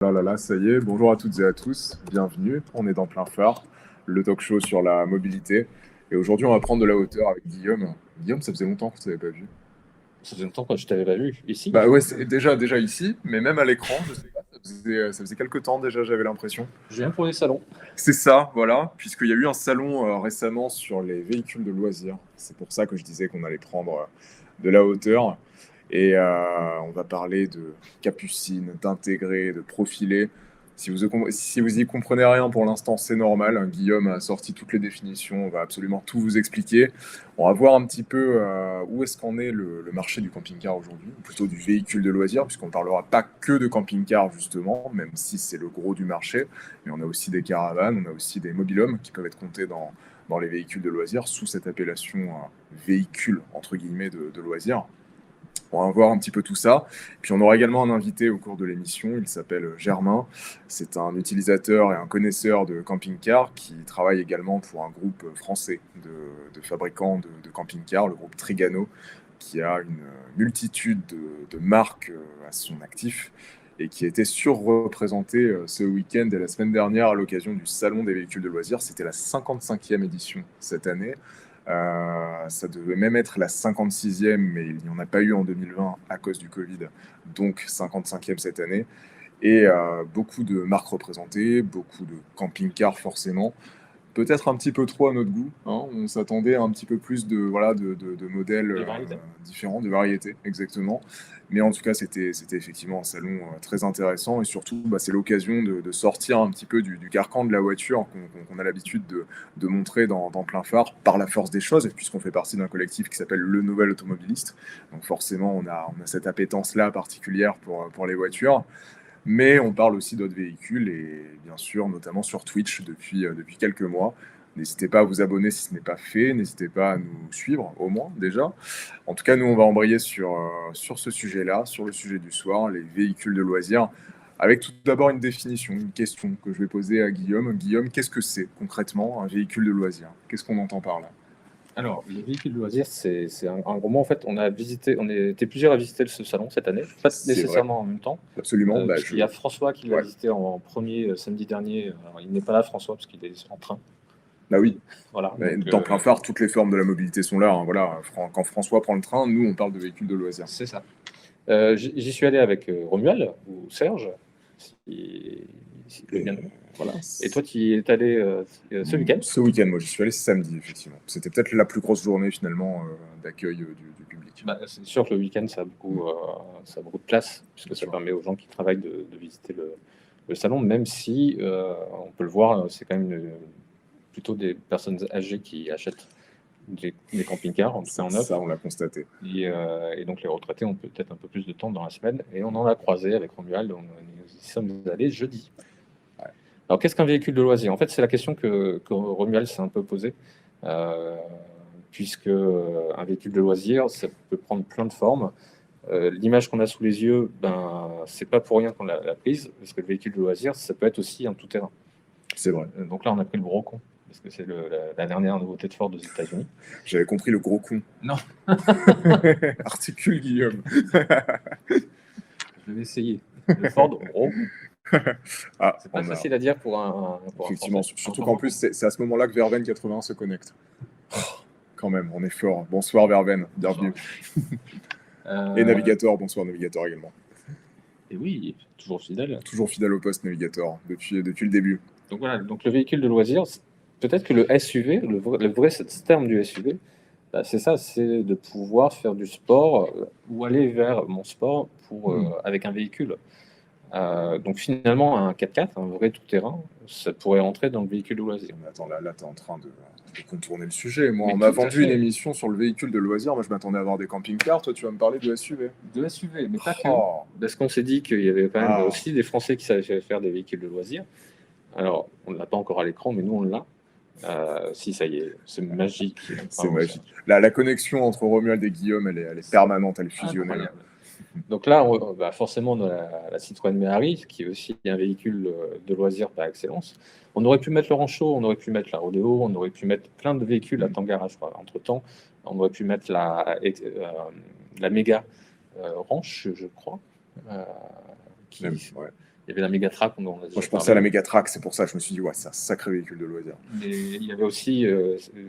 Là, là, là, ça y est. Bonjour à toutes et à tous. Bienvenue. On est dans Plein Phare, le talk show sur la mobilité. Et aujourd'hui, on va prendre de la hauteur avec Guillaume. Guillaume, ça faisait longtemps qu'on ne s'avait pas vu. Ça faisait longtemps que je t'avais pas vu Bah ici. ouais, c'est déjà ici, mais même à l'écran, je sais pas, ça faisait quelques temps déjà, j'avais l'impression. Je viens pour les salons. C'est ça, voilà, puisqu'il y a eu un salon récemment sur les véhicules de loisirs. C'est pour ça que je disais qu'on allait prendre de la hauteur. Et on va parler de capucine, d'intégré, de profilé. Si vous y comprenez rien pour l'instant, c'est normal, hein. Guillaume a sorti toutes les définitions, on va absolument tout vous expliquer. On va voir un petit peu où est-ce qu'en est le marché du camping-car aujourd'hui, ou plutôt du véhicule de loisirs, puisqu'on ne parlera pas que de camping-car justement, même si c'est le gros du marché, mais on a aussi des caravanes, on a aussi des mobilhomes qui peuvent être comptés dans les véhicules de loisirs sous cette appellation véhicule entre guillemets de loisirs. On va voir un petit peu tout ça. Puis on aura également un invité au cours de l'émission, il s'appelle Germain. C'est un utilisateur et un connaisseur de camping-car qui travaille également pour un groupe français de fabricants de camping-car, le groupe Trigano, qui a une multitude de marques à son actif et qui a été surreprésenté ce week-end et la semaine dernière à l'occasion du Salon des véhicules de loisirs. C'était la 55e édition cette année. Ça devait même être la 56e, mais il n'y en a pas eu en 2020 à cause du Covid, donc 55e cette année. Et beaucoup de marques représentées, beaucoup de camping-cars forcément. Peut-être un petit peu trop à notre goût, hein. On s'attendait à un petit peu plus de modèles Les variétés. différents, de variétés, exactement. Mais en tout cas, c'était effectivement un salon très intéressant et surtout, bah, c'est l'occasion de sortir un petit peu du carcan de la voiture qu'on a l'habitude de montrer dans Plein Phare par la force des choses, puisqu'on fait partie d'un collectif qui s'appelle Le Nouvel Automobiliste. Donc forcément, on a cette appétence-là particulière pour les voitures. Mais on parle aussi d'autres véhicules et bien sûr, notamment sur Twitch depuis quelques mois. N'hésitez pas à vous abonner si ce n'est pas fait, n'hésitez pas à nous suivre au moins déjà. En tout cas, nous, on va embrayer sur ce sujet-là, sur le sujet du soir, les véhicules de loisirs, avec tout d'abord une définition, une question que je vais poser à Guillaume. Guillaume, qu'est-ce que c'est concrètement un véhicule de loisirs? Qu'est-ce qu'on entend par là? Alors, les véhicules de loisirs, c'est un gros mot. En fait, on a été plusieurs à visiter ce salon cette année, pas C'est vrai, nécessairement en même temps, absolument. Bah, puisqu'il y a François qui l'a ouais. visité en premier samedi dernier. Alors, il n'est pas là, François, parce qu'il est en train. Bah oui, Voilà, mais donc dans Plein Phare, toutes les formes de la mobilité sont là, hein. Voilà. Quand François prend le train, nous, on parle de véhicules de loisirs. c'est ça. J'y suis allé avec Romuald ou Serge, si tu veux bien. Voilà. Et toi, tu y es allé ce week-end? Ce week-end, moi, j'y suis allé samedi, effectivement. C'était peut-être la plus grosse journée, finalement, d'accueil du public. Bah, c'est sûr que le week-end, ça a beaucoup de place, puisque ça sûr. permet aux gens qui travaillent de visiter le salon, même si, on peut le voir, c'est quand même plutôt des personnes âgées qui achètent des camping-cars, en tout cas en neuf. Ça, on l'a constaté. Et donc les retraités ont peut-être un peu plus de temps dans la semaine. Et on en a croisé avec Romuald, nous y sommes allés jeudi. Ouais. Alors qu'est-ce qu'un véhicule de loisir? En fait, c'est la question que Romuald s'est un peu posée. Puisque un véhicule de loisir, ça peut prendre plein de formes. L'image qu'on a sous les yeux, ben, c'est pas pour rien qu'on l'a prise, parce que le véhicule de loisir, ça peut être aussi un tout-terrain. C'est vrai. Donc là, on a pris le gros con, parce que c'est la dernière nouveauté de Ford aux États-Unis. J'avais compris le gros con. Non. Articule, Guillaume. Je vais essayer. Le Ford gros. Ah, C'est pas facile à dire pour un effectivement, Français. surtout qu'en plus, c'est à ce moment-là que Verveine 80 se connecte. Quand même, on est fort. Bonsoir, Verveine. Bienvenue. Et Navigator, bonsoir, Navigator également. Et oui, toujours fidèle. Toujours fidèle au poste, Navigator, depuis le début. Donc voilà, donc le véhicule de loisir, peut-être que le SUV, le vrai terme du SUV, bah, c'est ça, c'est de pouvoir faire du sport ou aller vers mon sport avec un véhicule. Donc finalement, un 4x4, un vrai tout-terrain, ça pourrait rentrer dans le véhicule de loisir. Mais attends, là tu es en train de contourner le sujet. Moi, Mais on m'a tout à vendu une fait. émission sur le véhicule de loisir. Moi, je m'attendais à avoir des camping-cars. Toi, tu vas me parler de SUV. De SUV, mais pas que. Oh. Parce qu'on s'est dit qu'il y avait quand même Ah. aussi des Français qui savaient faire des véhicules de loisirs. Alors, on ne l'a pas encore à l'écran, mais nous, on l'a. Si, ça y est, c'est magique. C'est magique. La connexion entre Romuald et Guillaume, elle est permanente, elle est fusionnelle. Incroyable. Donc là, bah forcément, on a la Citroën Méhari, qui est aussi un véhicule de loisirs par excellence. On aurait pu mettre le Rancho, on aurait pu mettre la Rodeo, on aurait pu mettre plein de véhicules à Tangarage. Entre-temps, on aurait pu mettre la Mégane Ranch, je crois. Même, ouais. y avait la Megatrack, on en a Moi, déjà je pensais à la parlé. Megatrack, c'est pour ça que je me suis dit, ouais, c'est un sacré véhicule de loisir. Mais il y avait aussi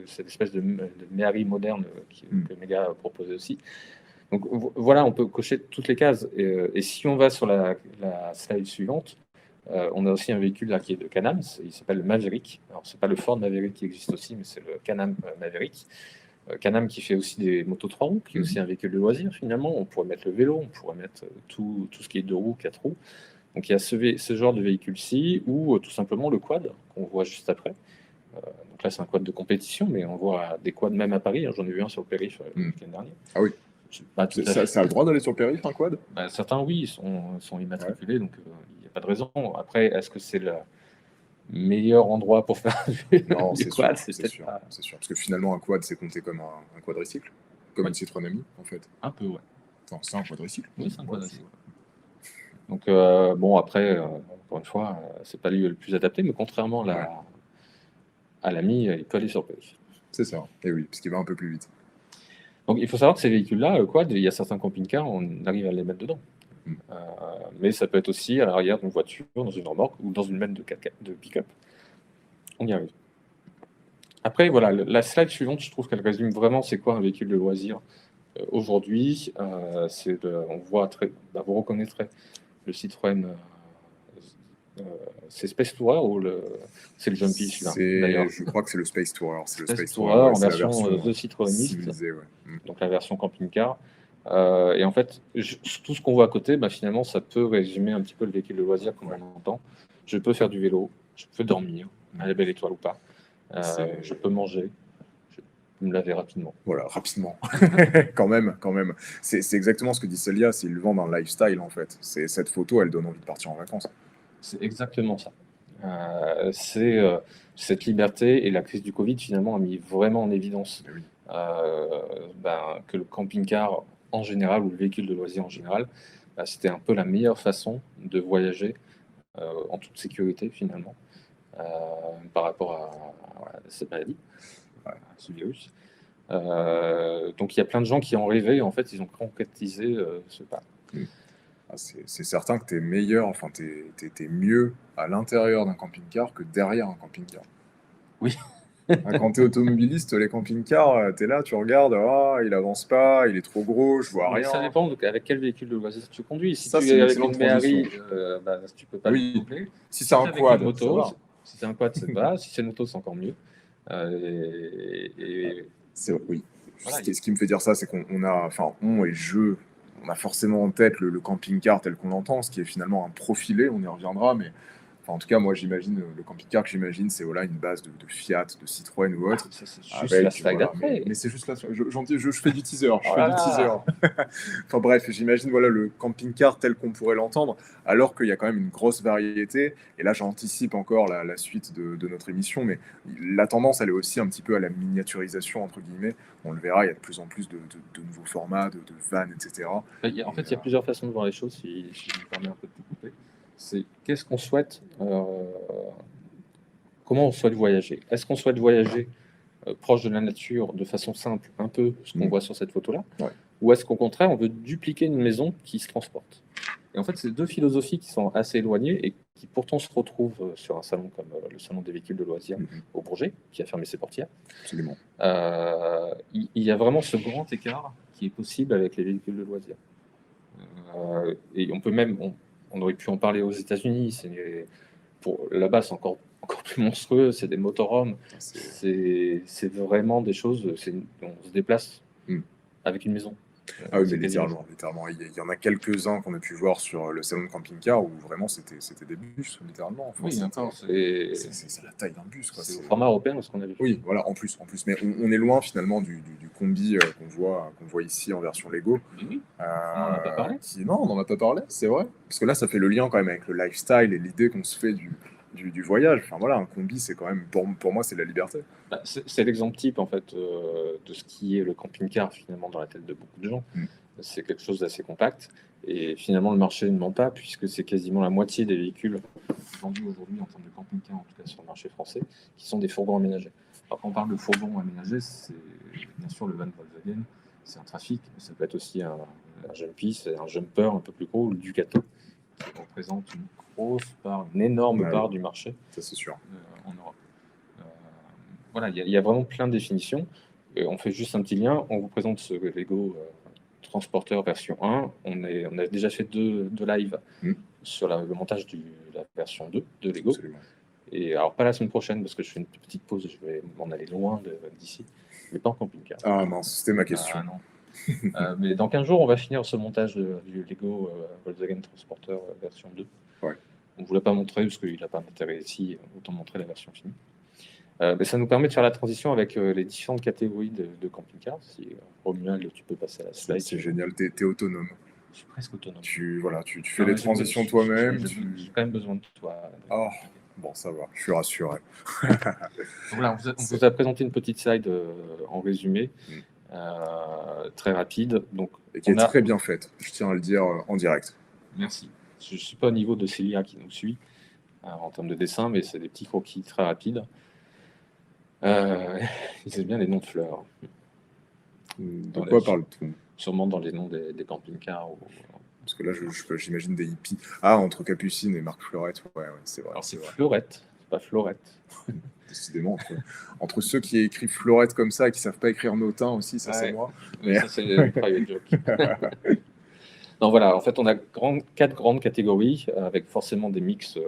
cette espèce de Méhari moderne que Mega proposait aussi. Donc voilà, on peut cocher toutes les cases. Et si on va sur la slide suivante, on a aussi un véhicule là qui est de Can-Am, il s'appelle le Maverick. Alors c'est pas le Ford Maverick qui existe aussi, mais c'est le Can-Am Maverick. Can-Am qui fait aussi des motos 3 roues, qui est aussi un véhicule de loisir finalement. On pourrait mettre le vélo, on pourrait mettre tout ce qui est 2 roues, 4 roues. Donc il y a ce genre de véhicule-ci, ou tout simplement le quad qu'on voit juste après. Donc là c'est un quad de compétition, mais on voit des quads même à Paris. J'en ai vu un sur le périph' le week-end dernier. Ah oui. Pas tout à fait. Ça a le droit d'aller sur le périph', un quad? Certains, oui, sont immatriculés, donc il n'y a pas de raison. Après, est-ce que c'est le meilleur endroit pour faire Non, du c'est quad? sûr, C'est peut-être pas. c'est sûr. Parce que finalement, un quad, c'est compté comme un quadricycle, comme une Citroën Ami, en fait. Un peu, ouais. Enfin, c'est un quadricycle. Oui, c'est un quadricycle. Donc, bon, après, encore une fois, c'est pas lui le plus adapté, mais contrairement à l'Ami, il peut aller sur périph'. C'est ça, et oui, parce qu'il va un peu plus vite. Donc, il faut savoir que ces véhicules-là, quad, il y a certains camping-cars, on arrive à les mettre dedans. Mais ça peut être aussi à l'arrière d'une voiture, dans une remorque ou dans une benne de pick-up. On y arrive. Après, voilà, la slide suivante, je trouve qu'elle résume vraiment c'est quoi un véhicule de loisir aujourd'hui. On voit vous reconnaîtrez le Citroën. C'est Space Tourer ou c'est le Jumpy celui-là d'ailleurs. Je crois que c'est le Space Tourer. C'est le Space Tourer en version de Citroëniste, ouais. donc la version camping-car. Et en fait, tout ce qu'on voit à côté, finalement, ça peut résumer un petit peu le véhicule de loisir comme on l'entend. Je peux faire du vélo, je peux dormir, à la belle étoile ou pas. Je peux manger, je peux me laver rapidement. Voilà, rapidement. quand même. C'est exactement ce que dit Célia, c'est ils le vendent en lifestyle en fait. Cette photo, elle donne envie de partir en vacances. C'est exactement ça. Cette liberté, et la crise du Covid finalement a mis vraiment en évidence que le camping-car en général, ou le véhicule de loisir en général, c'était un peu la meilleure façon de voyager en toute sécurité finalement par rapport à cette maladie, à ce virus. Donc il y a plein de gens qui ont rêvé, en fait ils ont concrétisé ce pas. C'est certain que tu es meilleur, enfin t'es mieux à l'intérieur d'un camping-car que derrière un camping-car. Oui. Quand tu es automobiliste, les camping-cars, tu es là, tu regardes, il avance pas, il est trop gros, je vois rien. Ça dépend avec quel véhicule de loisir tu conduis. Si ça, tu es avec une Méhari, tu peux pas le doubler. Si c'est un quad, une moto, ça va. Si c'est un quad, c'est pas. Si c'est une moto, c'est encore mieux. Oui. Voilà, ce qui me fait dire ça, c'est qu'on a, enfin, on a forcément en tête le camping-car tel qu'on l'entend, ce qui est finalement un profilé, on y reviendra, mais en tout cas, moi, j'imagine, le camping-car que j'imagine, c'est une base de Fiat, de Citroën ou autre. Ça, c'est juste la slide d'après. Mais c'est juste là, je fais du teaser, Enfin bref, j'imagine le camping-car tel qu'on pourrait l'entendre, alors qu'il y a quand même une grosse variété. Et là, j'anticipe encore la suite de notre émission, mais la tendance, elle est aussi un petit peu à la miniaturisation, entre guillemets. On le verra, il y a de plus en plus de nouveaux formats, de vannes, etc. En fait, il y a plusieurs façons de voir les choses, si je me permets un peu de te couper. C'est qu'est-ce qu'on souhaite, comment on souhaite voyager. Est-ce qu'on souhaite voyager proche de la nature, de façon simple, un peu ce qu'on voit sur cette photo-là, ou est-ce qu'au contraire, on veut dupliquer une maison qui se transporte? Et en fait, c'est deux philosophies qui sont assez éloignées et qui pourtant se retrouvent sur un salon comme le salon des véhicules de loisirs au Bourget, qui a fermé ses portières. Absolument. Il y a vraiment ce grand écart qui est possible avec les véhicules de loisirs. Et on peut même... On aurait pu en parler aux États-Unis. Là-bas, c'est encore plus monstrueux. C'est des motorhomes. C'est vraiment des choses. On se déplace avec une maison. Ah oui, mais littéralement. Il y en a quelques-uns qu'on a pu voir sur le salon de camping-car où vraiment c'était des bus, littéralement. Enfin, oui, d'accord. C'est la taille d'un bus. C'est au format européen, ce qu'on a vu. Oui, voilà, en plus. Mais on est loin finalement du combi qu'on voit ici en version Lego. Oui. On n'en a pas parlé. Non, on n'en a pas parlé, c'est vrai. Parce que là, ça fait le lien quand même avec le lifestyle et l'idée qu'on se fait du voyage. Enfin voilà, un combi, c'est quand même, pour moi, c'est la liberté. C'est l'exemple type en fait de ce qui est le camping-car finalement dans la tête de beaucoup de gens. C'est quelque chose d'assez compact et finalement le marché ne ment pas puisque c'est quasiment la moitié des véhicules vendus aujourd'hui en termes de camping-car, en tout cas sur le marché français, qui sont des fourgons aménagés. Alors quand on parle de fourgons aménagés, c'est bien sûr le van Volkswagen, c'est un Trafic, mais ça peut être aussi un Jumpy, c'est un Jumper un peu plus gros, ou le Ducato, représente une grosse part, une énorme Ouais. part du marché Ça, c'est sûr. en Europe. Voilà, il y a vraiment plein de définitions. On fait juste un petit lien. On vous présente ce Lego Transporter version 1. On a déjà fait deux lives sur le montage de la version 2 de Lego. Absolument. Et alors, pas la semaine prochaine, parce que je fais une petite pause, je vais m'en aller loin d'ici, mais pas en camping-car. Ah mince, c'était ma question. Ah, non. Mais dans 15 jours, on va finir ce montage du Lego Volkswagen Transporter version 2. Ouais. On ne vous l'a pas montré, parce qu'il n'a pas d'intérêt ici, autant montrer la version finie. Mais ça nous permet de faire la transition avec les différentes catégories de camping-car. Si Romuald, tu peux passer à la slide. C'est génial, t'es autonome. Je suis presque autonome. Tu fais les transitions toi-même. J'ai quand même besoin de toi. Oh, bon, ça va, je suis rassuré. Voilà, on vous a présenté une petite slide en résumé, très rapide. Donc, et qui est très bien faite, je tiens à le dire en direct. Merci. Je ne suis pas au niveau de Célia qui nous suit en termes de dessin, mais c'est des petits croquis très rapides. Ils aiment bien les noms de fleurs. De quoi parle-t-on? Sûrement dans les noms des camping-cars. Parce que là, j'imagine des hippies. Ah, entre Capucine et Marc Fleurette, ouais, c'est vrai. Alors c'est Fleurette, c'est pas Florette. Décidément, entre ceux qui écrivent Fleurette comme ça et qui savent pas écrire Notin aussi, ça c'est moi. Mais... Ça c'est le private joke. Non, voilà, en fait, on a 4 grandes catégories avec forcément des mix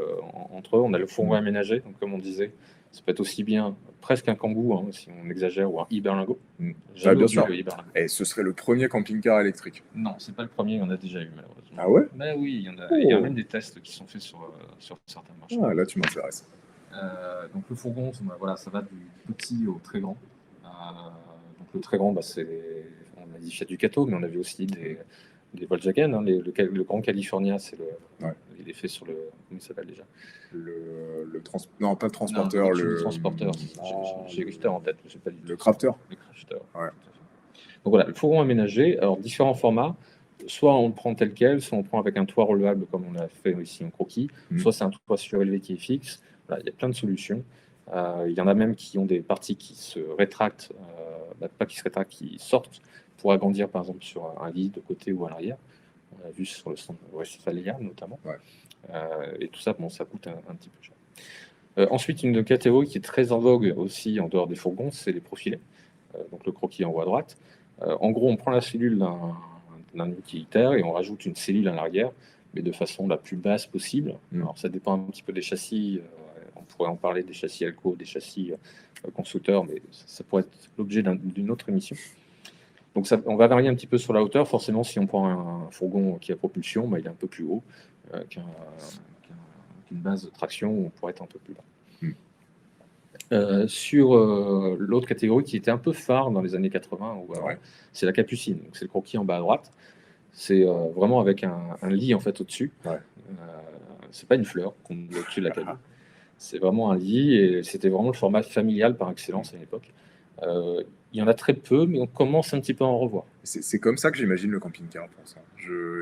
entre eux. On a le fourgon aménagé, donc comme on disait, ça peut être aussi bien presque un Kangoo, hein, si on exagère, ou un Iberlingo. Bien sûr. Et ce serait le premier camping-car électrique? Non, c'est pas le premier, il y en a déjà eu malheureusement. Ah ouais? Mais oui, il y a même des tests qui sont faits sur certains marchés. Ah, là tu m'intéresses. Donc le fourgon, voilà, ça va du petit au très grand. Donc le très grand, on a dit Fiat Ducato, mais on avait aussi des Volkswagen, hein, le Grand California, il est fait sur le... Comment il s'appelle déjà? Non, pas le transporteur. Le transporteur. J'ai Rifter en tête. Pas du le Crafter. Le Crafter. Ouais. Donc voilà, le fourgon aménagé, alors différents formats. Soit on le prend tel quel, soit on prend avec un toit relevable comme on a fait ici en croquis, soit c'est un toit surélevé qui est fixe. Voilà, il y a plein de solutions. Il y en a même qui ont des parties qui se rétractent, pas qui se rétractent, qui sortent pour agrandir par exemple sur un lit de côté ou à l'arrière. On a vu sur le centre Westphalia notamment. Ouais. Et tout ça, ça coûte un petit peu cher. Ensuite, une catégorie qui est très en vogue aussi en dehors des fourgons, c'est les profilés. Donc le croquis en haut à droite. En gros, on prend la cellule d'un utilitaire et on rajoute une cellule à l'arrière, mais de façon la plus basse possible. Alors ça dépend un petit peu des châssis. On pourrait en parler des châssis Alco, des châssis constructeurs, mais ça pourrait être l'objet d'une autre émission. Donc on va varier un petit peu sur la hauteur. Forcément, si on prend un fourgon qui a propulsion, il est un peu plus haut qu'une base de traction où on pourrait être un peu plus bas. Sur l'autre catégorie qui était un peu phare dans les années 80, c'est la capucine. C'est le croquis en bas à droite. C'est vraiment avec un lit en fait au-dessus. C'est pas une fleur qu'on met au-dessus de la cabine. C'est vraiment un lit et c'était vraiment le format familial par excellence à l'époque. Il y en a très peu, mais on commence un petit peu à en revoir. C'est comme ça que j'imagine le camping-car pour ça.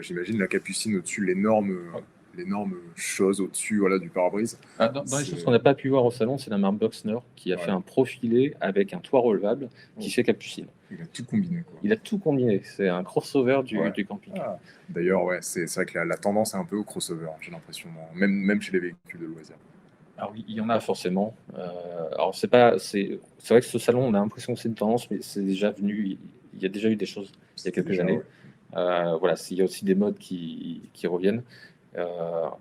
J'imagine la capucine au-dessus, l'énorme chose au-dessus du pare-brise. Dans les choses qu'on n'a pas pu voir au salon, c'est la marque Boxner qui a fait un profilé avec un toit relevable qui fait capucine. Il a tout combiné, quoi. Il a tout combiné. C'est un crossover du camping-car. D'ailleurs, c'est vrai que la tendance est un peu au crossover, j'ai l'impression, même chez les véhicules de loisirs. Alors, il y en a forcément. Alors, c'est vrai que ce salon, on a l'impression que c'est une tendance, mais c'est déjà venu. Il y a déjà eu des choses il y a quelques années. Voilà, il y a aussi des modes qui reviennent.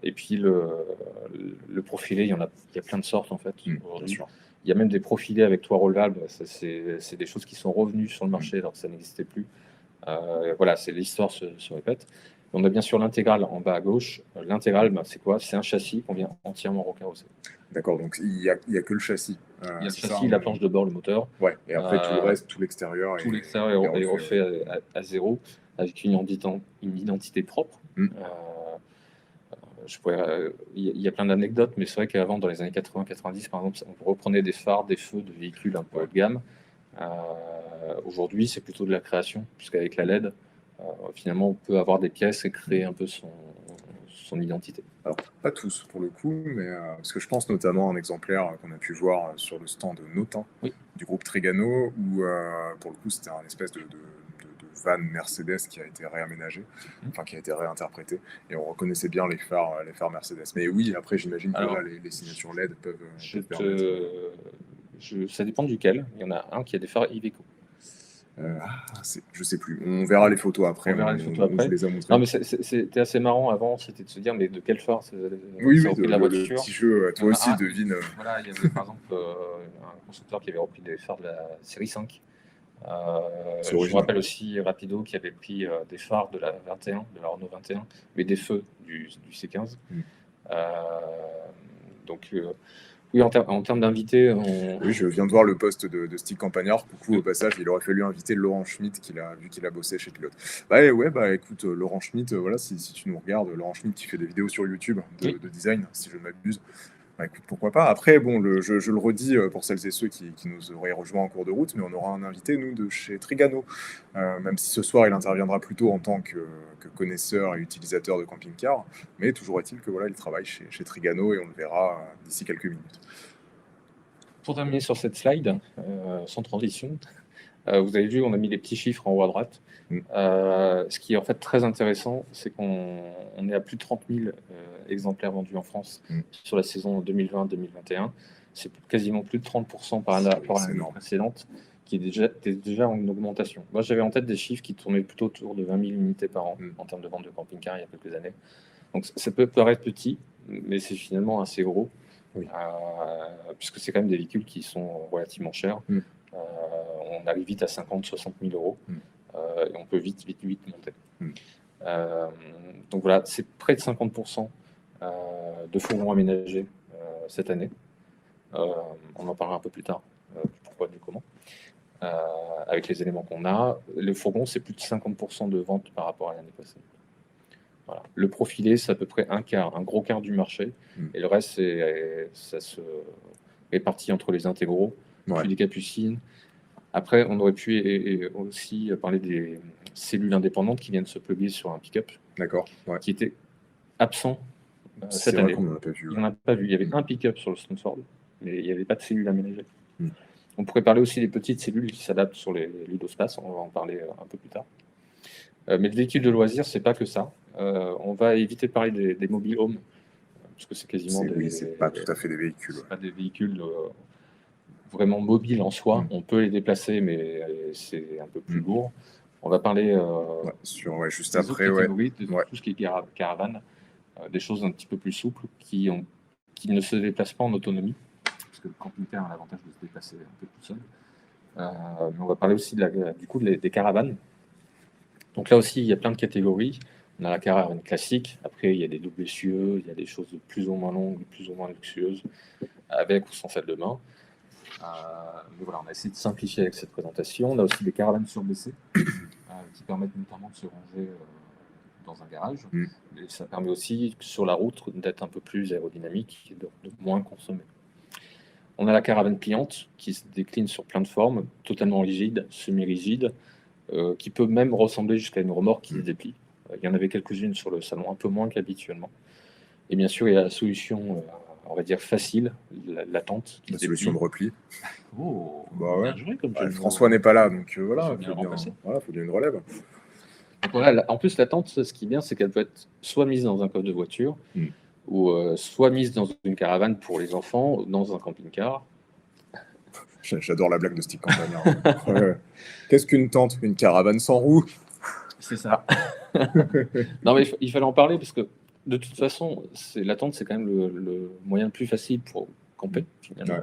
Et puis le profilé, il y a plein de sortes en fait. Aujourd'hui. Il y a même des profilés avec toit relevable. C'est des choses qui sont revenues sur le marché alors que ça n'existait plus. Voilà, l'histoire se répète. On a bien sûr l'intégrale en bas à gauche. L'intégrale, c'est quoi? C'est un châssis qu'on vient entièrement recarrosser. D'accord, donc il y a que le châssis. Il y a le châssis, la planche de bord, le moteur. Ouais, et après tout le reste, tout l'extérieur. Tout l'extérieur est refait à zéro, avec une identité propre. Il y a plein d'anecdotes, mais c'est vrai qu'avant, dans les années 80-90, par exemple, on reprenait des phares, des feux de véhicules un peu haut de gamme. Aujourd'hui, c'est plutôt de la création, puisqu'avec la LED, finalement, on peut avoir des pièces et créer un peu son identité. Alors, pas tous pour le coup, mais parce que je pense notamment à un exemplaire qu'on a pu voir sur le stand de Notin, du groupe Trigano, où pour le coup c'était un espèce de van Mercedes qui a été réaménagé, enfin qui a été réinterprété, et on reconnaissait bien les phares Mercedes. Mais oui, après j'imagine que Alors, là les signatures LED peuvent, je permettre. ça dépend duquel. Il y en a un qui a des phares Iveco. Je sais plus. On verra les photos après. On verra les photos On après. vous les a montrées. Non, mais c'était assez marrant avant, c'était de se dire, mais de quel phare Oui, ça a repris de la le voiture. petit jeu, toi aussi devine. Voilà, il y avait par exemple un constructeur qui avait repris des phares de la série 5. C'est Je me original. rappelle aussi Rapido qui avait pris des phares de la 21, de la Renault 21, mais des feux du C15. Donc, oui, en termes d'invités, Oui, je viens de voir le post de Stick Campagnard. Coucou au passage, il aurait fallu inviter Laurent Schmitt, vu qu'il a bossé chez Pilote. Bah écoute, Laurent Schmitt, voilà, si tu nous regardes, Laurent Schmitt qui fait des vidéos sur YouTube de design, si je ne m'abuse. Bah écoute, pourquoi pas. Après, bon, je le redis pour celles et ceux qui nous auraient rejoints en cours de route, mais on aura un invité, nous, de chez Trigano. Même si ce soir, il interviendra plutôt en tant que connaisseur et utilisateur de camping-car. Mais toujours est-il que voilà, il travaille chez Trigano et on le verra d'ici quelques minutes. Pour terminer sur cette slide, sans transition, vous avez vu, on a mis des petits chiffres en haut à droite. Ce qui est en fait très intéressant, c'est qu'on est à plus de 30 000 exemplaires vendus en France sur la saison 2020-2021. C'est quasiment plus de 30% par rapport à l'année précédente, qui est déjà en augmentation. Moi, j'avais en tête des chiffres qui tournaient plutôt autour de 20 000 unités par an en termes de vente de camping-car il y a quelques années. Donc ça peut paraître petit, mais c'est finalement assez gros, puisque c'est quand même des véhicules qui sont relativement chers. On arrive vite à 50-60 000 euros. Et on peut vite monter. Donc voilà, c'est près de 50% de fourgons aménagés cette année. On en parlera un peu plus tard, du pourquoi, du comment. Avec les éléments qu'on a, le fourgon, c'est plus de 50% de vente par rapport à l'année précédente. Voilà. Le profilé, c'est à peu près un gros quart du marché. Et le reste, ça se répartit entre les intégraux, puis les capucines. Après, on aurait pu aussi parler des cellules indépendantes qui viennent se plugger sur un pick-up. D'accord. Qui était absent cette année. Il n'y en a pas vu. Il y avait un pick-up sur le Stone, mais il n'y avait pas de cellules aménagées. On pourrait parler aussi des petites cellules qui s'adaptent sur les ludospaces. On va en parler un peu plus tard. Mais le véhicule de loisir, c'est pas que ça. On va éviter de parler des mobile homes, parce que c'est quasiment c'est pas tout à fait des véhicules. C'est pas des véhicules vraiment mobiles en soi. On peut les déplacer, mais c'est un peu plus lourd. On va parler juste après, de tout ce qui est caravane, des choses un petit peu plus souples qui ne se déplacent pas en autonomie, parce que le camping-car a l'avantage de se déplacer un peu tout seul. Mais on va parler aussi du coup des caravanes. Donc là aussi, il y a plein de catégories. On a la caravane classique, après il y a des doubles essieux, il y a des choses de plus ou moins longues, plus ou moins luxueuses, avec ou sans salle de bain. Mais voilà, on a essayé de simplifier avec cette présentation. On a aussi des caravanes surbaissées qui permettent notamment de se ranger dans un garage. Et ça permet aussi, sur la route, d'être un peu plus aérodynamique et de moins consommer. On a la caravane pliante qui se décline sur plein de formes, totalement rigide, semi-rigide, qui peut même ressembler jusqu'à une remorque qui se déplie. Il y en avait quelques-unes sur le salon, un peu moins qu'habituellement. Et bien sûr, il y a la solution, on va dire facile, la tente. La solution de repli. Oh, bien joué comme François n'est pas là, donc voilà, il faut bien une relève. Donc voilà, en plus, la tente, ce qui est bien, c'est qu'elle peut être soit mise dans un coffre de voiture, ou soit mise dans une caravane pour les enfants, dans un camping-car. J'adore la blague de Stick Campagnard. Qu'est-ce qu'une tente? Une caravane sans roue? C'est ça. Non, mais il fallait en parler parce que de toute façon, la tente, c'est quand même le moyen le plus facile pour camper, finalement.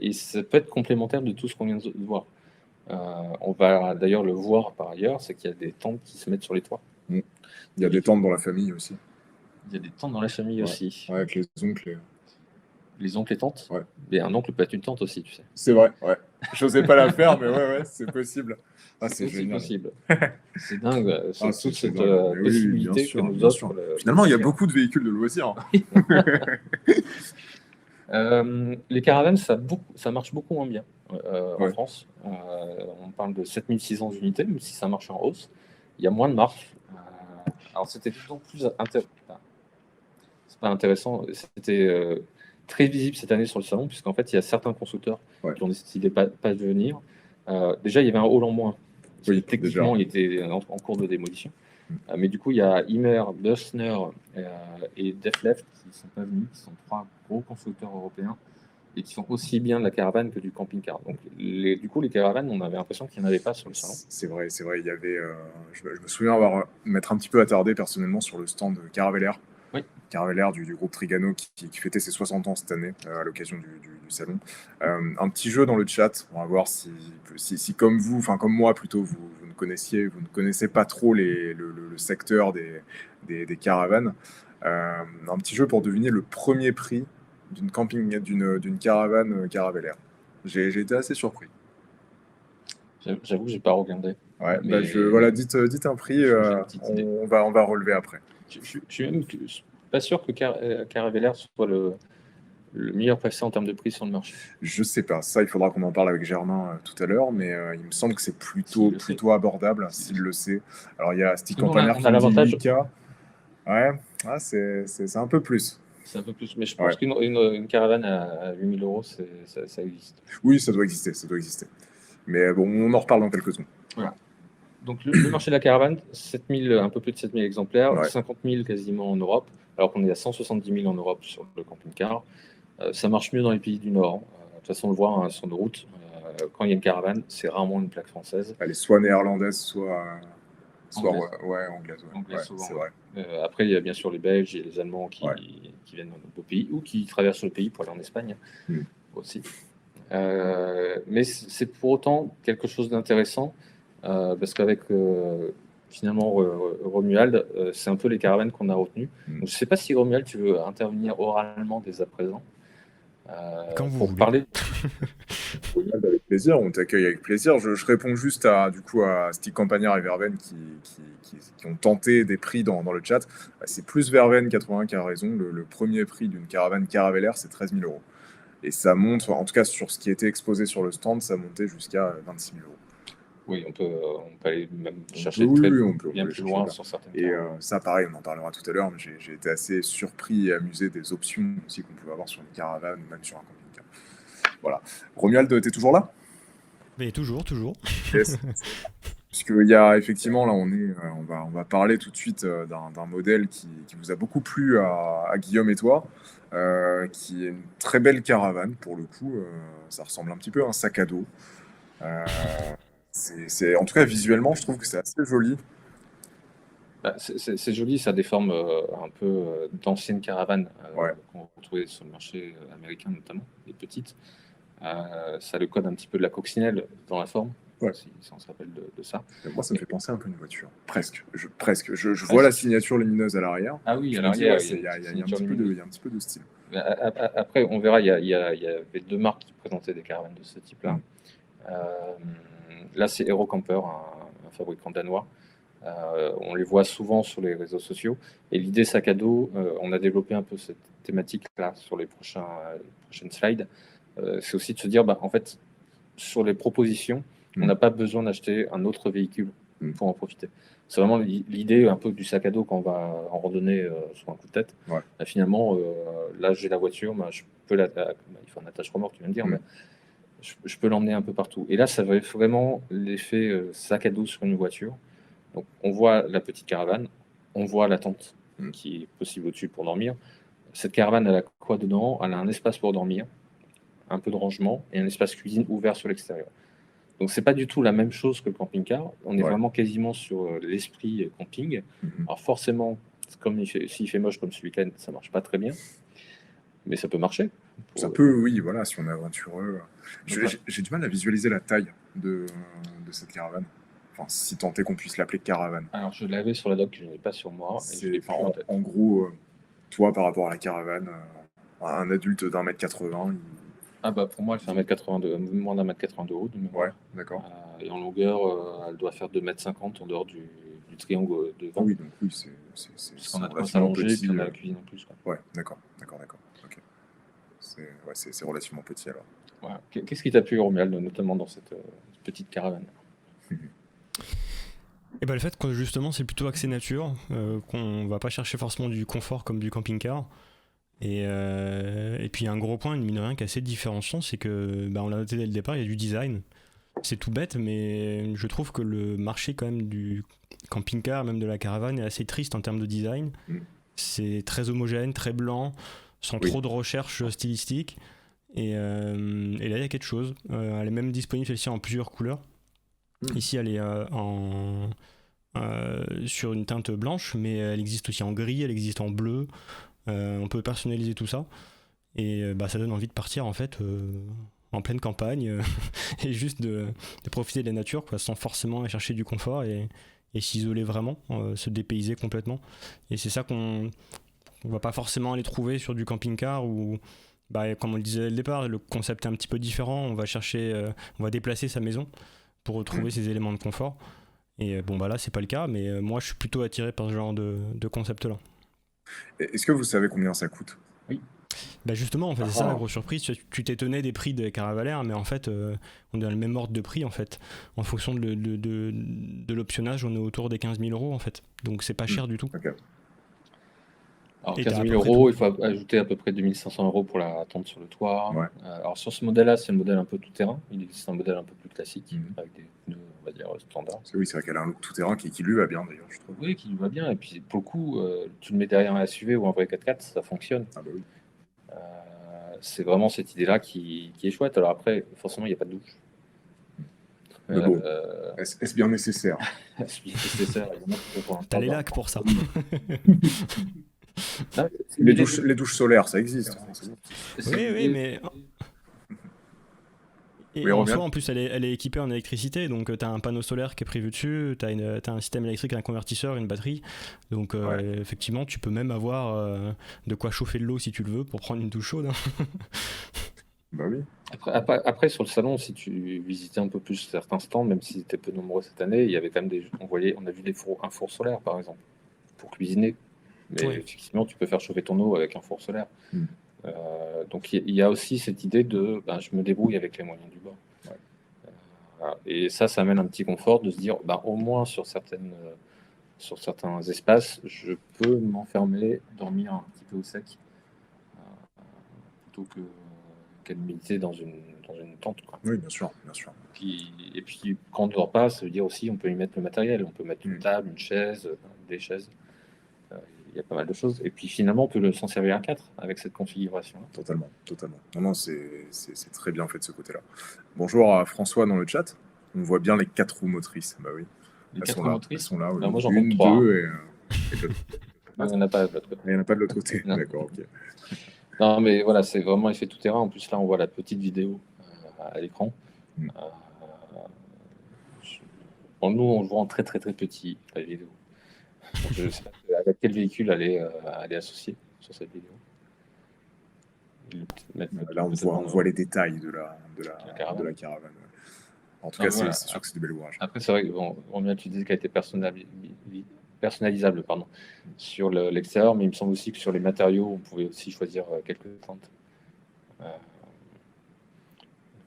Et ça peut être complémentaire de tout ce qu'on vient de voir. On va d'ailleurs le voir par ailleurs, c'est qu'il y a des tentes qui se mettent sur les toits. Il y a des tentes dans la famille aussi. Il y a des tentes dans la famille aussi. Avec les oncles. Les oncles et tantes. Mais un oncle peut être une tante aussi, tu sais. C'est vrai, J'osais pas la faire, mais c'est possible. C'est génial. Possible. C'est dingue. C'est toute cette possibilité que nous offre. Finalement, il y a beaucoup de véhicules de loisirs. Les caravanes, ça marche beaucoup moins bien en France. On parle de 7600 unités, même si ça marche en hausse. Il y a moins de marches. Alors, c'était d'autant plus intéressant. C'est pas intéressant. C'était très visible cette année sur le salon, puisqu'en fait, il y a certains constructeurs qui ont décidé pas de venir. Déjà, il y avait un hall en moins parce que Oui, techniquement, déjà. il était en cours de démolition. Mm. Mais du coup, il y a Immer, Bössner et Defleft qui sont pas venus, qui sont 3 gros constructeurs européens et qui font aussi bien de la caravane que du camping-car. Donc, du coup, les caravanes, on avait l'impression qu'il n'y en avait pas sur le salon. C'est vrai, c'est vrai. Il y avait, je me souviens m'être un petit peu attardé personnellement sur le stand de Caravelair. Oui. Caravelair du groupe Trigano qui fêtait ses 60 ans cette année à l'occasion du salon. Un petit jeu dans le chat. On va voir si comme vous, enfin comme moi plutôt, vous ne connaissez pas trop le secteur des caravanes. Un petit jeu pour deviner le premier prix d'une caravane Caravelair. J'ai été assez surpris. J'avoue que j'ai pas regardé. Ouais, Mais voilà, dites un prix, j'ai une petite idée. on va relever après. Je suis même pas sûr que Caravelair soit le meilleur passé en termes de prix sur le marché. Je sais pas, ça il faudra qu'on en parle avec Germain tout à l'heure, mais il me semble que c'est plutôt abordable s'il le sait. Alors il y a Stick Campagner qui me dit 8K. Ouais, ah, c'est un peu plus. C'est un peu plus, mais je Ouais. pense qu'une caravane à 8 000 euros, ça existe. Oui, ça doit exister. Mais bon, on en reparle dans quelques secondes. Voilà. Donc le marché de la caravane, un peu plus de 7 000 exemplaires, Ouais. 50 000 quasiment en Europe, alors qu'on est à 170 000 en Europe sur le camping-car. Ça marche mieux dans les pays du Nord. De toute façon, on le voit sur nos routes. Quand il y a une caravane, c'est rarement une plaque française. Elle est soit néerlandaise, soit Anglaise. Ouais, anglaise. Ouais, souvent, c'est vrai. après, il y a bien sûr les Belges et les Allemands qui viennent dans nos beaux pays ou qui traversent le pays pour aller en Espagne aussi. Mais c'est pour autant quelque chose d'intéressant parce qu'avec finalement Romuald, c'est un peu les caravanes qu'on a retenues. Donc, je ne sais pas si Romuald, tu veux intervenir oralement dès à présent. Quand vous pour voulez. parler. Avec plaisir, on t'accueille avec plaisir. Je réponds juste à Stick Campagnard et Verven qui ont tenté des prix dans le chat. C'est plus Verven 80 qui a raison. Le premier prix d'une caravane Caravelair, c'est 13 000 euros. Et ça monte, en tout cas sur ce qui était exposé sur le stand, ça montait jusqu'à 26 000 euros. Oui, on peut aller même chercher on peut bien plus loin sur certaines Et ça, pareil, on en parlera tout à l'heure, mais j'ai été assez surpris et amusé des options aussi qu'on pouvait avoir sur une caravane ou même sur un camping-car. Voilà. Romuald, t'es toujours là ? Mais toujours. Yes. Puisqu'il y a effectivement, là, on va parler tout de suite d'un modèle qui vous a beaucoup plu à Guillaume et toi, qui est une très belle caravane pour le coup. Ça ressemble un petit peu à un sac à dos. En tout cas, visuellement, je trouve que c'est assez joli. C'est joli, ça déforme un peu d'anciennes caravanes qu'on retrouvait sur le marché américain notamment, les petites. Ça le code un petit peu de la coccinelle dans la forme, si on se rappelle de ça. Moi, ça me fait penser un peu à une voiture. Presque. Je vois la signature lumineuse à l'arrière. Ah oui, à l'arrière, il y a un petit peu de style. Après, on verra, il y avait 2 marques qui présentaient des caravanes de ce type-là. Là, c'est Eurocamper, un fabricant danois. On les voit souvent sur les réseaux sociaux. Et l'idée sac à dos, on a développé un peu cette thématique-là sur les prochaines slides. C'est aussi de se dire, en fait, sur les propositions, on n'a pas besoin d'acheter un autre véhicule pour en profiter. C'est vraiment l'idée un peu du sac à dos quand on va en randonnée sur un coup de tête. Finalement, là, j'ai la voiture, il faut un attache remorque, tu viens de dire, mais je peux l'emmener un peu partout. Et là, ça va être vraiment l'effet sac à dos sur une voiture. Donc, on voit la petite caravane, on voit la tente qui est possible au-dessus pour dormir. Cette caravane, elle a quoi dedans ? Elle a un espace pour dormir, un peu de rangement et un espace cuisine ouvert sur l'extérieur. Donc, c'est pas du tout la même chose que le camping-car. On est vraiment quasiment sur l'esprit camping. Alors, forcément, s'il fait moche comme ce week-end, ça marche pas très bien. Mais ça peut marcher. Ça peut, oui, voilà, si on est aventureux. J'ai du mal à visualiser la taille de cette caravane. Enfin, si tant est qu'on puisse l'appeler caravane. Alors, je l'avais sur la doc, je ne l'ai pas sur moi. En gros, toi, par rapport à la caravane, un adulte d'1m80, pour moi, elle fait 1m82, moins d'1m80 de haut. Ouais, d'accord. Et en longueur, elle doit faire 2m50 en dehors du triangle devant. Ah oui, donc oui, c'est parce qu'on a de quoi s'allonger et puis on a la cuisine en plus. Ouais, d'accord. Ok. C'est relativement petit alors. Voilà. Qu'est-ce qui t'a plu, Romuald, notamment dans cette petite caravane ? Et le fait que justement c'est plutôt axé nature, qu'on va pas chercher forcément du confort comme du camping-car. Et puis un gros point, mine de rien, qui est assez différenciant, c'est que on l'a noté dès le départ, il y a du design. c'est tout bête, mais je trouve que le marché quand même du camping-car, même de la caravane, est assez triste en termes de design. Mm. C'est très homogène, très blanc, sans Oui. trop de recherche stylistique. Et là, il y a quelque chose. Elle est même disponible celle-ci en plusieurs couleurs. Mm. Ici, elle est sur une teinte blanche, mais elle existe aussi en gris, elle existe en bleu. On peut personnaliser tout ça. Et ça donne envie de partir en fait en pleine campagne et juste de profiter de la nature, quoi, sans forcément aller chercher du confort et s'isoler vraiment, se dépayser complètement. Et c'est ça qu'on va pas forcément aller trouver sur du camping-car où, comme on le disait dès le départ, le concept est un petit peu différent. On va chercher, on va déplacer sa maison pour retrouver ces éléments de confort. Et là, c'est pas le cas, mais moi, je suis plutôt attiré par ce genre de concept-là. Est-ce que vous savez combien ça coûte? Oui. Justement, en fait, c'est ça la grosse surprise. Tu t'étonnais des prix des caravalaires, mais en fait, on est dans le même ordre de prix, en fait. En fonction de l'optionnage, on est autour des 15 000 euros, en fait. Donc, c'est pas cher du tout. Ok. Alors, Et 15 t'as à 000 peu près euros, tout. il faut ajouter à peu près 2 500 euros pour la tente sur le toit. Ouais. Alors, sur ce modèle-là, c'est le modèle un peu tout-terrain. Il existe un modèle un peu plus classique, Mhm. avec des pneus, on va dire, standards. Parce que oui, c'est vrai qu'elle a un look tout-terrain qui lui va bien d'ailleurs, je trouve. Oui, qui lui va bien. Et puis, pour le coup, tu le mets derrière un SUV ou un vrai 4x4, ça fonctionne. Ah bah oui. C'est vraiment cette idée-là qui est chouette. Alors après, forcément, il n'y a pas de douche. Mais bon, Euh, est-ce bien nécessaire? c'est nécessaire, il y en a qui font un T'as les standard. lacs pour ça. Ah, c'est Les l'idée. douches solaires, ça existe. C'est Oui, l'idée. mais. Et Oui, en Romuald. soi, en plus, elle est équipée en électricité, donc tu as un panneau solaire qui est prévu dessus, tu as un système électrique, un convertisseur, une batterie. Donc, Ouais. effectivement, tu peux même avoir de quoi chauffer de l'eau si tu le veux pour prendre une douche chaude, hein. Bah oui. Après, sur le salon, si tu visitais un peu plus certains stands, même s'ils étaient peu nombreux cette année, il y avait quand même on a vu un four solaire, par exemple, pour cuisiner. Mais Ouais. effectivement, tu peux faire chauffer ton eau avec un four solaire. Mm. Donc il y a aussi cette idée de je me débrouille avec les moyens du bord. Ouais. Voilà. Et ça amène un petit confort de se dire au moins sur certains espaces, je peux m'enfermer, dormir un petit peu au sec, plutôt qu'à méditer dans une tente, quoi. Oui, bien sûr, bien sûr. Et puis quand on ne dort pas, ça veut dire aussi on peut y mettre le matériel, on peut mettre une table, une chaise, des chaises. Il y a pas mal de choses. Et puis finalement, on peut s'en servir à 4 avec cette configuration. Totalement, totalement. Non, c'est très bien fait de ce côté-là. Bonjour à François dans le chat. On voit bien les 4 roues motrices. Bah oui, Les elles 4 sont roues là. motrices. Elles sont là. Oui. Moi, j'en Une, compte 3. deux et de l'autre. Il n'y en a pas de l'autre côté. Il n'y en a pas de l'autre côté. Non. D'accord, ok. Non, mais voilà, c'est vraiment effet tout terrain. En plus, là, on voit la petite vidéo à l'écran. Mm. Nous, on le voit en très, très, très petit, la vidéo. Donc, je ne sais pas avec quel véhicule elle est associée sur cette vidéo. Là, on voit les détails de la caravane. En tout cas, voilà. c'est sûr que c'est du bel ouvrage. Après, c'est vrai que Romuald, tu disais qu'elle était personnalisable sur l'extérieur, mais il me semble aussi que sur les matériaux, on pouvait aussi choisir quelques teintes.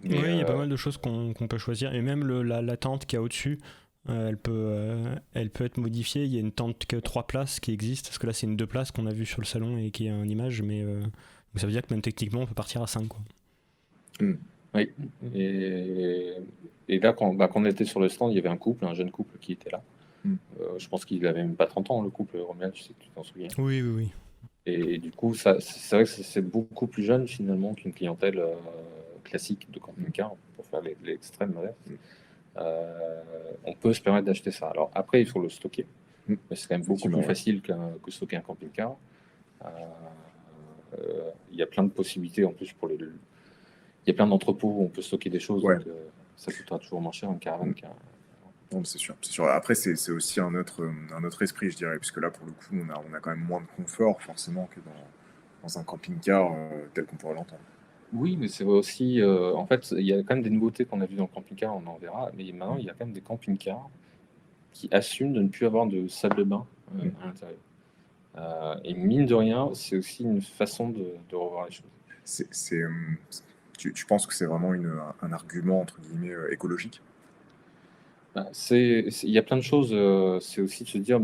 Oui, il y a pas mal de choses qu'on peut choisir. Et même la tente qu'il y a au-dessus, elle peut être modifiée. Il y a une tente que 3 places qui existe, parce que là, c'est une 2 places qu'on a vue sur le salon et qui est en image, mais donc ça veut dire que même techniquement, on peut partir à 5, quoi. Oui, et là, quand on était sur le stand, il y avait un jeune couple qui était là. Je pense qu'il avait même pas 30 ans, le couple, Romuald, je sais que tu t'en souviens. Oui. Et du coup, c'est vrai que c'est beaucoup plus jeune finalement qu'une clientèle classique de camping-car, pour faire l'extrême modeste. On peut se permettre d'acheter ça. Alors après, il faut le stocker. Mais c'est quand même beaucoup plus facile que stocker un camping-car. Il y a plein de possibilités en plus il y a plein d'entrepôts où on peut stocker des choses, donc ça coûtera toujours moins cher une caravane qu'un. Non, c'est sûr. Après, c'est aussi un autre esprit, je dirais, puisque là, pour le coup, on a quand même moins de confort, forcément, que dans un camping-car tel qu'on pourrait l'entendre. Oui, mais c'est vrai aussi, en fait, il y a quand même des nouveautés qu'on a vues dans le camping-car, on en verra, mais maintenant, il y a quand même des camping-cars qui assument de ne plus avoir de salle de bain à l'intérieur. Et mine de rien, c'est aussi une façon de revoir les choses. Tu penses que c'est vraiment un argument, entre guillemets, écologique? Il y a plein de choses. C'est aussi de se dire,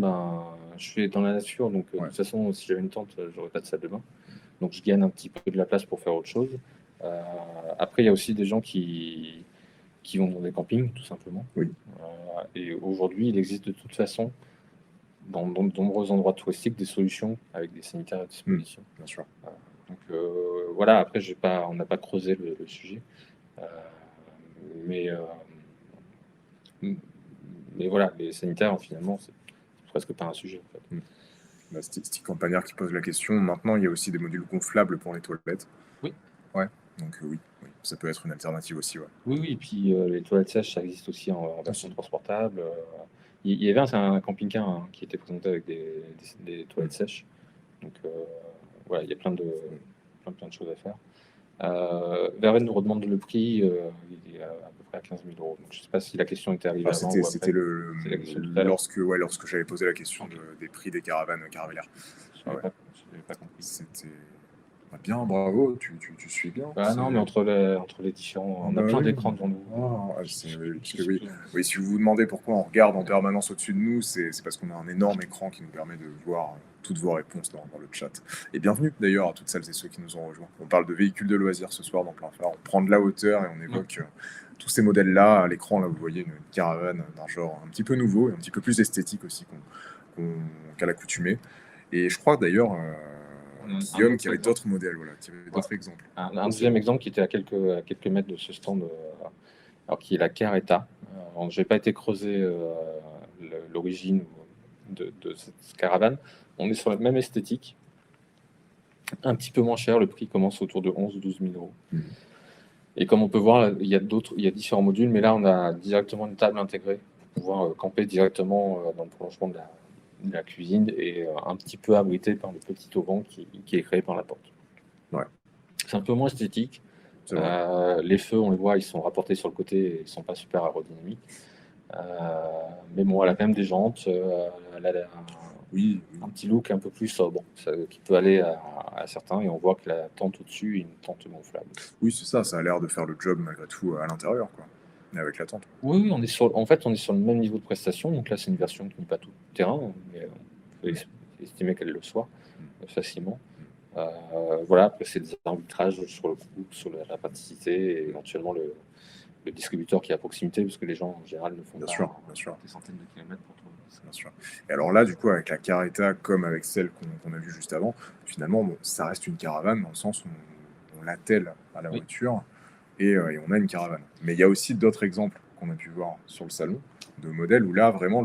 je suis dans la nature, donc de toute façon, si j'avais une tente, j'aurais pas de salle de bain. Donc je gagne un petit peu de la place pour faire autre chose. Après, il y a aussi des gens qui qui vont dans des campings, tout simplement. Oui. Et aujourd'hui, il existe de toute façon, dans de nombreux endroits touristiques, des solutions avec des sanitaires à disposition. Bien sûr. Donc voilà, après, on n'a pas creusé le sujet. Mais voilà, les sanitaires, finalement, c'est presque pas un sujet. En fait. Bah, Stick Campagnard qui pose la question. Maintenant, il y a aussi des modules gonflables pour les toilettes. Oui. Ouais. Donc oui, ça peut être une alternative aussi. Ouais. Oui, et puis les toilettes sèches, ça existe aussi en version transportable. Il y avait un camping-car qui était présenté avec des toilettes sèches. Donc voilà, il y a plein de choses à faire. Verlaine nous redemande le prix, il est à peu près à 15 000 €. Donc, je ne sais pas si la question était arrivée avant ou après. C'était la question tout à l'heure. lorsque j'avais posé la question des prix des caravanes caravelaires. Je n'avais pas compris. C'était bien, bravo, tu suis bien. Non, mais entre les différents, on a plein d'écrans devant nous. Oui, si vous vous demandez pourquoi on regarde en permanence au-dessus de nous, c'est parce qu'on a un énorme écran qui nous permet de voir toutes vos réponses dans le chat. Et bienvenue d'ailleurs à toutes celles et ceux qui nous ont rejoints. On parle de véhicules de loisirs ce soir dans Plein Phare. On prend de la hauteur et on évoque tous ces modèles-là. À l'écran, là, vous voyez une caravane d'un genre un petit peu nouveau et un petit peu plus esthétique aussi qu'à l'accoutumée. Et je crois d'ailleurs, Guillaume, qu'il y avait d'autres modèles, qu'il y avait d'autres exemples. Un deuxième exemple qui était à quelques mètres de ce stand, alors qui est la Caretta. Je n'ai pas été creuser l'origine de cette caravane. On est sur la même esthétique, un petit peu moins cher. Le prix commence autour de 11 ou 12 000 €. Et comme on peut voir, il y a différents modules, mais là, on a directement une table intégrée pour pouvoir camper directement dans le prolongement de la cuisine et un petit peu abrité par le petit auvent qui est créé par la porte. Ouais. C'est un peu moins esthétique. Les feux, on les voit, ils sont rapportés sur le côté et ils ne sont pas super aérodynamiques. Mais bon, elle a quand même des jantes. Elle a un petit look un peu plus sobre qui peut aller à certains. Et on voit que la tente au-dessus est une tente gonflable. Oui, c'est ça. Ça a l'air de faire le job malgré tout à l'intérieur, avec la tente. Oui, on est sur le même niveau de prestation. Donc là, c'est une version qui n'est pas tout terrain, mais on peut estimer qu'elle le soit facilement. Voilà, après, c'est des arbitrages sur le coût, sur la praticité et éventuellement le distributeur qui est à proximité, parce que les gens en général ne font pas des centaines de kilomètres pour trouver. Bien sûr. Et alors là, du coup, avec la Caretta, comme avec celle qu'on a vue juste avant, finalement, ça reste une caravane dans le sens où on l'attelle à la voiture et on a une caravane. Mais il y a aussi d'autres exemples qu'on a pu voir sur le salon, de modèles où là, vraiment,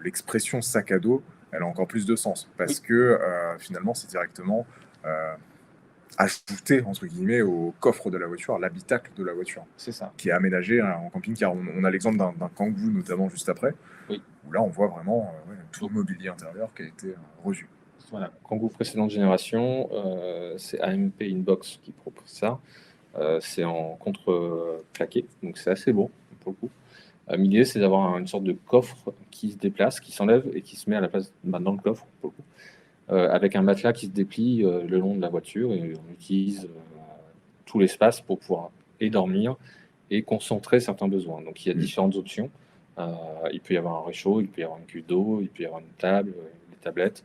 l'expression sac à dos, elle a encore plus de sens, parce que finalement, c'est directement ajouté, entre guillemets, au coffre de la voiture, à l'habitacle de la voiture. C'est ça. Qui est aménagé en camping-car. On a l'exemple d'un Kangoo, notamment, juste après, où là, on voit vraiment tout le mobilier intérieur qui a été revu. Voilà, Kangoo précédente génération, c'est AMP Inbox qui propose ça. C'est en contre-plaqué, donc c'est assez beau, pour le coup. L'idée, c'est d'avoir une sorte de coffre qui se déplace, qui s'enlève et qui se met à la place dans le coffre, pour le coup. Avec un matelas qui se déplie le long de la voiture, et on utilise tout l'espace pour pouvoir dormir et concentrer certains besoins. Donc il y a différentes options. Il peut y avoir un réchaud, il peut y avoir une cuve d'eau, il peut y avoir une table, des tablettes.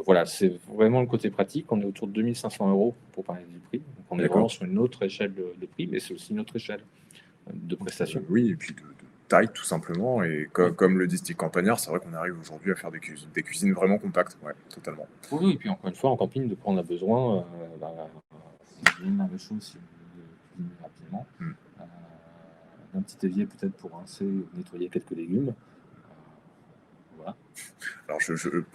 Voilà, c'est vraiment le côté pratique. On est autour de 2 500 € pour parler du prix. Donc on est vraiment sur une autre échelle de prix, mais c'est aussi une autre échelle de prestation. Oui, et puis de taille tout simplement, et comme le dit Stick Campagnard, c'est vrai qu'on arrive aujourd'hui à faire des cuisines vraiment compactes, totalement. Oui, et puis encore une fois, en camping, de quoi on a besoin, un réchaud si on veut cuisiner rapidement, un petit évier peut-être pour rincer ou nettoyer quelques légumes. Voilà. Alors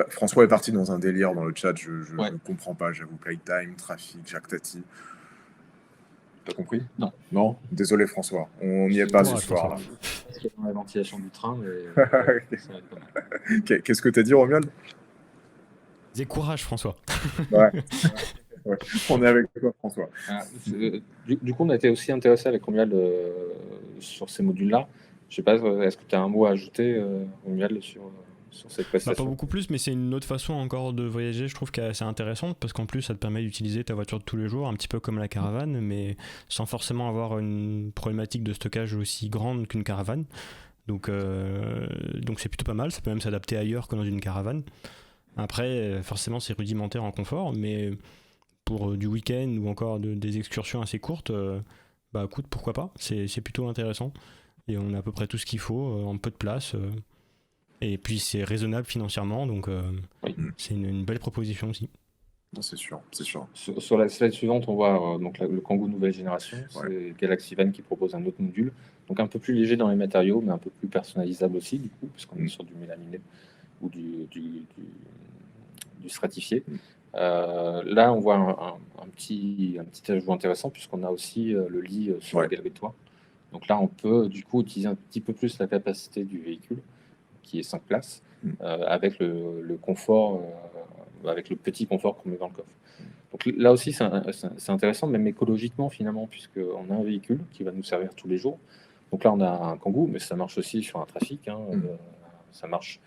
François est parti dans un délire dans le chat, je ne comprends pas, j'avoue. Playtime, trafic, Jacques Tati. T'as compris? Non. Désolé François, on n'y est pas ce soir. Là. Parce qu'il y a dans la ventilation du train, mais ça va être pas mal. Qu'est-ce que t'as dit, Romuald? Dis courage, François. Ouais. On est avec toi, François. Du coup, on a été aussi intéressé avec Romuald sur ces modules-là. Je sais pas, est-ce que tu as un mot à ajouter, Romuald, sur cette prestation? Pas beaucoup plus, mais c'est une autre façon encore de voyager, je trouve, qui est assez intéressante, parce qu'en plus ça te permet d'utiliser ta voiture de tous les jours, un petit peu comme la caravane, mais sans forcément avoir une problématique de stockage aussi grande qu'une caravane. Donc c'est plutôt pas mal, ça peut même s'adapter ailleurs que dans une caravane. Après, forcément c'est rudimentaire en confort, mais pour du week-end ou encore des excursions assez courtes, bah écoute, pourquoi pas, c'est plutôt intéressant. Et on a à peu près tout ce qu'il faut, en peu de place. Et puis c'est raisonnable financièrement, donc Oui. c'est une belle proposition aussi. Non, c'est sûr, c'est sûr. Sur la slide suivante, on voit donc le Kangoo nouvelle génération. Ouais. C'est Galaxy Van qui propose un autre module, donc un peu plus léger dans les matériaux, mais un peu plus personnalisable aussi, du coup, puisqu'on est sur du mélaminé ou du stratifié. Là, on voit un petit ajout intéressant, puisqu'on a aussi le lit sur la galerie de toit. Donc là, on peut du coup utiliser un petit peu plus la capacité du véhicule, qui est 5 places, avec le confort, avec le petit confort qu'on met dans le coffre. Donc là aussi, c'est intéressant, même écologiquement finalement, puisqu'on a un véhicule qui va nous servir tous les jours. Donc là, on a un Kangoo, mais ça marche aussi sur un trafic. Ça marche.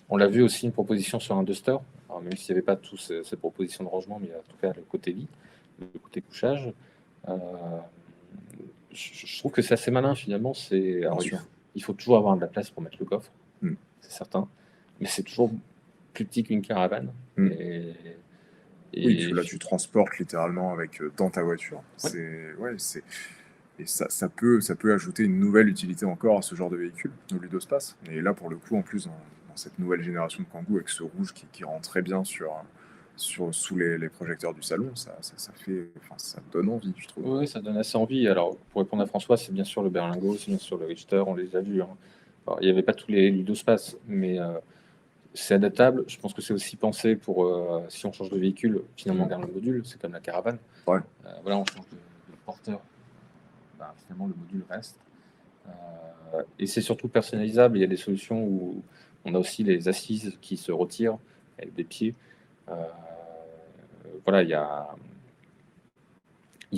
On l'a vu aussi, une proposition sur un Duster. Alors, même s'il n'y avait pas toutes ces propositions de rangement, mais en tout cas le côté lit, le côté couchage. Je trouve que c'est assez malin finalement. Il faut toujours avoir de la place pour mettre le coffre, c'est certain, mais c'est toujours plus petit qu'une caravane. Oui, parce que là tu transportes littéralement dans ta voiture. Et ça peut ajouter une nouvelle utilité encore à ce genre de véhicule, au Ludospace. Et là, pour le coup, en plus, dans cette nouvelle génération de Kangoo, avec ce rouge qui rend très bien sous les projecteurs du salon, ça donne envie, je trouve. Oui, ça donne assez envie. Alors, pour répondre à François, c'est bien sûr le Berlingo, c'est bien sûr le Richter, on les a vus. Alors, il n'y avait pas tous les Ludospace, mais c'est adaptable. Je pense que c'est aussi pensé pour, si on change de véhicule, finalement, on garde le module, c'est comme la caravane. Ouais. Voilà, on change de porteur. Finalement, le module reste. Et c'est surtout personnalisable. Il y a des solutions où on a aussi les assises qui se retirent avec des pieds. Voilà, il y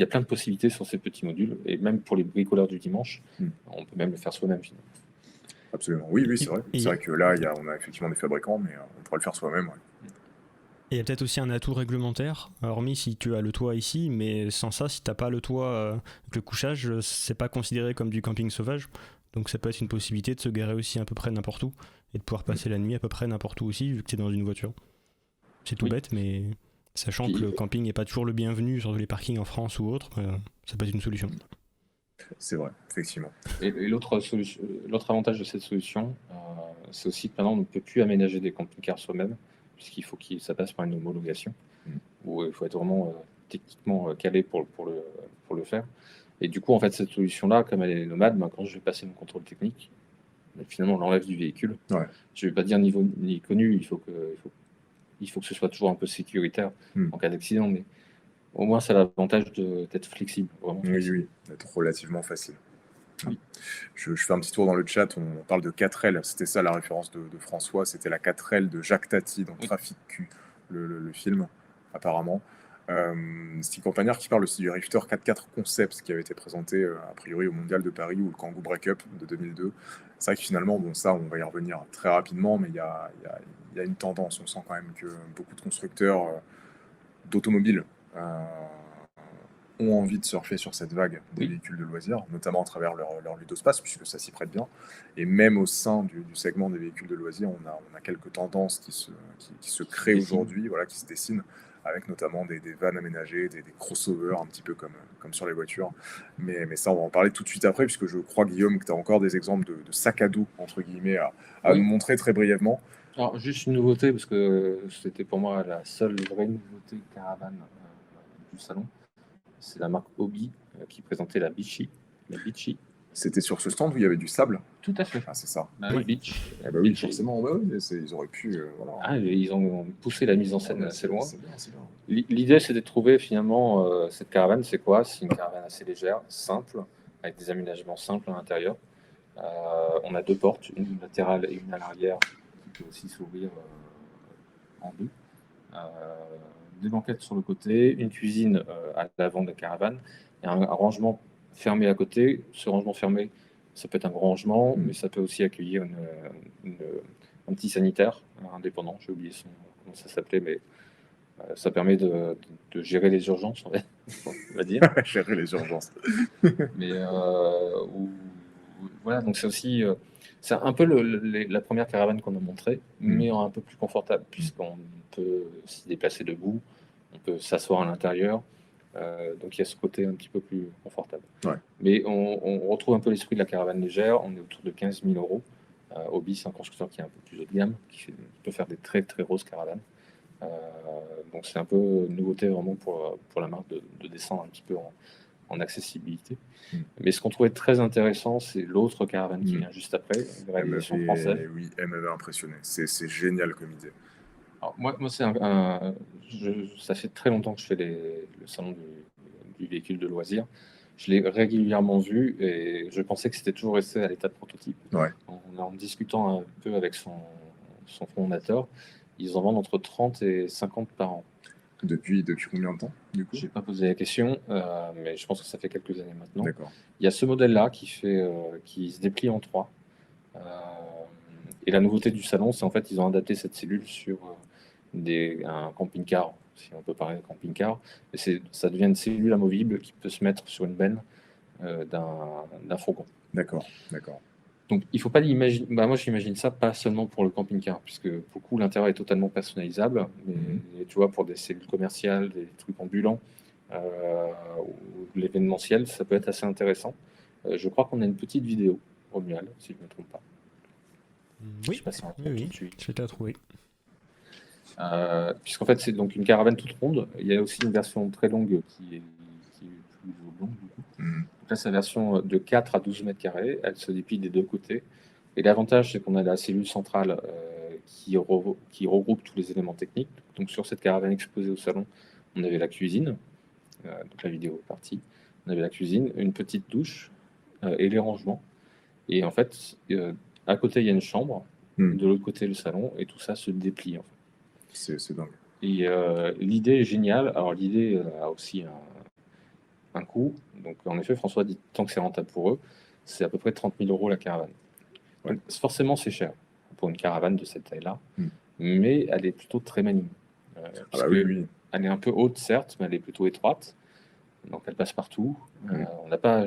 a plein de possibilités sur ces petits modules. Et même pour les bricoleurs du dimanche, on peut même le faire soi-même finalement. Absolument. Oui, c'est vrai. C'est vrai que là, on a effectivement des fabricants, mais on pourrait le faire soi-même. Ouais. Et il y a peut-être aussi un atout réglementaire, hormis si tu as le toit ici, mais sans ça, si tu n'as pas le toit avec le couchage, c'est pas considéré comme du camping sauvage. Donc ça peut être une possibilité de se garer aussi à peu près n'importe où et de pouvoir passer la nuit à peu près n'importe où aussi, vu que tu es dans une voiture. C'est tout bête, mais sachant que le camping n'est pas toujours le bienvenu sur les parkings en France ou autre, ça peut être une solution. C'est vrai, effectivement. Et l'autre avantage de cette solution, c'est aussi que maintenant on ne peut plus aménager des camping-cars soi-même, puisqu'il faut que ça passe par une homologation, où il faut être vraiment techniquement calé pour le faire. Et du coup, en fait, cette solution-là, comme elle est nomade, quand je vais passer mon contrôle technique, finalement, on l'enlève du véhicule. Ouais. Je ne vais pas dire niveau ni connu, il faut que ce soit toujours un peu sécuritaire en cas d'accident, mais au moins, ça a l'avantage d'être flexible. Oui, d'être relativement facile. Oui. Je fais un petit tour dans le chat, on parle de 4L, c'était ça la référence de François, c'était la 4L de Jacques Tati dans Trafic Q, le film, apparemment. Steve Campagnard qui parle aussi du Rifter 4x4 Concept qui avait été présenté a priori au Mondial de Paris ou le Kangoo Breakup de 2002. C'est vrai que finalement, ça on va y revenir très rapidement, mais il y a une tendance, on sent quand même que beaucoup de constructeurs d'automobiles ont envie de surfer sur cette vague des véhicules de loisirs, notamment à travers leur Ludospace, puisque ça s'y prête bien. Et même au sein du segment des véhicules de loisirs, on a quelques tendances qui se créent aujourd'hui, qui se dessinent, avec notamment des vannes aménagées, des crossovers, un petit peu comme sur les voitures. Mais ça, on va en parler tout de suite après, puisque je crois, Guillaume, que tu as encore des exemples de sacs à dos, entre guillemets, à nous montrer très brièvement. Alors, juste une nouveauté, parce que c'était pour moi la seule vraie nouveauté caravane du salon. C'est la marque Hobby qui présentait la Beachy. C'était sur ce stand où il y avait du sable? Tout à fait. Ah, c'est ça. Beach. Oui, forcément. Ils auraient pu... ils ont poussé la mise en scène assez loin. C'est bien. L'idée, c'est de trouver finalement cette caravane. C'est quoi? C'est une caravane assez légère, simple, avec des aménagements simples à l'intérieur. On a 2 portes, une latérale et une à l'arrière, qui peut aussi s'ouvrir en 2. Des banquettes sur le côté, une cuisine à l'avant de la caravane et un rangement fermé à côté. Ce rangement fermé, ça peut être un grand rangement, mais ça peut aussi accueillir un petit sanitaire indépendant. J'ai oublié comment ça s'appelait, mais ça permet de gérer les urgences, on va dire. Gérer les urgences. Mais voilà, donc c'est aussi... c'est un peu la première caravane qu'on a montrée, mais un peu plus confortable, puisqu'on peut s'y déplacer debout, on peut s'asseoir à l'intérieur, Donc il y a ce côté un petit peu plus confortable. Ouais. Mais on retrouve un peu l'esprit de la caravane légère. On est autour de 15 000 euros. Hobby, c'est un constructeur qui est un peu plus haut de gamme, qui peut faire des très très grosses caravanes. Donc c'est un peu une nouveauté vraiment pour la marque de descendre un petit peu en accessibilité. Mais ce qu'on trouvait très intéressant, c'est l'autre caravane qui vient juste après, une réalisation française. Oui, elle m'avait impressionné. C'est génial comme idée. Alors, moi c'est ça fait très longtemps que je fais le salon du véhicule de loisirs. Je l'ai régulièrement vu et je pensais que c'était toujours resté à l'état de prototype. Ouais. En discutant un peu avec son fondateur, ils en vendent entre 30 et 50 par an. Depuis combien de temps, du coup? Je n'ai pas posé la question, mais je pense que ça fait quelques années maintenant. D'accord. Il y a ce modèle-là qui se déplie en 3. Et la nouveauté du salon, c'est en fait ils ont adapté cette cellule sur un camping-car, si on peut parler de camping-car. Mais ça devient une cellule amovible qui peut se mettre sur une benne d'un fourgon. D'accord. Donc il ne faut pas l'imaginer. Moi j'imagine ça pas seulement pour le camping-car, puisque pour le coup l'intérieur est totalement personnalisable. Mais tu vois, pour des cellules commerciales, des trucs ambulants ou de l'événementiel, ça peut être assez intéressant. Je crois qu'on a une petite vidéo, Romuald, si je ne me trompe pas. Oui, Je sais pas si on oui, tout de suite. je vais te la trouver. Puisqu'en fait, c'est donc une caravane toute ronde. Il y a aussi une version très longue qui est plus longue. Donc là, c'est la version de 4 à 12 mètres carrés. Elle se déplie des deux côtés. Et l'avantage, c'est qu'on a la cellule centrale qui regroupe tous les éléments techniques. Donc sur cette caravane exposée au salon, on avait la cuisine. Donc la vidéo est partie. On avait la cuisine, une petite douche et les rangements. Et en fait, à côté, il y a une chambre. De l'autre côté, le salon. Et tout ça se déplie, en fait. C'est dingue. Et l'idée est géniale. Alors l'idée a aussi un coût. Donc en effet, François dit tant que c'est rentable pour eux, c'est à peu près 30 000 euros la caravane. Ouais. Donc, forcément, c'est cher pour une caravane de cette taille-là, mais elle est plutôt très maligne. Oui. Elle est un peu haute, certes, mais elle est plutôt étroite. Donc elle passe partout. On n'a pas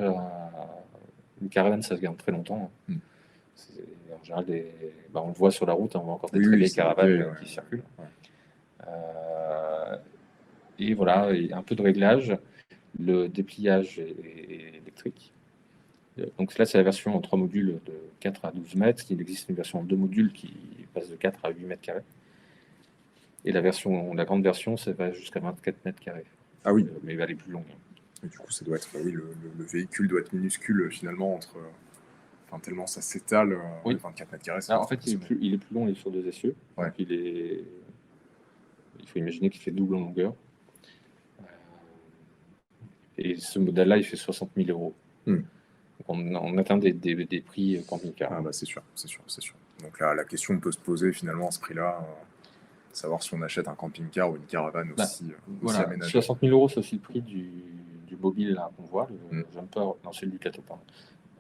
une caravane, ça se garde très longtemps. En général, on le voit sur la route, on voit encore des très vieilles caravanes qui circulent. Et voilà, il y a un peu de réglage. Le dépliage est électrique. Donc là, c'est la version en 3 modules de 4 à 12 mètres. Il existe une version en 2 modules qui passe de 4 à 8 mètres carrés. Et la grande version, ça va jusqu'à 24 mètres carrés. Ah oui. Mais elle est plus longue. Et du coup, ça doit être, le véhicule doit être minuscule finalement tellement ça s'étale. 24 mètres carrés. En fait, il est plus long, il est sur 2 essieux. Ouais. Donc il faut imaginer qu'il fait double en longueur. Et ce modèle-là, il fait 60 000 euros. Donc on atteint des prix camping-car. Ah bah c'est sûr. Donc là, la question peut se poser finalement à ce prix-là, savoir si on achète un camping-car ou une caravane aussi aménagée. 60 000 euros, c'est aussi le prix du mobile là qu'on voit, le jumper, non, celui du Cato, pardon.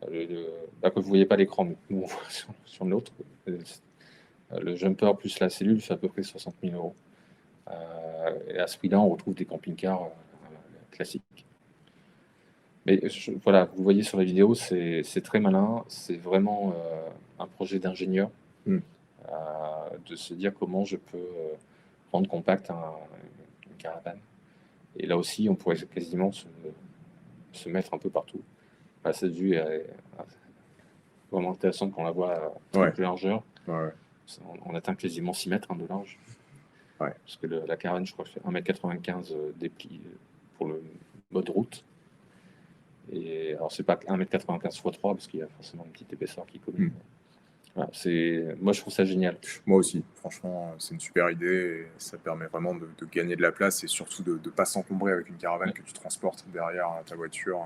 Que vous ne voyez pas l'écran, mais nous on voit sur l'autre. Le jumper plus la cellule fait à peu près 60 000 euros. Et à ce prix-là, on retrouve des camping-cars classiques. Mais voilà, vous voyez sur la vidéo, c'est très malin. C'est vraiment un projet d'ingénieur de se dire comment je peux rendre compact une caravane. Et là aussi, on pourrait quasiment se mettre un peu partout. Cette vue est vraiment intéressante quand on la voit en plus largeur. Ouais. On atteint quasiment 6 mètres de large. Ouais. Parce que la caravane, je crois, fait 1,95 m dépli pour le mode route. Et alors, c'est pas 1,95 m x 3 parce qu'il y a forcément une petite épaisseur qui commune. Voilà, moi, je trouve ça génial. Moi aussi, franchement, c'est une super idée. Et ça permet vraiment de gagner de la place et surtout de ne pas s'encombrer avec une caravane que tu transportes derrière ta voiture.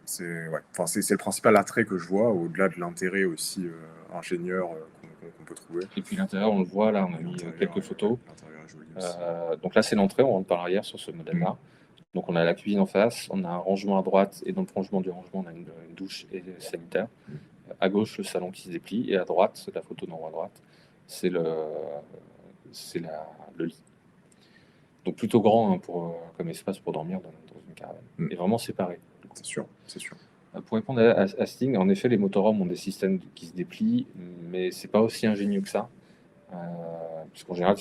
C'est le principal attrait que je vois, au-delà de l'intérêt aussi ingénieur qu'on peut trouver. Et puis l'intérieur, on le voit, là, on a mis quelques photos. L'intérieur est joli aussi. Donc là, c'est l'entrée, on rentre par l'arrière sur ce modèle-là. Donc on a la cuisine en face, on a un rangement à droite, et dans le prolongement du rangement, on a une douche et sanitaire. À gauche, le salon qui se déplie, et à droite, c'est la photo d'en haut à droite, c'est le lit. Donc plutôt grand comme espace pour dormir dans une caravane. Et vraiment séparé. C'est sûr. Pour répondre à Sting, en effet, les motorhomes ont des systèmes qui se déplient, mais c'est pas aussi ingénieux que ça. Puisqu'en général,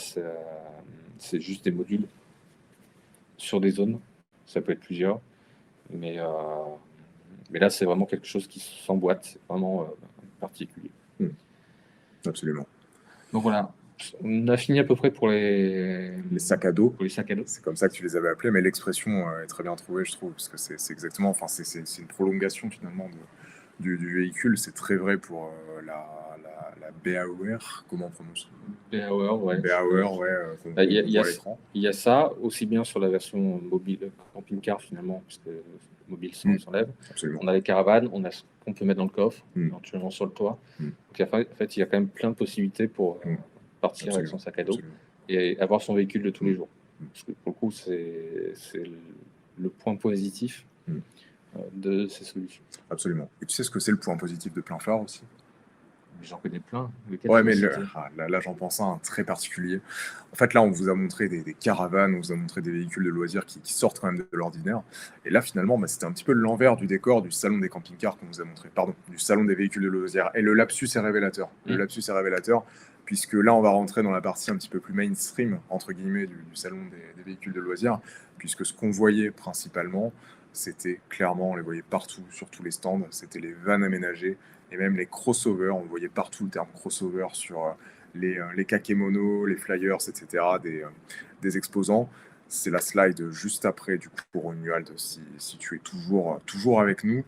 c'est juste des modules sur des zones. Ça peut être plusieurs. Mais, mais là, c'est vraiment quelque chose qui s'emboîte. C'est vraiment particulier. Absolument. Donc voilà, on a fini à peu près pour les sacs à dos. Pour les sacs à dos. C'est comme ça que tu les avais appelés, mais l'expression est très bien trouvée, je trouve, parce que c'est exactement, enfin, c'est une prolongation finalement du véhicule. C'est très vrai pour la BAOR, comment on prononce BAOR, ouais. BAOR, ouais, qu'on Bah, il y a voit à l'écran. Il y a ça, aussi bien sur la version mobile, camping-car finalement, parce que mobile s'enlève. Absolument. On a les caravanes, on a ce qu'on peut mettre dans le coffre, Mm. éventuellement sur le toit. Mm. Donc en fait, il y a quand même plein de possibilités pour partir avec son sac à dos Absolument. et avoir son véhicule de tous les Mm. jours. Parce que pour le coup, c'est le point positif de ces solutions. Absolument. Et tu sais ce que c'est le point positif de plein phare aussi? J'en connais plein. Ouais, mais là, j'en pense à un très particulier. En fait, là, on vous a montré des caravanes, on vous a montré des véhicules de loisirs qui sortent quand même de l'ordinaire. Et là, finalement, c'était un petit peu l'envers du décor du salon des camping-cars qu'on vous a montré. Pardon, du salon des véhicules de loisirs. Et le lapsus est révélateur. Le lapsus est révélateur, puisque là, on va rentrer dans la partie un petit peu plus mainstream, entre guillemets, du salon des véhicules de loisirs, puisque ce qu'on voyait principalement, c'était clairement, on les voyait partout, sur tous les stands, c'était les vannes aménagées, et même les crossovers. On voyait partout le terme crossover sur les kakémonos, les flyers, etc. des exposants. C'est la slide juste après, du coup, pour Romuald, si tu es toujours avec nous.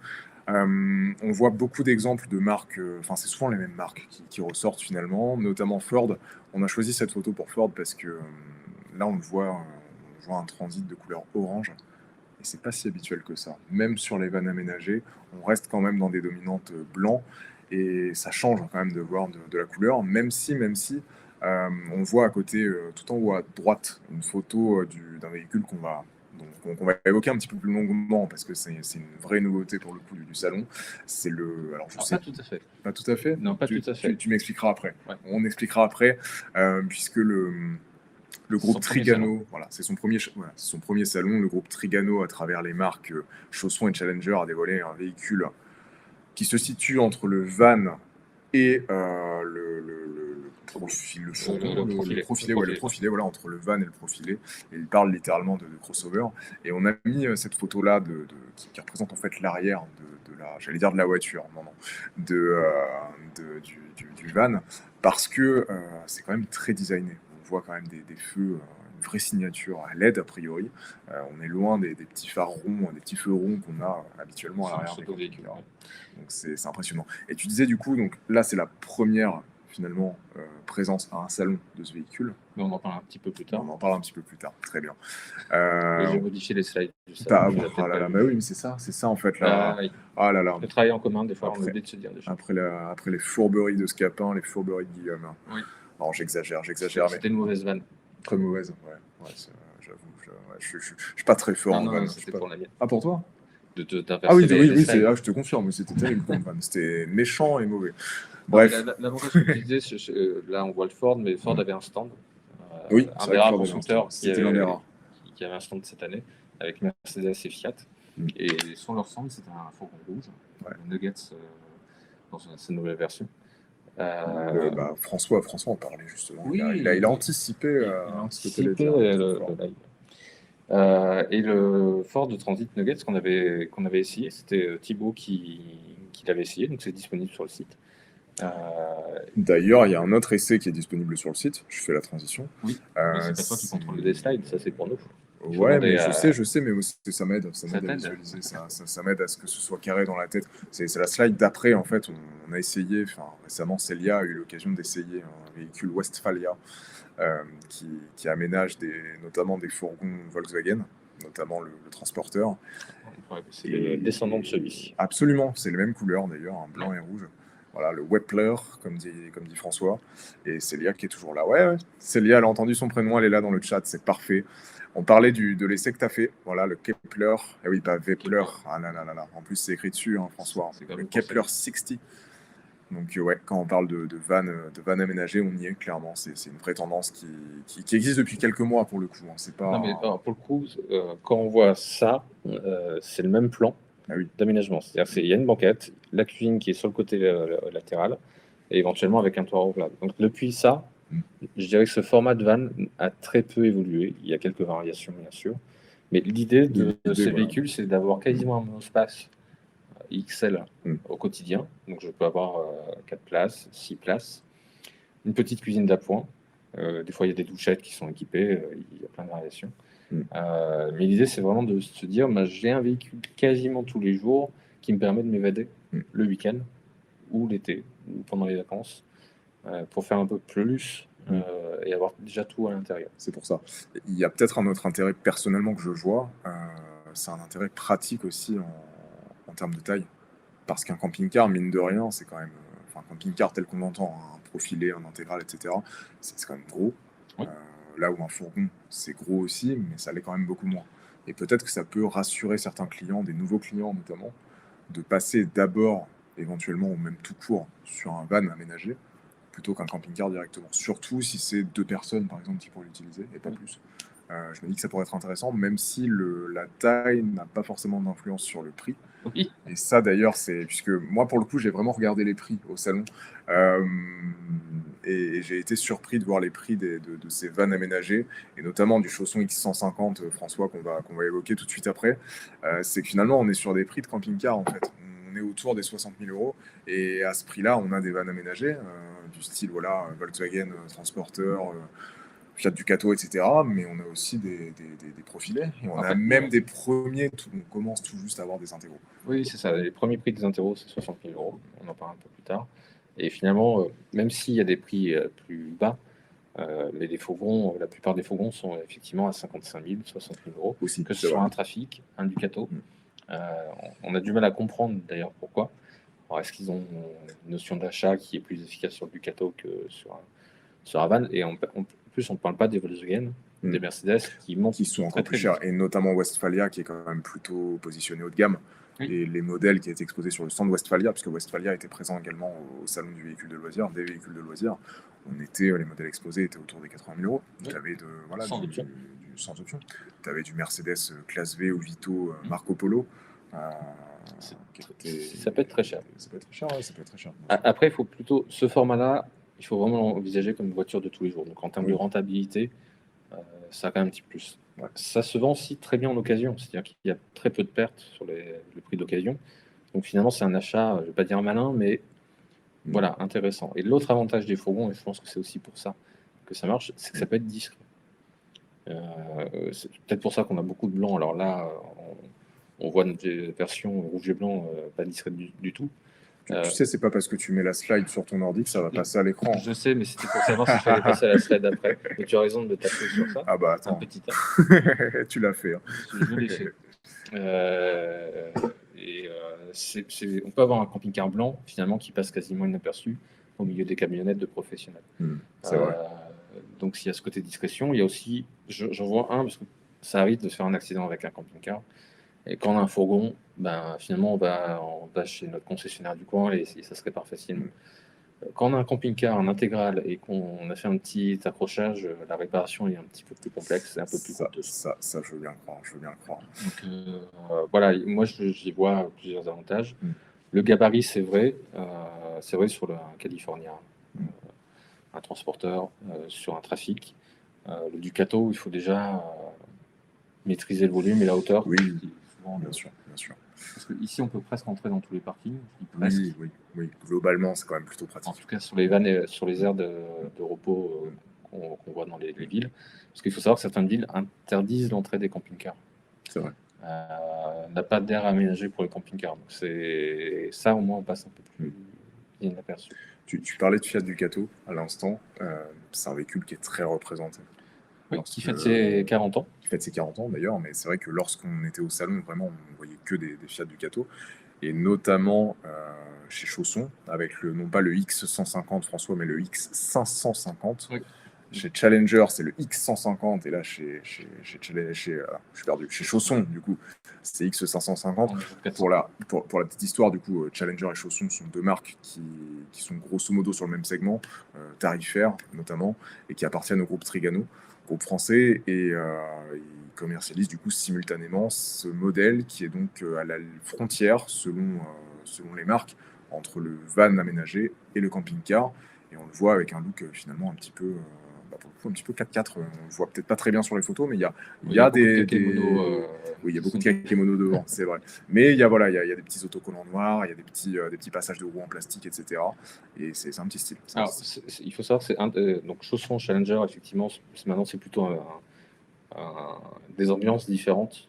On voit beaucoup d'exemples de marques, enfin c'est souvent les mêmes marques qui ressortent finalement, notamment Ford. On a choisi cette photo pour Ford parce que là on voit un transit de couleur orange. Et c'est pas si habituel que ça. Même sur les vannes aménagées, on reste quand même dans des dominantes blancs et ça change quand même de voir de la couleur, même si on voit à côté, tout en haut à droite, une photo d'un véhicule qu'on va évoquer un petit peu plus longuement parce que c'est une vraie nouveauté pour le coup du salon. C'est le. Alors, je sais. Pas tout à fait. Pas tout à fait. Non, pas tout à fait. Tu m'expliqueras après. Ouais. On expliquera après, puisque le groupe Trigano, voilà, c'est son premier salon. Le groupe Trigano, à travers les marques Chausson et Challenger, a dévoilé un véhicule qui se situe entre le van et le profilé, voilà, entre le van et le profilé. Et il parle littéralement de crossover. Et on a mis cette photo-là qui représente en fait l'arrière de la voiture, du van, parce que c'est quand même très designé. On voit quand même des feux, une vraie signature à LED a priori. On est loin des petits phares ronds, des petits feux ronds qu'on a habituellement à l'arrière des véhicules. Donc c'est impressionnant. Et tu disais du coup, donc là c'est la première finalement présence à un salon de ce véhicule. Mais on en parle un petit peu plus tard. On en parle un petit peu plus tard, très bien. J'ai modifié les slides. Bah oui, mais c'est ça en fait. Là. Ah là là. Le travail en commun, des fois, on oublie de se dire des choses. Après les fourberies de Scapin, les fourberies de Guillaume. Oui. Non, j'exagère. C'était une mauvaise vanne. Très mauvaise, ouais. J'avoue, je suis pas très fort en vanne. C'était pour la mienne. Ah, pour toi? Ah oui, je te confirme, c'était terrible comme vanne. C'était méchant et mauvais. Bref. L'avantage que tu disais, là on voit le Ford, mais Ford avait un stand. Oui, un des rares constructeurs qui avait un stand cette année avec Mercedes et Fiat. Et sur leur stand, c'était un fourgon rouge, Nuggets dans sa nouvelle version. François en parlait justement. Oui, il a anticipé ce que tu allais dire. Et le Ford Transit Nuggets qu'on avait essayé, c'était Thibaut qui l'avait essayé, donc c'est disponible sur le site. D'ailleurs, il y a un autre essai qui est disponible sur le site. Je fais la transition. Oui, mais c'est pas toi qui contrôle les slides, ça c'est pour nous. Ouais, mais je sais, mais aussi ça m'aide à visualiser, ça m'aide à ce que ce soit carré dans la tête. C'est la slide d'après, en fait, on a essayé, récemment, Célia a eu l'occasion d'essayer un véhicule Westphalia qui aménage notamment des fourgons Volkswagen, notamment le transporteur. C'est le descendant de celui-ci. Absolument, c'est les mêmes couleurs d'ailleurs, un blanc et rouge. Voilà, le Wepler, comme dit François. Et Célia qui est toujours là. Ouais. Célia, elle a entendu son prénom, elle est là dans le chat, c'est parfait. On parlait de l'essai que tu as fait. Voilà, le Kepler. Eh oui, pas Vepler. Ah là. En plus, c'est écrit dessus, François. Le Kepler 60. Donc, quand on parle de van aménagée, on y est clairement. C'est une vraie tendance qui existe depuis quelques mois pour le coup. C'est pas... Non, mais pour le coup, quand on voit ça, c'est le même plan d'aménagement. C'est-à-dire qu'il y a une banquette, la cuisine qui est sur le côté latéral, et éventuellement avec un toit roulable. Donc depuis ça, je dirais que ce format de van a très peu évolué. Il y a quelques variations, bien sûr, Mais l'idée de L'idée, ces voilà. véhicules, c'est d'avoir quasiment un monospace XL Mm. au quotidien. Donc je peux avoir 4 places, 6 places, une petite cuisine d'appoint. Des fois, il y a des douchettes qui sont équipées, il y a plein de variations. Mm. Mais l'idée, c'est vraiment de se dire, bah, j'ai un véhicule quasiment tous les jours qui me permet de m'évader Mm. le week-end ou l'été ou pendant les vacances pour faire un peu plus et avoir déjà tout à l'intérieur. C'est pour ça. Il y a peut-être un autre intérêt personnellement que je vois, c'est un intérêt pratique aussi en termes de taille. Parce qu'un camping-car, mine de rien, c'est quand même. Enfin, un camping-car tel qu'on l'entend, hein, un profilé, un intégral, etc., c'est quand même gros. Oui. Là où un fourgon, c'est gros aussi, mais ça l'est quand même beaucoup moins. Et peut-être que ça peut rassurer certains clients, des nouveaux clients notamment, de passer d'abord, éventuellement, ou même tout court, sur un van aménagé, plutôt qu'un camping-car directement. Surtout si c'est 2 personnes, par exemple, qui pourraient l'utiliser, et pas plus. Je me dis que ça pourrait être intéressant, même si la taille n'a pas forcément d'influence sur le prix. Oui. Et ça, d'ailleurs, c'est puisque moi, pour le coup, j'ai vraiment regardé les prix au salon. Euh, et j'ai été surpris de voir les prix de ces vannes aménagées, et notamment du chausson X150, François, qu'on va évoquer tout de suite après. C'est que finalement, on est sur des prix de camping-car, en fait. On est autour des 60 000 euros. Et à ce prix-là, on a des vannes aménagées, du style voilà, Volkswagen Transporter, Fiat Ducato, etc. Mais on a aussi des profilés. Et on a même des premiers, on commence tout juste à avoir des intégraux. Oui, c'est ça. Les premiers prix des intéros, c'est 60 000 euros. On en parle un peu plus tard. Et finalement, même s'il y a des prix plus bas, les fourgons, la plupart des fourgons sont effectivement à 55 000, 60 000 euros. Aussi, Que ce c'est soit vrai. un Trafic, un Ducato. Mm. On a du mal à comprendre d'ailleurs pourquoi. Alors, est-ce qu'ils ont une notion d'achat qui est plus efficace sur le Ducato que sur un van? Et en plus, on ne parle pas des Volkswagen, des Mercedes qui montent. Qui sont encore très plus chers. vite. Et notamment Westphalia, qui est quand même plutôt positionné haut de gamme. Oui. Et les modèles qui étaient exposés sur le stand Westphalia, puisque Westphalia était présent également au salon du véhicule de loisirs, des véhicules de loisirs, les modèles exposés étaient autour des 80 000 euros. Oui. Tu avais Sans option. sans option. Tu avais du Mercedes classe V ou Vito Marco Polo. Ça peut être très cher. Ça peut être très cher, ouais, ça peut être très cher. Après, il faut plutôt, ce format-là, il faut vraiment l'envisager comme une voiture de tous les jours. Donc en termes de rentabilité, ça a quand même un petit plus. Ouais. Ça se vend aussi très bien en occasion, c'est-à-dire qu'il y a très peu de pertes sur le prix d'occasion. Donc finalement, c'est un achat, je ne vais pas dire malin, mais voilà, intéressant. Et l'autre avantage des fourgons, et je pense que c'est aussi pour ça que ça marche, c'est que ça peut être discret. C'est peut-être pour ça qu'on a beaucoup de blanc. Alors là, on voit des versions rouge et blanc pas discrètes du tout. Tu sais, c'est pas parce que tu mets la slide sur ton ordi que ça va passer à l'écran. Je sais, mais c'était pour savoir si je fallait passer à la slide après. Mais tu as raison de me taper sur ça. Ah bah Un attends, petit A. tu l'as fait. Hein. Je l'ai fait. On peut avoir un camping-car blanc, finalement, qui passe quasiment inaperçu au milieu des camionnettes de professionnels. C'est vrai. Donc, s'il y a ce côté discrétion, il y a aussi, j'en vois un, parce que ça arrive de se faire un accident avec un camping-car. Et quand on a un fourgon, ben, finalement, on va chez notre concessionnaire du coin et ça se répare facilement. Quand on a un camping-car, un intégral, et qu'on a fait un petit accrochage, la réparation est un petit peu plus complexe, c'est un peu plus coûteux. Ça, je veux bien le croire. Donc, voilà, moi, j'y vois plusieurs avantages. Le gabarit, c'est vrai sur le California, un transporteur, sur un Trafic. Le Ducato, il faut déjà maîtriser le volume et la hauteur. Oui, bien sûr. Parce qu'ici, on peut presque entrer dans tous les parkings. Oui. Globalement, c'est quand même plutôt pratique. En tout cas, sur les vannes et sur les aires de repos qu'on voit dans les villes. Parce qu'il faut savoir que certaines villes interdisent l'entrée des camping-cars. C'est vrai. On n'a pas d'air aménagé pour les camping-cars. Donc ça, au moins, on passe un peu plus inaperçu. Tu parlais de Fiat Ducato à l'instant. C'est un véhicule qui est très représenté. Oui, qui fête ses 40 ans. Qui fête ses 40 ans d'ailleurs, mais c'est vrai que lorsqu'on était au salon, vraiment, on ne voyait que des Fiat Ducato. Et notamment chez Chausson, avec non pas le X150 François, mais le X550. Oui. Chez Challenger, c'est le X150, et là chez Chausson, du coup, c'est X550. Pour la petite histoire, du coup, Challenger et Chausson sont deux marques qui sont grosso modo sur le même segment, tarifaire notamment, et qui appartiennent au groupe Trigano, groupe français, et ils commercialisent du coup simultanément ce modèle qui est donc à la frontière, selon les marques, entre le van aménagé et le camping-car, et on le voit avec un look finalement un petit peu... pour le un petit peu 4x4. On voit peut-être pas très bien sur les photos, mais il y a Il y a beaucoup de des, kakémonos. oui, il y a beaucoup de kakémonos devant, c'est vrai. Mais voilà, il y a des petits autocollants noirs, il y a des petits passages de roues en plastique, etc. Et c'est un petit style. Alors, il faut savoir, donc Chausson Challenger, effectivement, maintenant c'est plutôt des ambiances différentes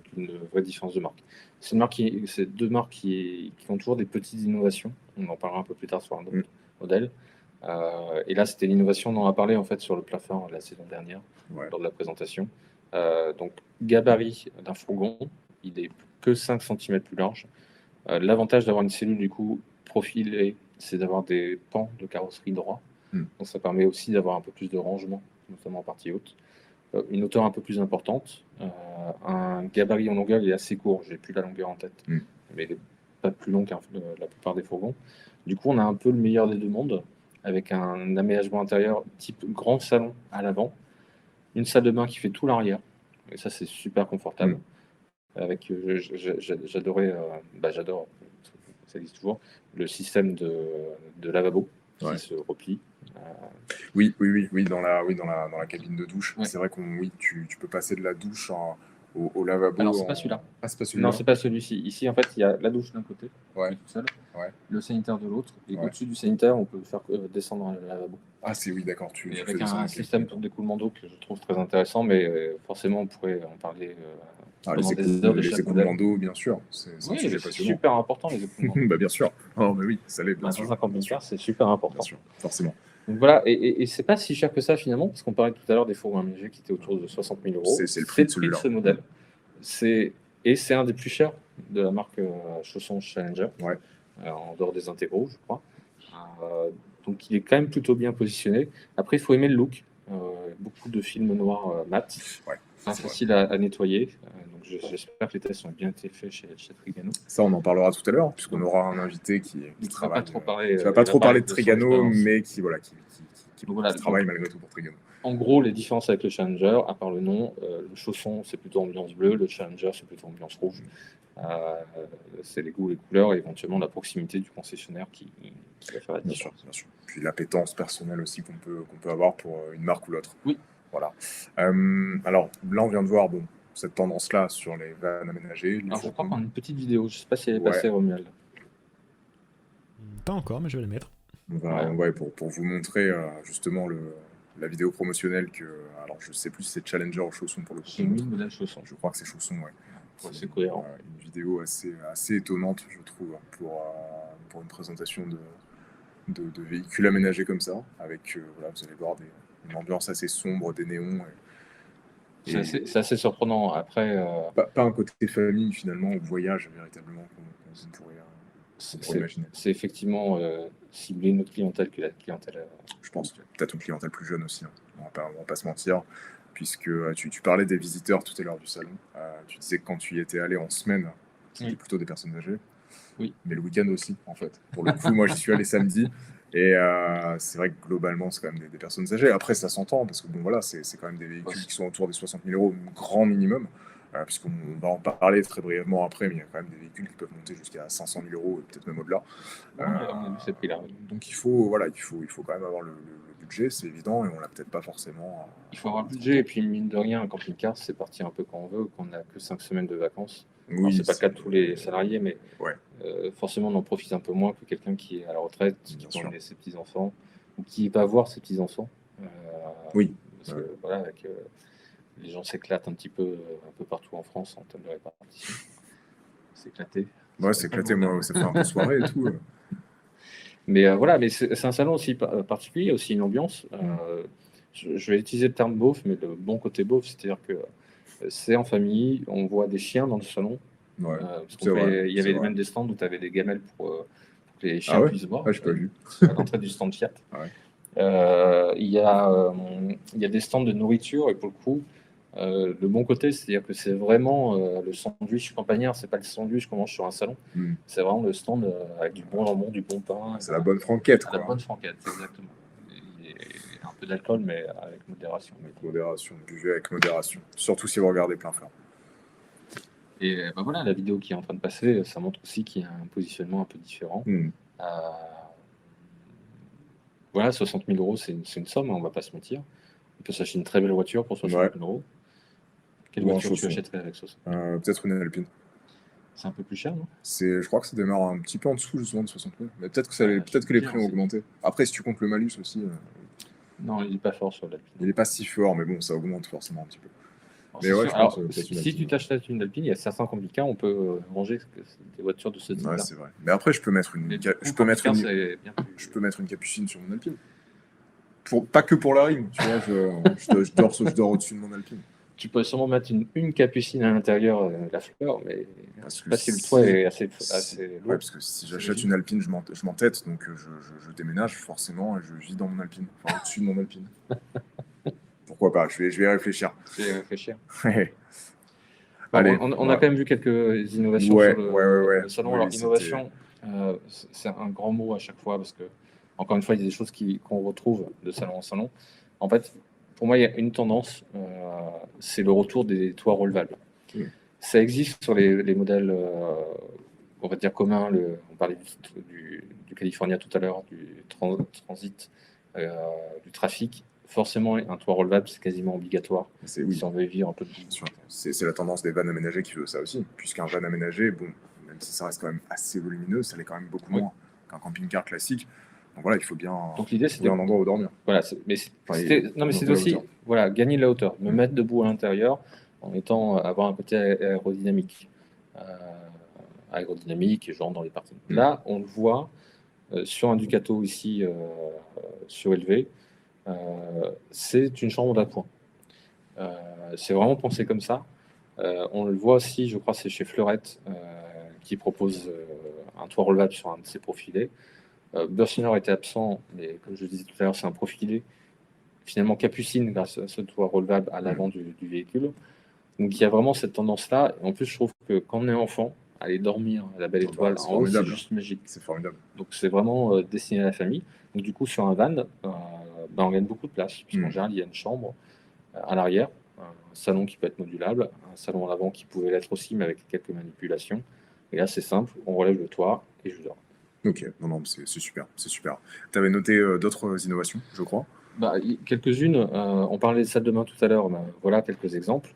qu'une vraie différence de marque. C'est deux marques qui ont toujours des petites innovations. On en parlera un peu plus tard sur un autre modèle. Et là, c'était l'innovation dont on a parlé en fait sur le plafond la saison dernière, lors de la présentation. Donc, gabarit d'un fourgon, il est que 5 cm plus large. L'avantage d'avoir une cellule du coup profilée, c'est d'avoir des pans de carrosserie droits. Donc, ça permet aussi d'avoir un peu plus de rangement, notamment en partie haute. Une hauteur un peu plus importante. Un gabarit en longueur, il est assez court. J'ai plus la longueur en tête, mais il n'est pas plus long que la plupart des fourgons. Du coup, on a un peu le meilleur des deux mondes, avec un aménagement intérieur type grand salon à l'avant, une salle de bain qui fait tout l'arrière, et ça c'est super confortable. Avec, j'adore, ça existe toujours, le système de lavabo qui se replie. Oui, dans la cabine de douche. C'est vrai tu peux passer de la douche au lavabo. Alors, c'est pas celui-là. Ah, c'est pas celui-là. Non, c'est pas celui-ci. Ici, en fait, il y a la douche d'un côté, tout seul, le sanitaire de l'autre, et au-dessus du sanitaire, on peut faire descendre le lavabo. Ah, d'accord. Et avec un système pour d'écoulement d'eau que je trouve très intéressant, mais forcément, on pourrait en parler pendant des heures de chaque modèle. Les écoulements d'eau, bien sûr. C'est super important, les écoulements. Bah, bien sûr. Oh, mais oui, ça l'est, bien sûr. Dans un camping-car, c'est super important. Bien sûr, forcément. Donc voilà, et c'est pas si cher que ça finalement, parce qu'on parlait tout à l'heure des fourgons aménagés qui étaient autour de 60 000 euros. C'est le prix de ce modèle. C'est un des plus chers de la marque Chausson Challenger, en dehors des intégraux, je crois. Donc il est quand même plutôt bien positionné. Après, il faut aimer le look. Beaucoup de films noirs mat, pas facile à nettoyer. Donc j'espère que les tests ont bien été faits chez Trigano. Ça, on en parlera tout à l'heure, puisqu'on aura un invité qui travaille. Qui va pas trop parler de Trigano, mais qui travaille malgré tout pour Trigano. En gros, les différences avec le Challenger, à part le nom, le Chausson, c'est plutôt ambiance bleue, le Challenger, c'est plutôt ambiance rouge. C'est les goûts, les couleurs et éventuellement la proximité du concessionnaire qui va faire la différence. Bien sûr. Puis l'appétence personnelle aussi qu'on peut avoir pour une marque ou l'autre. Oui. Voilà. Alors, là, on vient de voir cette tendance-là sur les vannes aménagées. Alors, je crois qu'on a une petite vidéo. Je ne sais pas si elle est passée, Romuald. Pas encore, mais je vais la mettre. Pour vous montrer justement la vidéo promotionnelle alors je sais plus si c'est Challenger ou Chausson pour le coup. C'est une modèle Chausson. Je crois que c'est Chausson, c'est cohérent. Une vidéo assez étonnante, je trouve, pour une présentation de véhicules aménagés comme ça, avec, vous allez voir une ambiance assez sombre, des néons. C'est assez surprenant. Après, pas un côté famille finalement, ou voyage véritablement qu'on pourrait imaginer. C'est effectivement cibler notre clientèle que la clientèle. Je pense peut-être une clientèle plus jeune aussi. On va pas se mentir, puisque tu parlais des visiteurs tout à l'heure du salon. Tu disais que quand tu y étais allé en semaine, c'était plutôt des personnes âgées. Oui. Mais le week-end aussi, en fait. Pour le coup, moi, j'y suis allé samedi. Et c'est vrai que globalement, c'est quand même des personnes âgées. Après, ça s'entend, parce que c'est quand même des véhicules qui sont autour des 60 000 euros, grand minimum. Puisqu'on va en parler très brièvement après, mais il y a quand même des véhicules qui peuvent monter jusqu'à 500 000 euros, et peut-être même au-delà. On a vu ces prix-là. Donc il faut quand même avoir le budget, c'est évident, et on l'a peut-être pas forcément. Il faut avoir le budget, et puis mine de rien, un camping-car, c'est parti un peu quand on veut, qu'on n'a que 5 semaines de vacances. Oui, c'est pas le cas de tous les salariés, mais forcément on en profite un peu moins que quelqu'un qui est à la retraite, qui emmène ses petits-enfants, ou qui va voir ses petits-enfants. Parce que avec, les gens s'éclatent un peu partout en France en termes de répartition. C'est éclaté. C'est éclaté, moi, ça fait un peu soirée et tout. Mais mais c'est un salon aussi particulier, aussi une ambiance. Je vais utiliser le terme beauf, mais le bon côté beauf, c'est-à-dire que c'est en famille, on voit des chiens dans le salon. Il y avait même des stands où tu avais des gamelles pour que les chiens puissent boire. Je n'ai pas vu. À l'entrée du stand Fiat. Il y a des stands de nourriture, et pour le coup, le bon côté, c'est-à-dire que c'est vraiment le sandwich campagnard, c'est pas le sandwich qu'on mange sur un salon, c'est vraiment le stand avec du bon jambon, du bon pain. C'est la bonne franquette, La bonne franquette, exactement. Il y a un peu d'alcool, mais avec modération. Buvez avec modération, surtout si vous regardez plein phare. Et voilà, la vidéo qui est en train de passer, ça montre aussi qu'il y a un positionnement un peu différent. Voilà, 60 000 euros, c'est une somme, on va pas se mentir. peut s'acheter une très belle voiture pour 60 000 euros. Quelle Ou un voiture tu chausson. achèterais avec ça? Peut-être une Alpine. C'est un peu plus cher, non? Je crois que ça démarre un petit peu en dessous justement de 60 000. Mais peut-être que, Ouais, peut-être que les bien, prix ont c'est- augmenté. Après, si tu comptes le malus aussi, Non, il est pas fort sur l'Alpine. il n'est pas si fort, mais bon, ça augmente forcément un petit peu. Alors, Mais c'est ouais, sûr. je Alors, pense peut-être une si tu Alpine. t'achètes une Alpine, il y a certains camping-cars, on peut ranger des voitures de ce Ouais, type-là. c'est vrai. Mais après, je peux mettre Mais une, du coup, je peux mettre camping-car, une, c'est bien plus. je peux mettre une capucine sur mon Alpine. Pas que pour la rime, tu vois, je dors au-dessus de mon Alpine. Tu peux sûrement mettre une capucine à l'intérieur, la fleur, mais Parce je sais que pas si le toit est assez Ouais, lourd. parce que si j'achète une Alpine, je m'entête, donc je déménage forcément et je vis dans mon Alpine, enfin au-dessus de mon Alpine. Pourquoi pas, je vais réfléchir. Je vais réfléchir. Bon, Allez, on a quand même vu quelques innovations ouais, sur ouais. le salon. Oui, Alors, c'était- innovation, c'est un grand mot à chaque fois parce que, encore une fois, il y a des choses qu'on retrouve de salon en salon. En fait, pour moi, il y a une tendance, c'est le retour des toits relevables. Mm. Ça existe sur les modèles, on va dire communs. On parlait du California tout à l'heure, du Transit, du trafic. Forcément, un toit relevable, c'est quasiment obligatoire Oui, si on veut vivre un peu de bien sûr. C'est la tendance des vannes aménagées qui veut ça aussi, puisqu'un van aménagé, bon, même si ça reste quand même assez volumineux, ça l'est quand même beaucoup Oui. moins qu'un camping-car classique. Donc voilà, il faut bien Donc l'idée, trouver un endroit où dormir. Voilà, mais Enfin, non, mais c'est monter la aussi hauteur. voilà, gagner de la hauteur, me Mm. mettre debout à l'intérieur en avoir un côté aérodynamique. Euh, aérodynamique, genre dans les parkings. Mm. Là, on le voit sur un Ducato ici surélevé, c'est une chambre d'appoint. C'est vraiment pensé comme ça. On le voit aussi, je crois, c'est chez Fleurette qui propose un toit relevable sur un de ses profilés. Bursinor était absent, mais comme je le disais tout à l'heure, c'est un profilé finalement capucine grâce à ce toit relevable à l'avant du véhicule. Donc il y a vraiment cette tendance-là. Et en plus, je trouve que quand on est enfant, aller dormir à la belle étoile C'est en haut, c'est formidable. juste magique. C'est formidable. Donc c'est vraiment destiné à la famille. Donc du coup, sur un van, on gagne beaucoup de place, puisqu'en général, il y a une chambre à l'arrière, un salon qui peut être modulable, un salon à l'avant qui pouvait l'être aussi, mais avec quelques manipulations. Et là, c'est simple, on relève le toit et je dors. Ok, non, c'est super, c'est super. Tu avais noté d'autres innovations, je crois. Quelques-unes, on parlait des salles de bain tout à l'heure, voilà quelques exemples.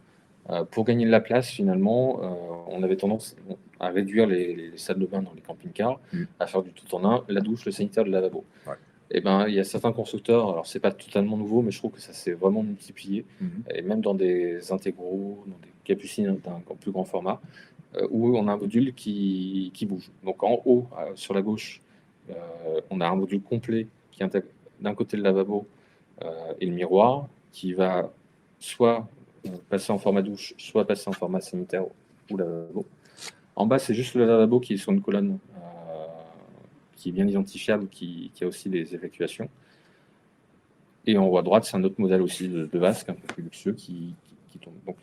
Pour gagner de la place, finalement, on avait tendance à réduire les salles de bain dans les camping-cars, à faire du tout en un, la douche, le sanitaire, le lavabo. Ouais. Et il y a certains constructeurs, alors c'est pas totalement nouveau, mais je trouve que ça s'est vraiment multiplié, et même dans des intégraux, dans des capucines d'un plus grand format, où on a un module qui bouge. Donc en haut, sur la gauche, on a un module complet qui intègre d'un côté le lavabo et le miroir, qui va soit passer en format douche, soit passer en format sanitaire ou lavabo. En bas, c'est juste le lavabo qui est sur une colonne qui est bien identifiable, qui a aussi des évacuations. Et en haut à droite, c'est un autre modèle aussi de vasque, un peu plus luxueux, qui tombe. Donc,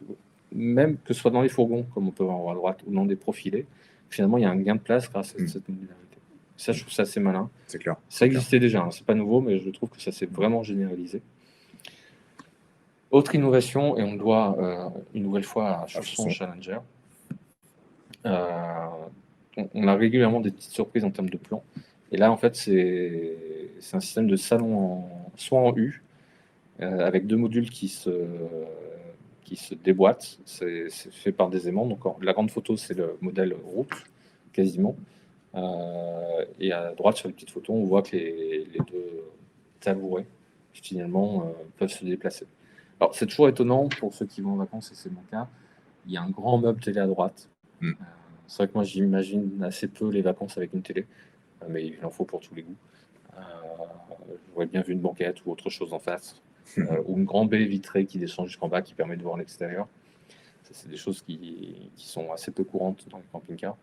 même que ce soit dans les fourgons, comme on peut voir en haut à droite, ou dans des profilés, finalement, il y a un gain de place grâce à cette modularité. Ça, je trouve ça assez malin. C'est clair. Ça existait déjà, hein, c'est pas nouveau, mais je trouve que ça s'est vraiment généralisé. Autre innovation, et on le doit une nouvelle fois à Chausson Challenger. On a régulièrement des petites surprises en termes de plan. Et là, en fait, c'est un système de salon soit en U, avec deux modules qui se déboîtent. C'est fait par des aimants. Donc, la grande photo, c'est le modèle route, quasiment. Et à droite, sur les petites photos, on voit que les deux tabourets, finalement, peuvent se déplacer. Alors, c'est toujours étonnant pour ceux qui vont en vacances, et c'est mon cas. Il y a un grand meuble télé à droite. C'est vrai que moi, j'imagine assez peu les vacances avec une télé, mais il en faut pour tous les goûts. J'aurais bien vu une banquette ou autre chose en face, ou une grande baie vitrée qui descend jusqu'en bas, qui permet de voir l'extérieur. C'est des choses qui sont assez peu courantes dans les camping-cars.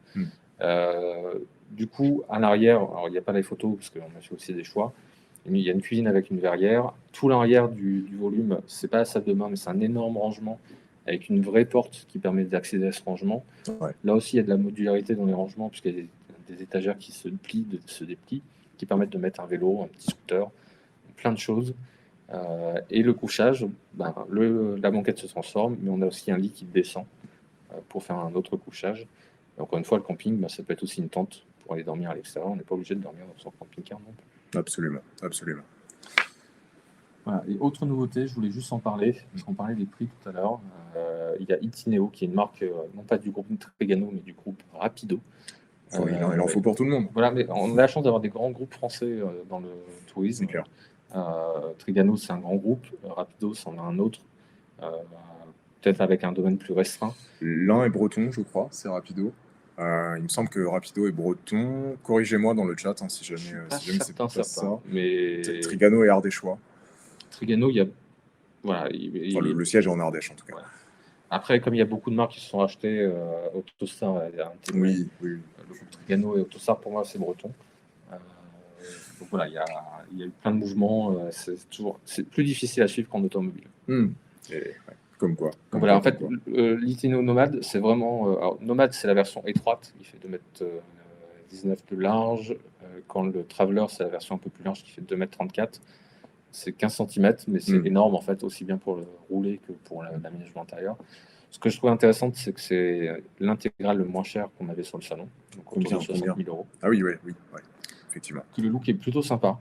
Du coup, à l'arrière, alors il n'y a pas les photos, parce qu'on a fait aussi des choix. Il y a une cuisine avec une verrière. Tout l'arrière du volume, c'est pas la salle de bain, mais c'est un énorme rangement avec une vraie porte qui permet d'accéder à ce rangement. Ouais. Là aussi, il y a de la modularité dans les rangements, puisqu'il y a des étagères qui se plient, se déplient, qui permettent de mettre un vélo, un petit scooter, plein de choses. Et le couchage, la banquette se transforme, mais on a aussi un lit qui descend pour faire un autre couchage. Et encore une fois, le camping, ça peut être aussi une tente pour aller dormir à l'extérieur. On n'est pas obligé de dormir dans son camping-car non plus. Absolument, absolument. Voilà. Et autre nouveauté, je voulais juste en parler, parce qu'on parlait des prix tout à l'heure. Il y a Itineo, qui est une marque, non pas du groupe Trigano, mais du groupe Rapido. Il en faut pour tout le monde. Voilà, mais on a la chance d'avoir des grands groupes français dans le tourisme. C'est clair. Trigano, c'est un grand groupe. Rapido, c'en a un autre. Peut-être avec un domaine plus restreint. L'un est breton, je crois, c'est Rapido. Il me semble que Rapido est breton. Corrigez-moi dans le chat hein, si jamais c'est pas ça. Mais Trigano est ardéchois. Trigano, il y a voilà, le siège est en Ardèche en tout cas. Voilà. Après, comme il y a beaucoup de marques qui se sont achetées, Autostar, oui. Le groupe Trigano et Autostar, pour moi, c'est breton. Donc voilà, il y a eu plein de mouvements. C'est plus difficile à suivre qu'en automobile. Comme quoi. Voilà, en fait, l'Itineo Nomade, c'est vraiment. Alors, Nomade, c'est la version étroite, qui fait 2,19 m de large. Quand le Traveler, c'est la version un peu plus large, qui fait 2,34 m. C'est 15 cm, mais c'est énorme, en fait, aussi bien pour le rouler que pour l'aménagement intérieur. Ce que je trouve intéressant, c'est que c'est l'intégrale le moins cher qu'on avait sur le salon. Donc, autour de 60 000 €. Ah oui, effectivement. Le look est plutôt sympa.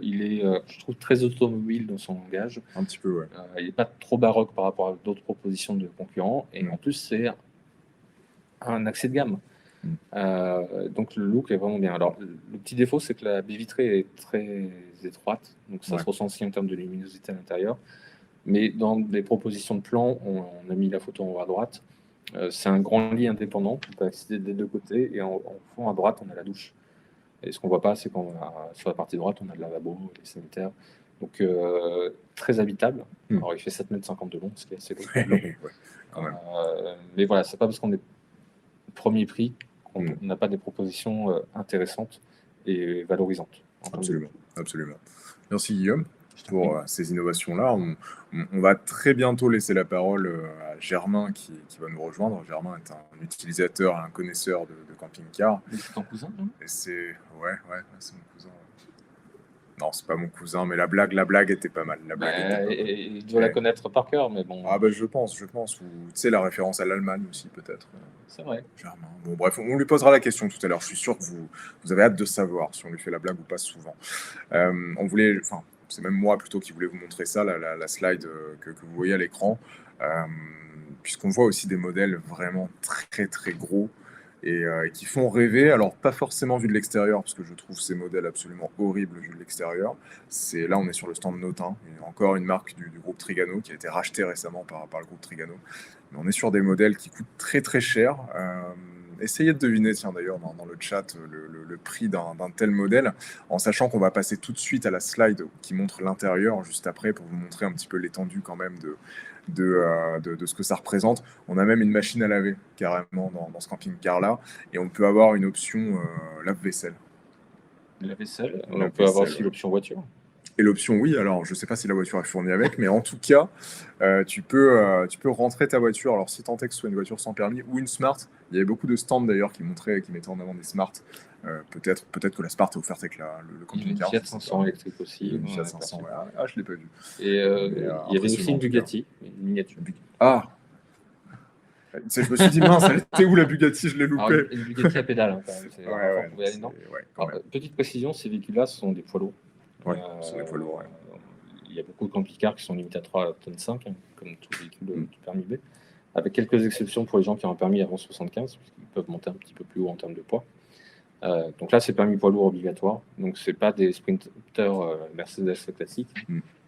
Il est, je trouve, très automobile dans son langage. Un petit peu, ouais. Il n'est pas trop baroque par rapport à d'autres propositions de concurrents. Et en plus, c'est un accès de gamme. Donc le look est vraiment bien. Alors, le petit défaut, c'est que la baie vitrée est très étroite. Donc ça se ressent aussi en termes de luminosité à l'intérieur. Mais dans les propositions de plan, on a mis la photo en haut à droite. C'est un grand lit indépendant. On peut accéder des deux côtés. Et en fond, à droite, on a la douche. Et ce qu'on ne voit pas, c'est qu'on sur la partie droite, on a le lavabo, les sanitaires. Donc, très habitable. Alors, il fait 7,50 m de long, ce qui est assez long. Mais voilà, c'est pas parce qu'on est premier prix qu'on n'a pas des propositions intéressantes et valorisantes. Absolument. Merci Guillaume pour ces innovations-là. On va très bientôt laisser la parole à Germain qui va nous rejoindre. Germain est un utilisateur, un connaisseur de camping-car. C'est ton cousin, non ? C'est mon cousin. Non, c'est pas mon cousin, mais la blague était pas mal. Il doit la connaître par cœur, mais bon. Ah bah je pense. Ou tu sais, la référence à l'Allemagne aussi, peut-être. C'est vrai. Germain. Bon, bref, on lui posera la question tout à l'heure. Je suis sûr que vous avez hâte de savoir si on lui fait la blague ou pas souvent. C'est même moi plutôt qui voulais vous montrer ça, la slide que vous voyez à l'écran, puisqu'on voit aussi des modèles vraiment très très gros et qui font rêver. Alors pas forcément vu de l'extérieur, parce que je trouve ces modèles absolument horribles vu de l'extérieur. Là on est sur le stand Notin, encore une marque du groupe Trigano qui a été rachetée récemment par le groupe Trigano. Mais on est sur des modèles qui coûtent très très cher. Essayez de deviner, tiens d'ailleurs dans le chat, le prix d'un tel modèle, en sachant qu'on va passer tout de suite à la slide qui montre l'intérieur juste après pour vous montrer un petit peu l'étendue quand même de ce que ça représente. On a même une machine à laver carrément dans ce camping-car là, et on peut avoir une option lave-vaisselle. Lave-vaisselle, on peut avoir aussi l'option voiture. Et l'option oui, alors je ne sais pas si la voiture est fournie avec, mais en tout cas, tu peux rentrer ta voiture. Alors si tant est que ce soit une voiture sans permis ou une Smart, il y avait beaucoup de stands d'ailleurs qui mettaient en avant des Smart. Peut-être que la Smart est offerte avec le camping-car. Une Fiat 500 électrique aussi. Une Fiat 500, voilà. Ah, je ne l'ai pas vu. Et il y avait aussi une Bugatti, une miniature. Ah, je me suis dit, mince, elle était où la Bugatti? Je l'ai loupée. Alors, une Bugatti à pédale, quand même. Petite précision, ces véhicules-là sont des poids lourds. Ce sont des poids lourds. Il y a beaucoup de camping-cars qui sont limités à 3,5 tonnes, comme tout véhicule du permis B, avec quelques exceptions pour les gens qui ont un permis avant 75, puisqu'ils peuvent monter un petit peu plus haut en termes de poids. Donc là, c'est permis poids lourd obligatoire. Donc, ce n'est pas des sprinters Mercedes classiques.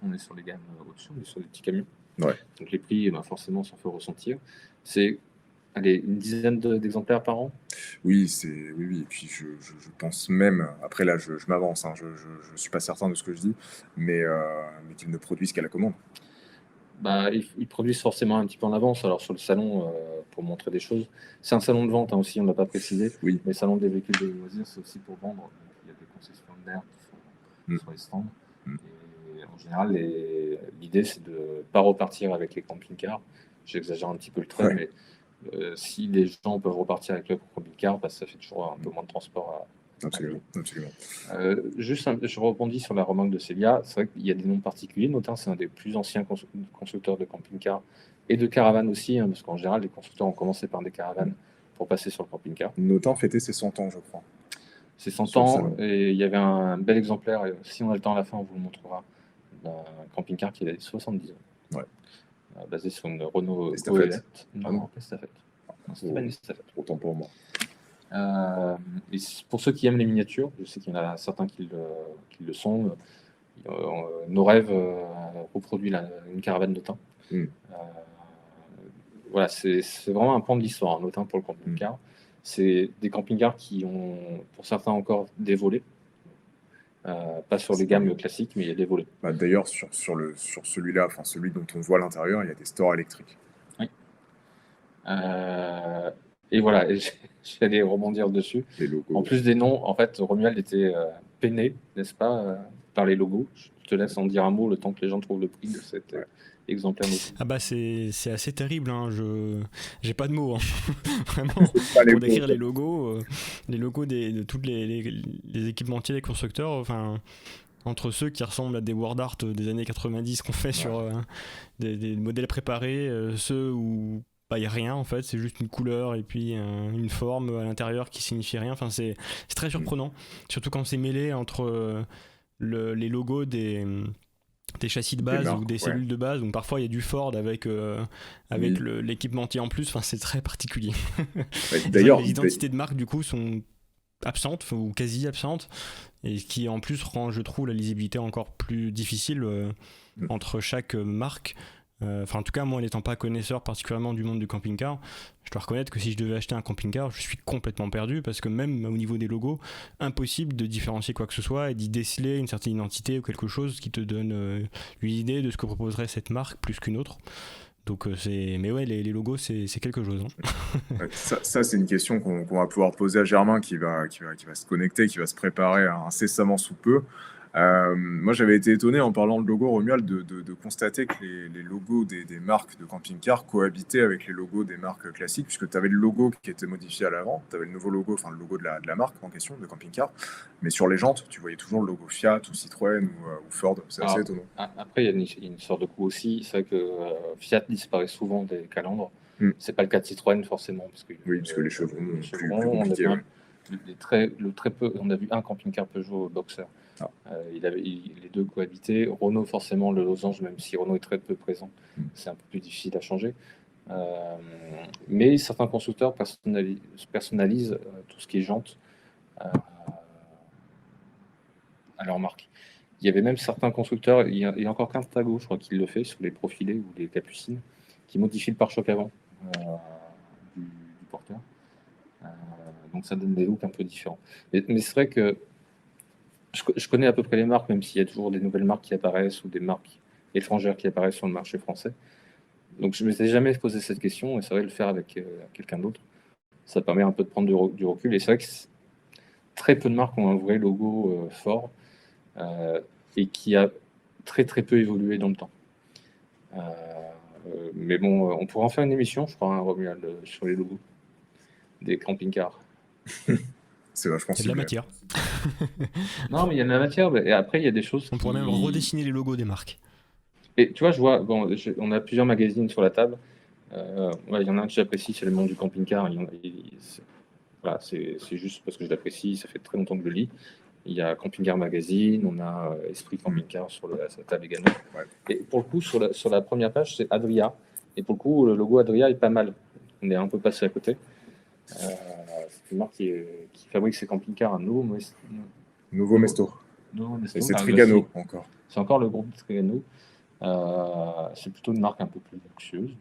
On est sur les gammes au-dessus, on est sur des petits camions. Donc, les prix, forcément, s'en fait ressentir. C'est une dizaine d'exemplaires par an. Oui. Et puis, je pense même, après là, je m'avance, je ne suis pas certain de ce que je dis, mais qu'ils ne produisent qu'à la commande. Ils produisent forcément un petit peu en avance. Alors sur le salon, pour montrer des choses, c'est un salon de vente aussi, on ne l'a pas précisé. Oui. Mais le salon des véhicules de loisirs, c'est aussi pour vendre. Donc, il y a des concessionnaires qui sont sur les stands. Et en général, l'idée, c'est de ne pas repartir avec les camping-cars. J'exagère un petit peu le trait, mais si les gens peuvent repartir avec leur camping-car, ça fait toujours un peu moins de transport Absolument. Je rebondis sur la remarque de Célia. C'est vrai qu'il y a des noms particuliers. Notin, c'est un des plus anciens constructeurs de camping-car et de caravanes aussi, parce qu'en général, les constructeurs ont commencé par des caravanes pour passer sur le camping-car. Notin fêtait ses 100 ans, je crois. C'est 100 ans, et il y avait un bel exemplaire, et si on a le temps à la fin, on vous le montrera, un camping-car qui a 70 ans, Ouais. basé sur une Renault Estafette. Goélette. Ah Non, non. pas Estafette. Non, c'était pas une Estafette. Autant pour moi. Et pour ceux qui aiment les miniatures, je sais qu'il y en a certains qui le sont. Nos rêves reproduit une caravane d'Autun. Mm. Voilà, c'est vraiment un pan de l'histoire, Autun pour le camping-car. C'est des camping-cars qui ont, pour certains, encore des volets. Pas sur les gammes classiques, mais il y a des volets. Bah, d'ailleurs, sur celui-là, enfin celui dont on voit l'intérieur, il y a des stores électriques. Oui. Et voilà, j'allais rebondir dessus. Les logos. En plus des noms, en fait, Romuald était peiné, n'est-ce pas, par les logos. Je te laisse en dire un mot le temps que les gens trouvent le prix de cet exemplaire. Ah bah c'est assez terrible, hein. J'ai pas de mots, hein. Vraiment, Pas les pour décrire mots. les logos de tous les équipementiers, les constructeurs, enfin, entre ceux qui ressemblent à des word art des années 90 qu'on fait sur des modèles préparés, ceux où il n'y a rien en fait, c'est juste une couleur et puis une forme à l'intérieur qui signifie rien. Enfin, c'est très surprenant, surtout quand c'est mêlé entre les logos des châssis de base marques, ou des cellules de base, donc parfois il y a du Ford avec l'équipementier en plus, enfin, c'est très particulier. D'ailleurs, les identités de marque du coup sont absentes ou quasi absentes, et ce qui en plus rend, je trouve, la lisibilité encore plus difficile entre chaque marque. Enfin, en tout cas, moi, n'étant pas connaisseur particulièrement du monde du camping-car, je dois reconnaître que si je devais acheter un camping-car, je suis complètement perdu, parce que même au niveau des logos, impossible de différencier quoi que ce soit et d'y déceler une certaine identité ou quelque chose qui te donne une idée de ce que proposerait cette marque plus qu'une autre. Donc mais ouais, les logos, c'est quelque chose, hein. Ouais, ça c'est une question qu'on va pouvoir poser à Germain qui va se connecter, qui va se préparer incessamment sous peu. Moi, j'avais été étonné en parlant de logo, Romuald, de constater que les logos des marques de camping-car cohabitaient avec les logos des marques classiques, puisque tu avais le logo qui était modifié à l'avant, tu avais le nouveau logo, enfin le logo de la marque en question, de camping-car, mais sur les jantes, tu voyais toujours le logo Fiat ou Citroën ou Ford. C'est assez étonnant. Après, il y a une sorte de coup aussi. C'est vrai que Fiat disparaît souvent des calandres. C'est pas le cas de Citroën forcément, parce que les chevrons plus compliqués. On a vu un camping-car Peugeot Boxer. Les deux cohabitaient. Renault, forcément, le losange, même si Renault est très peu présent, c'est un peu plus difficile à changer. Mais certains constructeurs personnalisent tout ce qui est jantes à leur marque. Il y avait même certains constructeurs, il y a encore qu'un Tago, je crois, qui le fait sur les profilés ou les capucines, qui modifient le pare-choc avant du porteur. Donc ça donne des looks un peu différents. Mais c'est vrai que je connais à peu près les marques, même s'il y a toujours des nouvelles marques qui apparaissent ou des marques étrangères qui apparaissent sur le marché français. Donc je ne m'étais jamais posé cette question, et c'est vrai le faire avec quelqu'un d'autre, ça permet un peu de prendre du recul. Et c'est vrai que très peu de marques ont un vrai logo fort et qui a très très peu évolué dans le temps. Mais bon, on pourra en faire une émission, je crois, Romuald, sur les logos des camping-cars. C'est vachement Il y a de la matière. Non, mais il y a de la matière. Et après, il y a des choses. On pourrait même redessiner les logos des marques. Et tu vois, je vois, on a plusieurs magazines sur la table. Il y en a un que j'apprécie, c'est Le Monde du camping-car. Voilà, c'est juste parce que je l'apprécie, ça fait très longtemps que je le lis. Il y a Camping Car Magazine, on a Esprit Camping-Car sur la table également. Ouais. Et pour le coup, sur la première page, c'est Adria. Et pour le coup, le logo Adria est pas mal. On est un peu passé à côté. C'est une marque qui fabrique ses camping-cars à Nouveau Mesto. Et c'est Trigano encore. C'est encore le groupe Trigano. C'est plutôt une marque un peu plus luxueuse.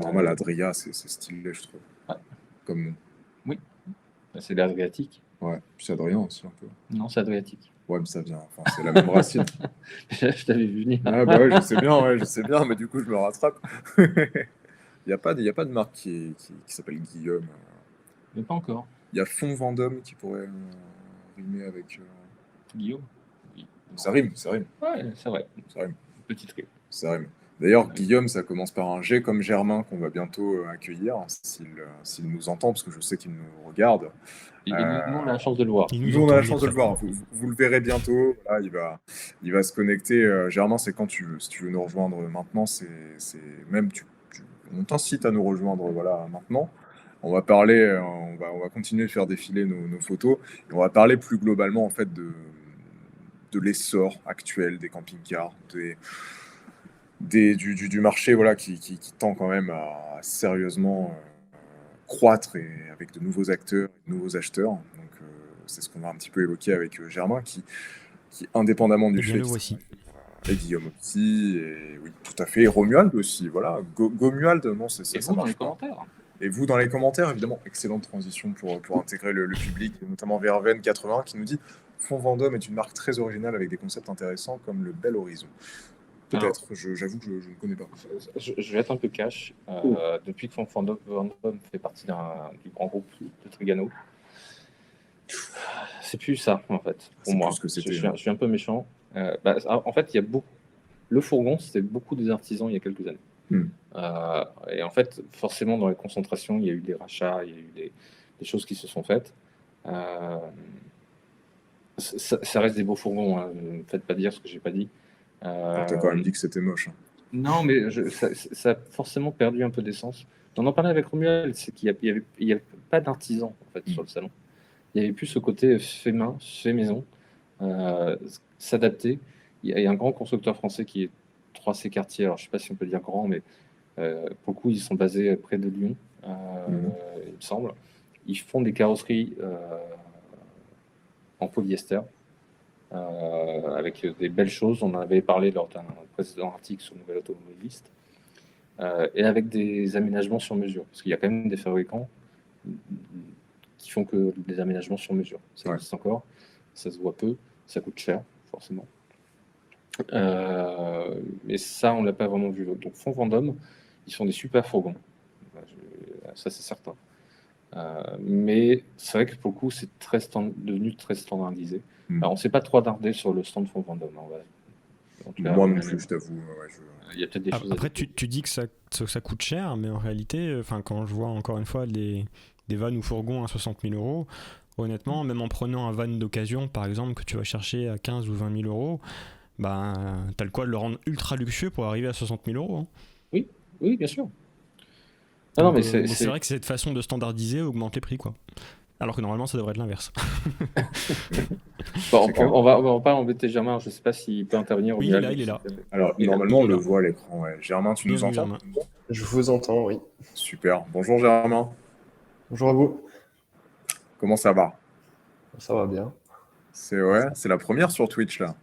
Normal, Adria, c'est stylé, je trouve. Ouais. Comme nom. Oui, c'est l'Adriatique. Ouais, puis c'est Adrien aussi un peu. Non, c'est Adriatique. Ouais, mais ça vient, enfin, c'est la même racine. Je t'avais vu venir. Ah bah ouais, je sais bien, mais du coup, je me rattrape. Il n'y a pas de marque qui s'appelle Guillaume. Mais pas encore. Il y a Fond Vendôme qui pourrait rimer avec... Guillaume. Oui. Ça rime. Ouais, c'est vrai. Ça rime. Petite rime. Ça rime. D'ailleurs, Guillaume, ça commence par un G comme Germain, qu'on va bientôt accueillir, s'il nous entend, parce que je sais qu'il nous regarde. Nous, on a la chance de le voir. Nous, on a la chance de le voir. Vous le verrez bientôt. Voilà, il va se connecter. Germain, c'est quand tu veux. Si tu veux nous rejoindre maintenant, c'est même on t'incite à nous rejoindre maintenant. On va parler, on va continuer de faire défiler nos photos. Et on va parler plus globalement en fait de de l'essor actuel des camping-cars, du marché voilà, qui tend quand même à sérieusement croître et avec de nouveaux acteurs, de nouveaux acheteurs. Donc c'est ce qu'on va un petit peu évoquer avec Germain qui indépendamment du Eh bien, fait le qu'il voici. et Guillaume aussi, et oui, tout à fait, et Romuald aussi, voilà. Gomuald, non, Et ça vous, dans les marche pas. commentaires? Et vous, dans les commentaires, évidemment, excellente transition pour intégrer le public, et notamment Verven80 qui nous dit Fond Vendôme est une marque très originale avec des concepts intéressants comme le Bel Horizon. Alors, Peut-être, j'avoue que je ne connais pas. je vais être un peu cash. Depuis que Fondom fait partie du grand groupe de Trigano, c'est plus ça, en fait, pour C'est moi. plus ce que Je c'était. suis un peu méchant. En fait, il y a beaucoup. Le fourgon, c'était beaucoup des artisans il y a quelques années. Hmm. Et en fait, forcément, dans les concentrations, il y a eu des rachats, il y a eu des choses qui se sont faites. Ça reste des beaux fourgons, hein. Ne me faites pas dire ce que j'ai pas dit. Alors, t'as quand même dit que c'était moche. Non, mais ça a forcément perdu un peu d'essence. On en parlait avec Romuald, c'est qu'il y avait pas d'artisan en fait sur le salon. Il y avait plus ce côté fait main, fait maison, s'adapter. Il y a un grand constructeur français qui est 3C Cartier. Alors je sais pas si on peut dire grand, mais pour le coup ils sont basés près de Lyon, il me semble. Ils font des carrosseries en polyester. Avec des belles choses. On en avait parlé lors d'un précédent article sur Nouvelle Automobiliste. Et avec des aménagements sur mesure. Parce qu'il y a quand même des fabricants qui font que des aménagements sur mesure. Ça existe encore, ça se voit peu, ça coûte cher, forcément. Mais ça, on ne l'a pas vraiment vu. Donc, Fond Vendôme, ils font des super fourgons. Ça, c'est certain. Mais c'est vrai que pour le coup, c'est devenu très standardisé. Alors, on ne s'est pas trop attardé sur le stand Fond Vendôme. Moi non plus, je t'avoue. Il y a peut-être des choses. Après, tu dis que ça coûte cher, mais en réalité, quand je vois encore une fois des vannes ou fourgons à 60 000 euros, honnêtement, même en prenant un van d'occasion, par exemple, que tu vas chercher à 15 ou 20 000 euros, bah, t'as le quoi de le rendre ultra luxueux pour arriver à 60 000 euros. Hein. Oui, bien sûr. Donc, mais c'est vrai que cette façon de standardiser augmente les prix, quoi. Alors que normalement, ça devrait être l'inverse. Bon, on va pas embêter Germain, je ne sais pas s'il peut intervenir. Oui, il est là. Alors, normalement, on le voit à l'écran. Ouais. Germain, tu nous entends? Je vous entends, oui. Super. Bonjour Germain. Bonjour à vous. Comment ça va? Ça va bien. C'est la première sur Twitch, là.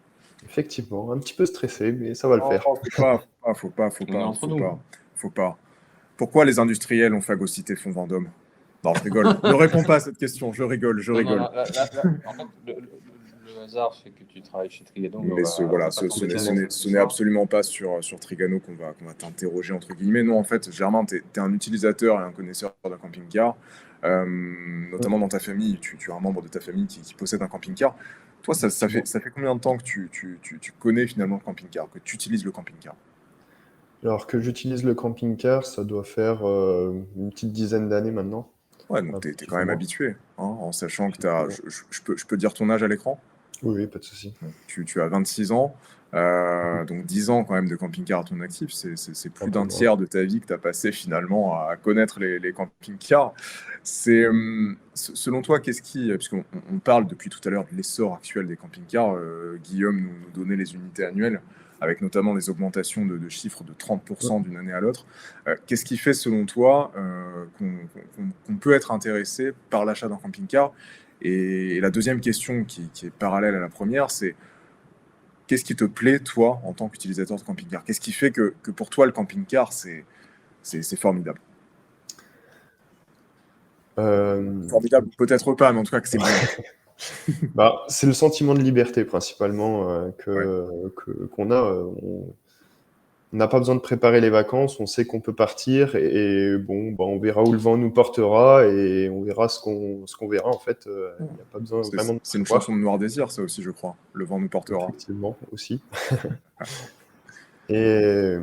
Effectivement, un petit peu stressé, mais ça va le faire. Faut pas. Pourquoi les industriels ont phagocyté Fond Vendôme? Non, je rigole. Ne réponds pas à cette question. Je rigole. Non, en fait, le hasard fait que tu travailles chez Trigano. Mais ce n'est absolument pas sur Trigano qu'on va t'interroger, entre guillemets. Non, en fait, Germain, tu es un utilisateur et un connaisseur d'un camping-car. Notamment dans ta famille, tu as un membre de ta famille qui possède un camping-car. Toi, ça fait combien de temps que tu connais finalement le camping-car, que tu utilises le camping-car? Alors que j'utilise le camping-car, ça doit faire une petite dizaine d'années maintenant. Ouais, donc tu es quand même habitué, hein, en sachant que je peux dire ton âge à l'écran? Oui, pas de souci. Tu as 26 ans, donc 10 ans quand même de camping-car à ton actif, c'est plus d'un tiers de ta vie que tu as passé finalement à connaître les camping-cars. Selon toi, puisqu'on parle depuis tout à l'heure de l'essor actuel des camping-cars, Guillaume nous donnait les unités annuelles, avec notamment les augmentations de chiffres de 30% d'une année à l'autre. Qu'est-ce qui fait, selon toi, qu'on peut être intéressé par l'achat d'un camping-car? Et la deuxième question qui est parallèle à la première, c'est qu'est-ce qui te plaît, toi, en tant qu'utilisateur de camping-car? Qu'est-ce qui fait que pour toi, le camping-car, c'est formidable? Formidable, peut-être pas, mais en tout cas que c'est bien. C'est le sentiment de liberté principalement qu'on a. On n'a pas besoin de préparer les vacances, on sait qu'on peut partir et on verra où le vent nous portera et on verra ce qu'on verra en fait. Il n'y a pas besoin vraiment de. C'est une chanson de Noir Désir, ça aussi, je crois. Le vent nous portera. Effectivement, aussi. Et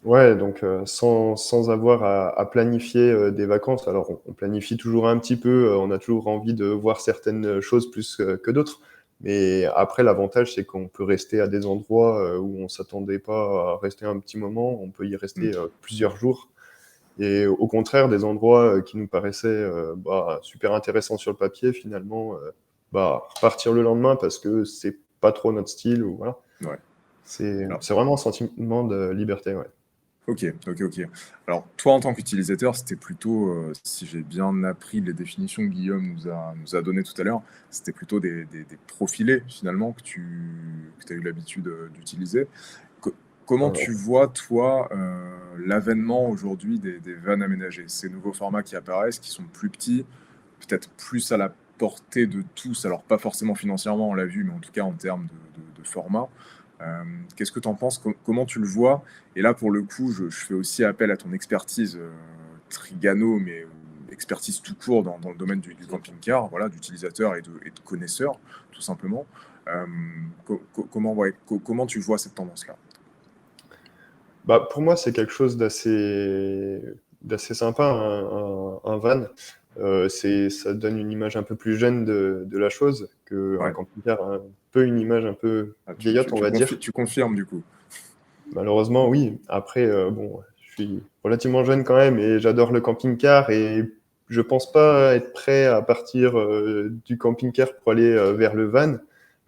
ouais, donc sans avoir à planifier des vacances. Alors on planifie toujours un petit peu, on a toujours envie de voir certaines choses plus que d'autres. Mais après, l'avantage, c'est qu'on peut rester à des endroits où on ne s'attendait pas à rester un petit moment. On peut y rester plusieurs jours. Et au contraire, des endroits qui nous paraissaient super intéressants sur le papier, finalement, repartir le lendemain parce que c'est pas trop notre style, ou voilà. Ouais. C'est Alors- vraiment un sentiment de liberté, ouais. Ok. Alors, toi, en tant qu'utilisateur, c'était plutôt, si j'ai bien appris les définitions que Guillaume nous a données tout à l'heure, c'était plutôt des profilés, finalement, que tu as eu l'habitude d'utiliser. Co- Comment Euh, tu vois, toi, l'avènement aujourd'hui des vannes aménagées, ces nouveaux formats qui apparaissent, qui sont plus petits, peut-être plus à la portée de tous, alors pas forcément financièrement, on l'a vu, mais en tout cas en termes de format. Qu'est-ce que tu en penses? Comment tu le vois? Et là, pour le coup, je fais aussi appel à ton expertise Trigano, mais expertise tout court dans le domaine du camping-car, voilà, d'utilisateur et de connaisseur, tout simplement. Euh, comment tu vois cette tendance-là? Bah, pour moi, c'est quelque chose d'assez sympa, un van. Ça donne une image un peu plus jeune de la chose qu'un Ouais. camping-car, un peu une image un peu Ah, vieillotte, on va dire. tu confirmes, du coup. Malheureusement, oui. Après, bon, je suis relativement jeune quand même et j'adore le camping-car et je pense pas être prêt à partir du camping-car pour aller vers le van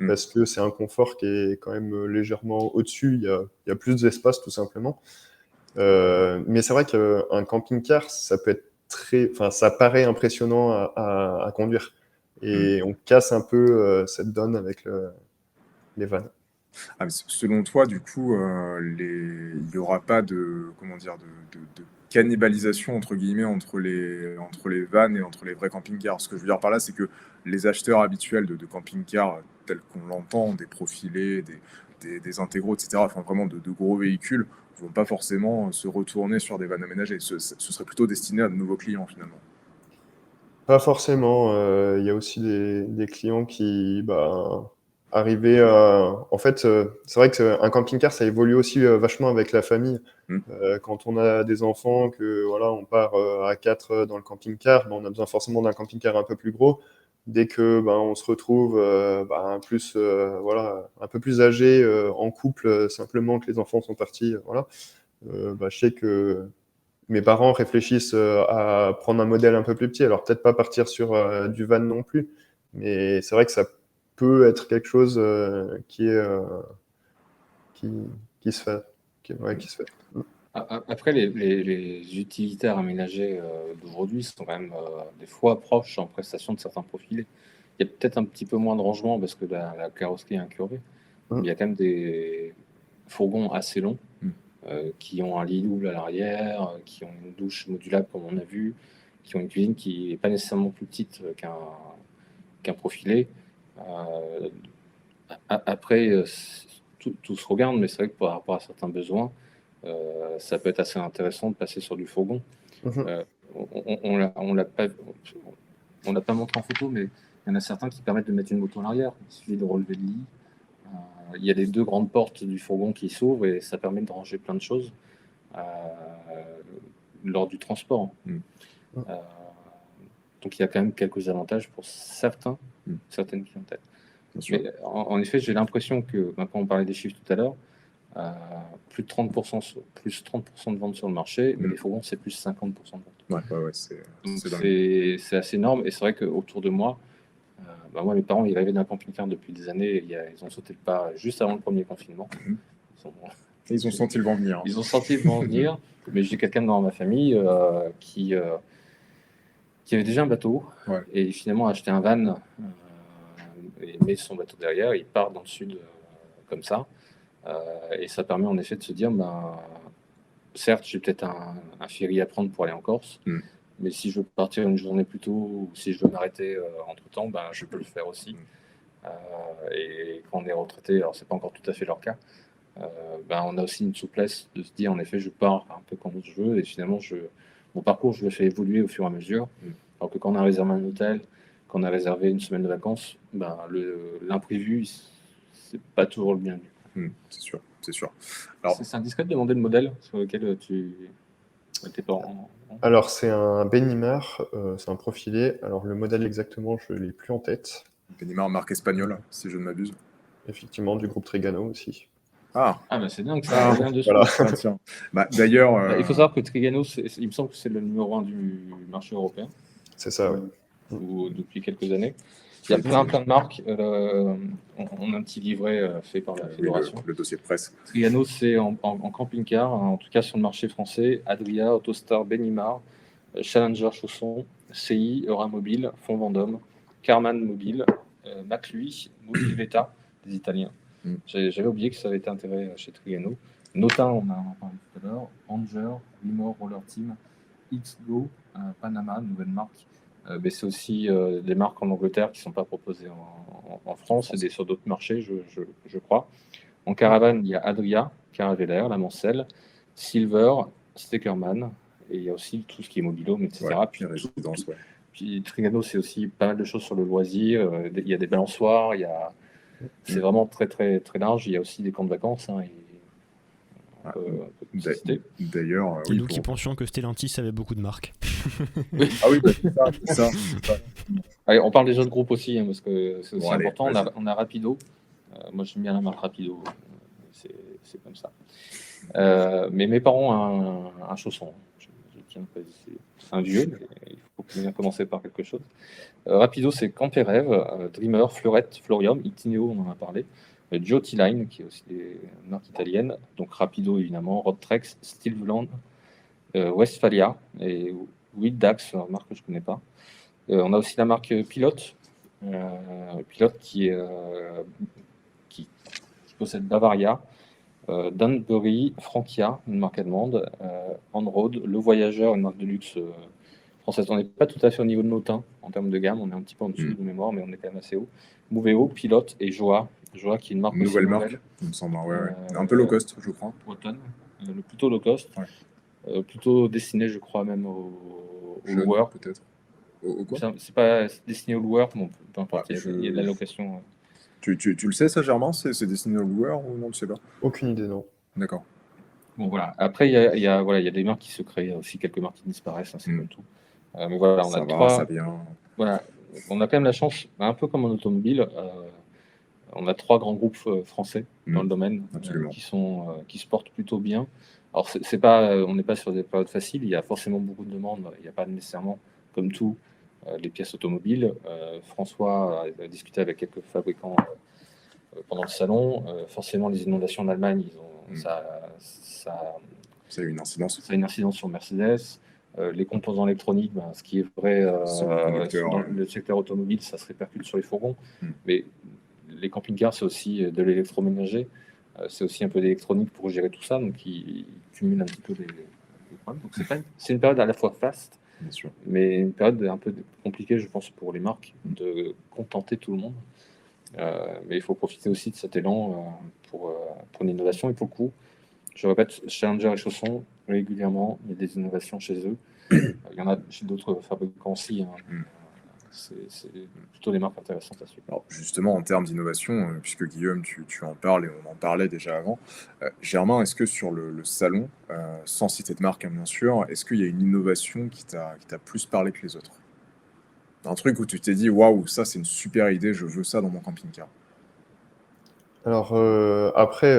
Mm. parce que c'est un confort qui est quand même légèrement au-dessus. Il y a plus d'espace tout simplement. Mais c'est vrai qu'un camping-car, ça peut être enfin, ça paraît impressionnant à conduire et on casse un peu cette donne avec les vannes. Ah, mais selon toi, du coup, il n'y aura pas de, comment dire, de cannibalisation, entre guillemets, entre les vannes et entre les vrais camping-cars. Ce que je veux dire par là, c'est que les acheteurs habituels de camping-cars, tels qu'on l'entend, des profilés, des intégraux, etc., enfin vraiment de gros véhicules, ne vont pas forcément se retourner sur des vannes aménagées. Ce serait plutôt destiné à de nouveaux clients, finalement. Pas forcément. Il y a aussi des clients qui, bah, arrivaient en fait, c'est vrai qu'un camping-car, ça évolue aussi vachement avec la famille. Hmm. Quand on a des enfants, que voilà, on part à 4 dans le camping-car, bah, on a besoin forcément d'un camping-car un peu plus gros. Dès que bah, on se retrouve voilà, un peu plus âgé en couple, simplement que les enfants sont partis, voilà, bah, je sais que mes parents réfléchissent à prendre un modèle un peu plus petit. Alors peut-être pas partir sur du van non plus, mais c'est vrai que ça peut être quelque chose qui, qui se fait. Qui se fait. Après, les utilitaires aménagés d'aujourd'hui sont quand même des fois proches en prestation de certains profilés. Il y a peut-être un petit peu moins de rangement parce que la carrosserie est incurvée. Mm. Il y a quand même des fourgons assez longs qui ont un lit double à l'arrière, qui ont une douche modulable comme on a vu, qui ont une cuisine qui n'est pas nécessairement plus petite qu'un profilé. Euh, Après, tout se regarde, mais c'est vrai que par rapport à certains besoins, ça peut être assez intéressant de passer sur du fourgon. Mhm. On l'a pas montré en photo, mais il y en a certains qui permettent de mettre une moto à l'arrière. Il suffit de relever le lit. Il y a les deux grandes portes du fourgon qui s'ouvrent et ça permet de ranger plein de choses lors du transport. Euh, donc il y a quand même quelques avantages pour certaines clientèles. Mais en effet, j'ai l'impression que, quand on parlait des chiffres tout à l'heure, plus de 30% de ventes sur le marché, mais les fourgons, c'est plus 50% de ventes. Ouais, Donc dingue. c'est assez énorme. Et c'est vrai qu'autour de moi, moi, mes parents, ils rêvaient d'un camping-car depuis des années. Et ils ont sauté le pas juste avant le premier confinement. Ils ont senti le vent venir. Ils ont senti le vent venir. Mais j'ai quelqu'un dans ma famille qui avait déjà un bateau et finalement a acheté un van et met son bateau derrière. Il part dans le sud comme ça. Et ça permet en effet de se dire, certes, j'ai peut-être un ferry à prendre pour aller en Corse, mais si je veux partir une journée plus tôt ou si je veux m'arrêter entre-temps, je peux le faire aussi. Et quand on est retraité, alors c'est pas encore tout à fait leur cas, on a aussi une souplesse de se dire, en effet, je pars un peu quand je veux et finalement, mon parcours, je le fais évoluer au fur et à mesure. Alors que quand on a réservé un hôtel, quand on a réservé une semaine de vacances, l'imprévu, c'est pas toujours le bienvenu. C'est sûr. Alors, c'est indiscret de demander le modèle sur lequel tu étais pas Alors c'est un Benimar, c'est un profilé. Alors le modèle exactement, je l'ai plus en tête. Benimar, marque espagnole, si je ne m'abuse. Effectivement, du groupe Trigano aussi. C'est dingue, ça rien dessus. Voilà. D'ailleurs, il faut savoir que Trigano, il me semble que c'est le numéro 1 du marché européen. C'est ça, oui. Depuis quelques années. Il y a plein de marques. On a un petit livret fait par la Oui, fédération. le dossier de presse. Triano, c'est en camping-car, en tout cas sur le marché français. Adria, Autostar, Benimar, Challenger Chausson, CI, Euramobile, Fond Vendôme, Carman Mobile, Maclui, Mobilivetta, des Italiens. J'avais oublié que ça avait été intégré chez Trigano. Nota, on en parlé tout à l'heure. Ranger, Limor, Roller Team, XGO, Panama, nouvelle marque. Mais c'est aussi des marques en Angleterre qui ne sont pas proposées en France et sur d'autres marchés, je crois. En caravane, il y a Adria, Caravelaire, La Mancelle, Silver, Steckerman, et il y a aussi tout ce qui est mobilhome, etc. Ouais, puis, résidence, ouais. Puis Trigano, c'est aussi pas mal de choses sur le loisir. Il y a des balançoires, c'est vraiment très, très, très large. Il y a aussi des camps de vacances. Hein, D'ailleurs, Et nous qui pensions que Stellantis avait beaucoup de marques. Oui. Ah oui, c'est ça. Allez, on parle des autres groupes aussi, hein, parce que c'est aussi Bon, allez, important. vas-y. On a Rapido. Moi, j'aime bien la marque Rapido. C'est comme ça. Mais mes parents ont un chausson. Je tiens à préciser. C'est un vieux, mais il faut bien commencer par quelque chose. Rapido, c'est Campé Rêve, Dreamer, Fleurette, Florium, Itineo, on en a parlé. Duoty Line, qui est aussi une marque italienne. Donc Rapido, évidemment, Rodtrex, Stilvland, Westphalia et Widax, une marque que je ne connais pas. On a aussi la marque Pilote, qui possède Bavaria, Danbury, Frankia, une marque allemande, On-Road, Le Voyageur, une marque de luxe française. On n'est pas tout à fait au niveau de Notin en termes de gamme, on est un petit peu en dessous de mémoire, mais on est quand même assez haut. Moveo, Pilote et Joa. Joa qui est une marque Une nouvelle marque, il me semble, un peu low cost, je crois. Bretonne, plutôt low cost, plutôt destiné, je crois, même aux loueurs. Peut-être. Au quoi ? C'est pas destiné aux loueurs, bon, peu importe, il y a de la location. Tu le sais, ça, Germain, c'est destiné aux loueurs ou non, tu sais pas ? Aucune idée, non. D'accord. Bon, voilà. Après, il y a des marques qui se créent, aussi quelques marques qui disparaissent, hein, c'est comme tout. Mais voilà, on ça a va, trois. Ça vient. Voilà, on a quand même la chance, un peu comme en automobile, on a 3 grands groupes français dans le domaine qui se portent plutôt bien. Alors, on n'est pas sur des périodes faciles, il y a forcément beaucoup de demandes, il n'y a pas nécessairement, comme tout, les pièces automobiles. François a discuté avec quelques fabricants pendant le salon. Forcément, les inondations en Allemagne, ça a une incidence. Ça a une incidence sur Mercedes. Les composants électroniques, ce qui est vrai dans le secteur automobile, ça se répercute sur les fourgons. Mais les camping-cars, c'est aussi de l'électroménager. C'est aussi un peu d'électronique pour gérer tout ça. Donc, ils cumulent un petit peu les problèmes. Donc, c'est une période à la fois faste, mais une période un peu compliquée, je pense, pour les marques de contenter tout le monde. Mais il faut profiter aussi de cet élan pour l'innovation. Et pour le coup, je répète, Challenger et Chausson, régulièrement, il y a des innovations chez eux. Il y en a chez d'autres fabricants aussi. Hein. C'est plutôt des marques intéressantes à suivre. Alors justement, en termes d'innovation, puisque Guillaume, tu en parles et on en parlait déjà avant, Germain, est-ce que sur le salon, sans citer de marque, hein, bien sûr, est-ce qu'il y a une innovation qui t'a plus parlé que les autres ? Un truc où tu t'es dit, waouh, ça c'est une super idée, je veux ça dans mon camping-car. Alors après,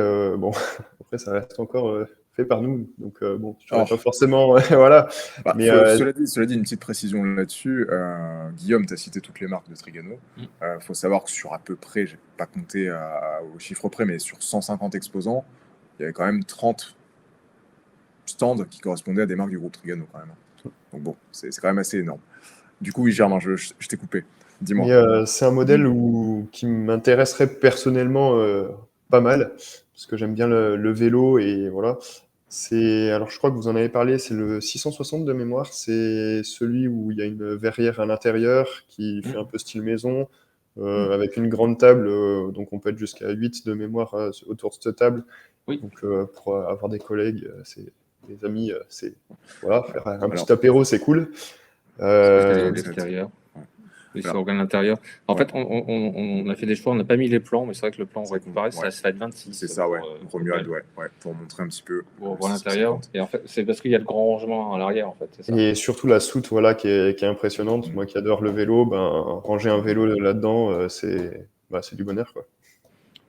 ça reste encore fait par nous, donc je ne pas forcément, voilà. Bah, mais cela dit, une petite précision là-dessus. Guillaume, tu as cité toutes les marques de Trigano. Faut savoir que sur à peu près, j'ai pas compté au chiffre près, mais sur 150 exposants, il y avait quand même 30 stands qui correspondaient à des marques du groupe Trigano quand même. Donc bon, c'est quand même assez énorme. Du coup, oui, Germain, je t'ai coupé. Dis-moi. C'est un modèle qui m'intéresserait personnellement pas mal, parce que j'aime bien le vélo et voilà. Alors je crois que vous en avez parlé, c'est le 660 de mémoire, c'est celui où il y a une verrière à l'intérieur qui fait un peu style maison, avec une grande table, donc on peut être jusqu'à 8 de mémoire autour de cette table. Oui. Donc pour avoir des collègues, des amis, faire un petit apéro, c'est cool. L'extérieur. Les organes à l'intérieur. En fait, on a fait des choix, on n'a pas mis les plans, mais c'est vrai que le plan, on va comparer, ça va être 26. C'est ça, Romuald, pour montrer un petit peu. Pour voir l'intérieur. Et en fait, c'est parce qu'il y a le grand rangement à l'arrière, en fait. C'est ça. Et surtout la soute, qui est impressionnante. Moi qui adore le vélo, ranger un vélo là-dedans, c'est du bonheur, quoi.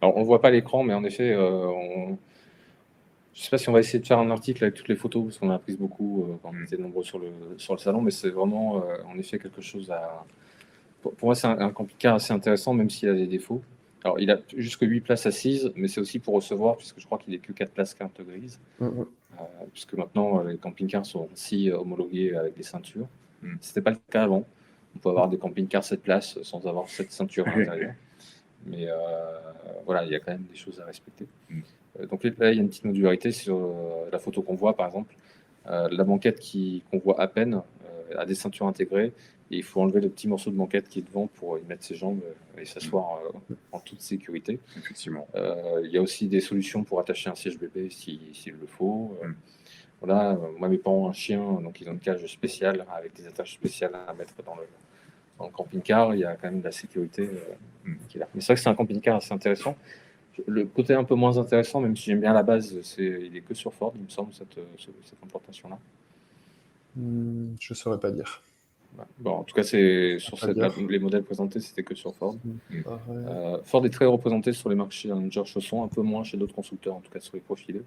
Alors, on ne voit pas l'écran, mais en effet, je ne sais pas si on va essayer de faire un article avec toutes les photos, parce qu'on en a pris beaucoup quand on était nombreux sur le salon, mais c'est vraiment, en effet, quelque chose pour moi, c'est un camping-car assez intéressant, même s'il a des défauts. Alors, il a jusque 8 places assises, mais c'est aussi pour recevoir, puisque je crois qu'il n'est que 4 places carte grise. Mhm. Puisque maintenant, les camping-cars sont aussi homologués avec des ceintures. Mm. Ce n'était pas le cas avant. On peut avoir des camping-cars 7 places sans avoir cette ceinture à l'intérieur. Mais voilà, il y a quand même des choses à respecter. Donc là, il y a une petite modularité sur la photo qu'on voit, par exemple. La banquette qu'on voit à peine a des ceintures intégrées. Et il faut enlever le petit morceau de banquette qui est devant pour y mettre ses jambes et s'asseoir en toute sécurité. Effectivement. Il y a aussi des solutions pour attacher un siège bébé s'il le faut. Voilà, moi, mes parents ont un chien, donc ils ont une cage spéciale avec des attaches spéciales à mettre dans le camping-car. Il y a quand même de la sécurité qui est là. Mais c'est vrai que c'est un camping-car assez intéressant. Le côté un peu moins intéressant, même si j'aime bien la base, il est que sur Ford, il me semble, cette implantation-là. Je saurais pas dire. Ouais. Bon, en tout cas, c'est sur Pas dire. les modèles présentés, c'était que sur Ford. Pareil. Ford est très représenté sur les marques Challenger Chausson, un peu moins chez d'autres constructeurs, en tout cas sur les profilés.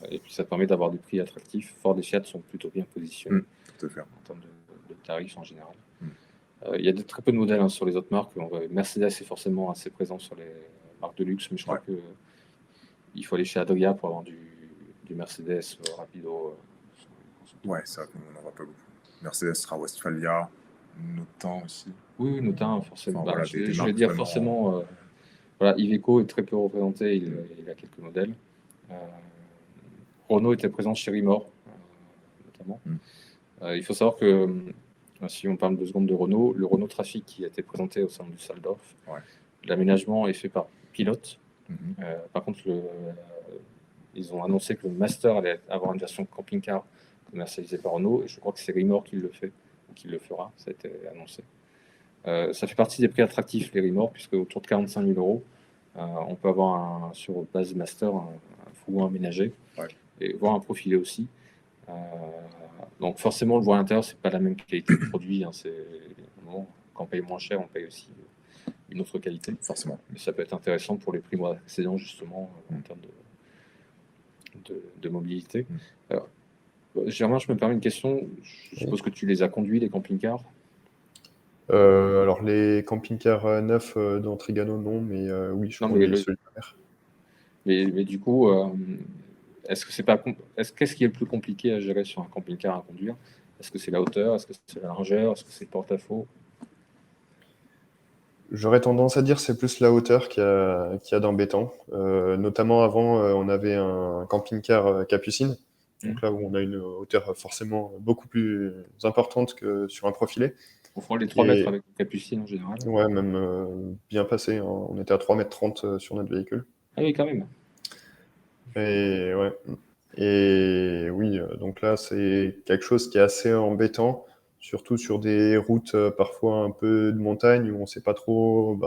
Et puis ça permet d'avoir des prix attractifs. Ford et Fiat sont plutôt bien positionnés Tout à fait. en termes de tarifs en général. Il y a très peu de modèles sur les autres marques. Mercedes est forcément assez présent sur les marques de luxe, mais je crois qu'il faut aller chez Adria pour avoir du Mercedes rapido. Ouais, c'est vrai qu'on n'en voit pas beaucoup. Mercedes sera Westphalia, Notan aussi. Oui, Notin, forcément. Enfin, voilà, je des vais marques dire vraiment- forcément. Voilà, Iveco est très peu représenté, il a quelques modèles. Renault était présent chez Rimor, notamment. Il faut savoir que, si on parle 2 secondes de Renault, le Renault Trafic qui a été présenté au sein du Düsseldorf, l'aménagement est fait par Pilote. Par contre, ils ont annoncé que le Master allait avoir une version camping-car commercialisée par Renault, et je crois que c'est Rimor qui le fait, ou qui le fera, ça a été annoncé. Ça fait partie des prix attractifs, les Rimor, puisque autour de 45 000 €, on peut avoir sur base Master un fourgon aménagé, et voir un profilé aussi. Donc forcément, le voie à l'intérieur, c'est pas la même qualité de produit. Quand on paye moins cher, on paye aussi une autre qualité. Forcément. Mais ça peut être intéressant pour les primo-accédants, justement, en termes de mobilité. Alors, Germain, je me permets une question. Je suppose que tu les as conduits, les camping-cars. Alors, les camping-cars neufs dans Trigano, non, mais oui, je conduis celui de ma mère. Mais du coup, qu'est-ce qui est le plus compliqué à gérer sur un camping-car à conduire? Est-ce que c'est la hauteur? Est-ce que c'est la largeur? Est-ce que c'est le porte-à-faux? J'aurais tendance à dire c'est plus la hauteur qu'il y a d'embêtant. Notamment avant, on avait un camping-car Capucine, donc là où on a une hauteur forcément beaucoup plus importante que sur un profilé. On fera les 3 mètres avec le Capucine en général. Ouais, même bien passé. Hein. On était à 3,30 m sur notre véhicule. Ah oui, quand même. Et ouais. Et oui, donc là, c'est quelque chose qui est assez embêtant, surtout sur des routes parfois un peu de montagne où on ne sait pas trop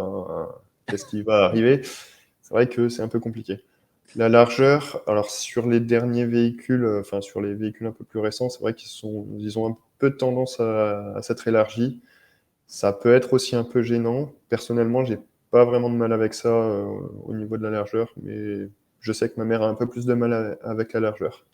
qu'est-ce qui va arriver. C'est vrai que c'est un peu compliqué. La largeur, alors sur les derniers véhicules, enfin sur les véhicules un peu plus récents, c'est vrai qu'ils ont un peu de tendance à s'être élargis. Ça peut être aussi un peu gênant. Personnellement, j'ai pas vraiment de mal avec ça au niveau de la largeur, mais je sais que ma mère a un peu plus de mal avec la largeur.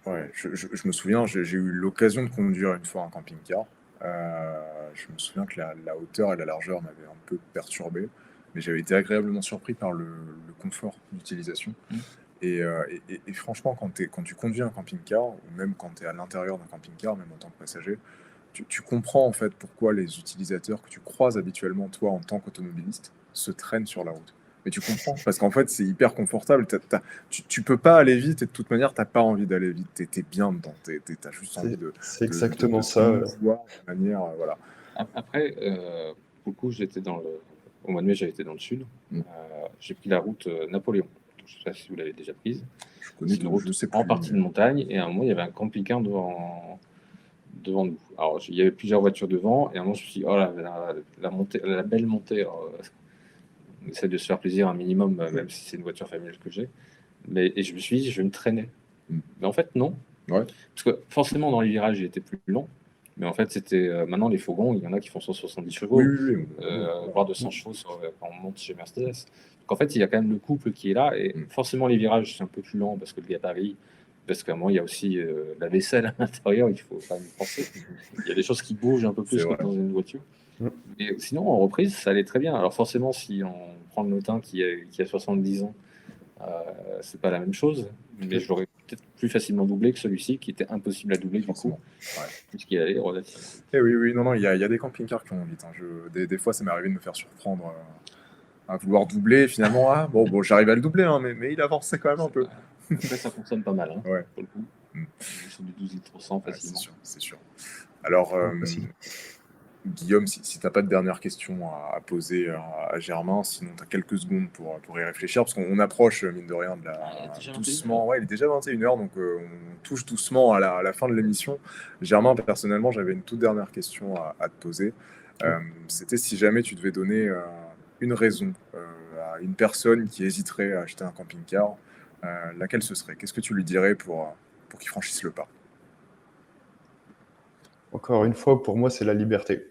Je me souviens, j'ai eu l'occasion de conduire une fois un camping-car. Je me souviens que la hauteur et la largeur m'avaient un peu perturbé, mais j'avais été agréablement surpris par le confort d'utilisation. Et franchement, quand tu conduis un camping-car, ou même quand tu es à l'intérieur d'un camping-car, même en tant que passager, tu comprends en fait pourquoi les utilisateurs que tu croises habituellement, toi, en tant qu'automobiliste, se traînent sur la route. Mais tu comprends, parce qu'en fait, c'est hyper confortable. Tu peux pas aller vite, et de toute manière, t'as pas envie d'aller vite. T'es bien dedans. T'as juste envie de. C'est exactement ça. Voir de manière, voilà. Après, pour le coup, au mois de mai, j'avais été dans le sud. J'ai pris la route Napoléon. Je ne sais pas si vous l'avez déjà prise. Je connais une route en partie de montagne, et à un moment, il y avait un camping-car devant nous. Alors, il y avait plusieurs voitures devant, et à un moment, je me suis dit, oh là, la belle montée. Alors, on essaie de se faire plaisir un minimum, même si c'est une voiture familiale que j'ai. Et je me suis dit, je vais me traîner. Mais en fait, non. Ouais. Parce que forcément, dans les virages, il était plus long. Mais en fait, c'était maintenant les fourgons, il y en a qui font 170 chevaux, voire 200 chevaux quand on monte chez Mercedes. Donc en fait, il y a quand même le couple qui est là. Et forcément, les virages, c'est un peu plus lent parce que le gabarit parce qu'à un moment, il y a aussi la vaisselle à l'intérieur, il faut quand même y penser. Il y a des choses qui bougent un peu plus C'est que vrai. dans une voiture. Mm. Mais sinon, en reprise, ça allait très bien. Alors forcément, si on prend le Notin qui a 70 ans, c'est pas la même chose, mais je l'aurais peut-être plus facilement doublé que celui-ci, qui était impossible à doubler du coup, Forcément. Ouais. puisqu'il allait relativement. Oui, non, il y a des camping-cars qui vont vite. Hein. Des fois, ça m'est arrivé de me faire surprendre à vouloir doubler. Finalement, bon, j'arrive à le doubler, hein, mais il avançait quand même un peu. Après, ça fonctionne pas mal, hein, Ouais. pour le coup. Mm. On est sur du 12 litres 100 Ouais, facilement. c'est sûr. Alors, Facile. Guillaume, si tu n'as pas de dernière question à poser à Germain, sinon tu as quelques secondes pour y réfléchir, parce qu'on approche, mine de rien, de Déjà doucement. Ouais, il est déjà 21h, donc on touche doucement à la fin de l'émission. Germain, personnellement, j'avais une toute dernière question à te poser. C'était si jamais tu devais donner une raison à une personne qui hésiterait à acheter un camping-car, laquelle ce serait? Qu'est-ce que tu lui dirais pour qu'il franchisse le pas? Encore une fois, pour moi, c'est la liberté.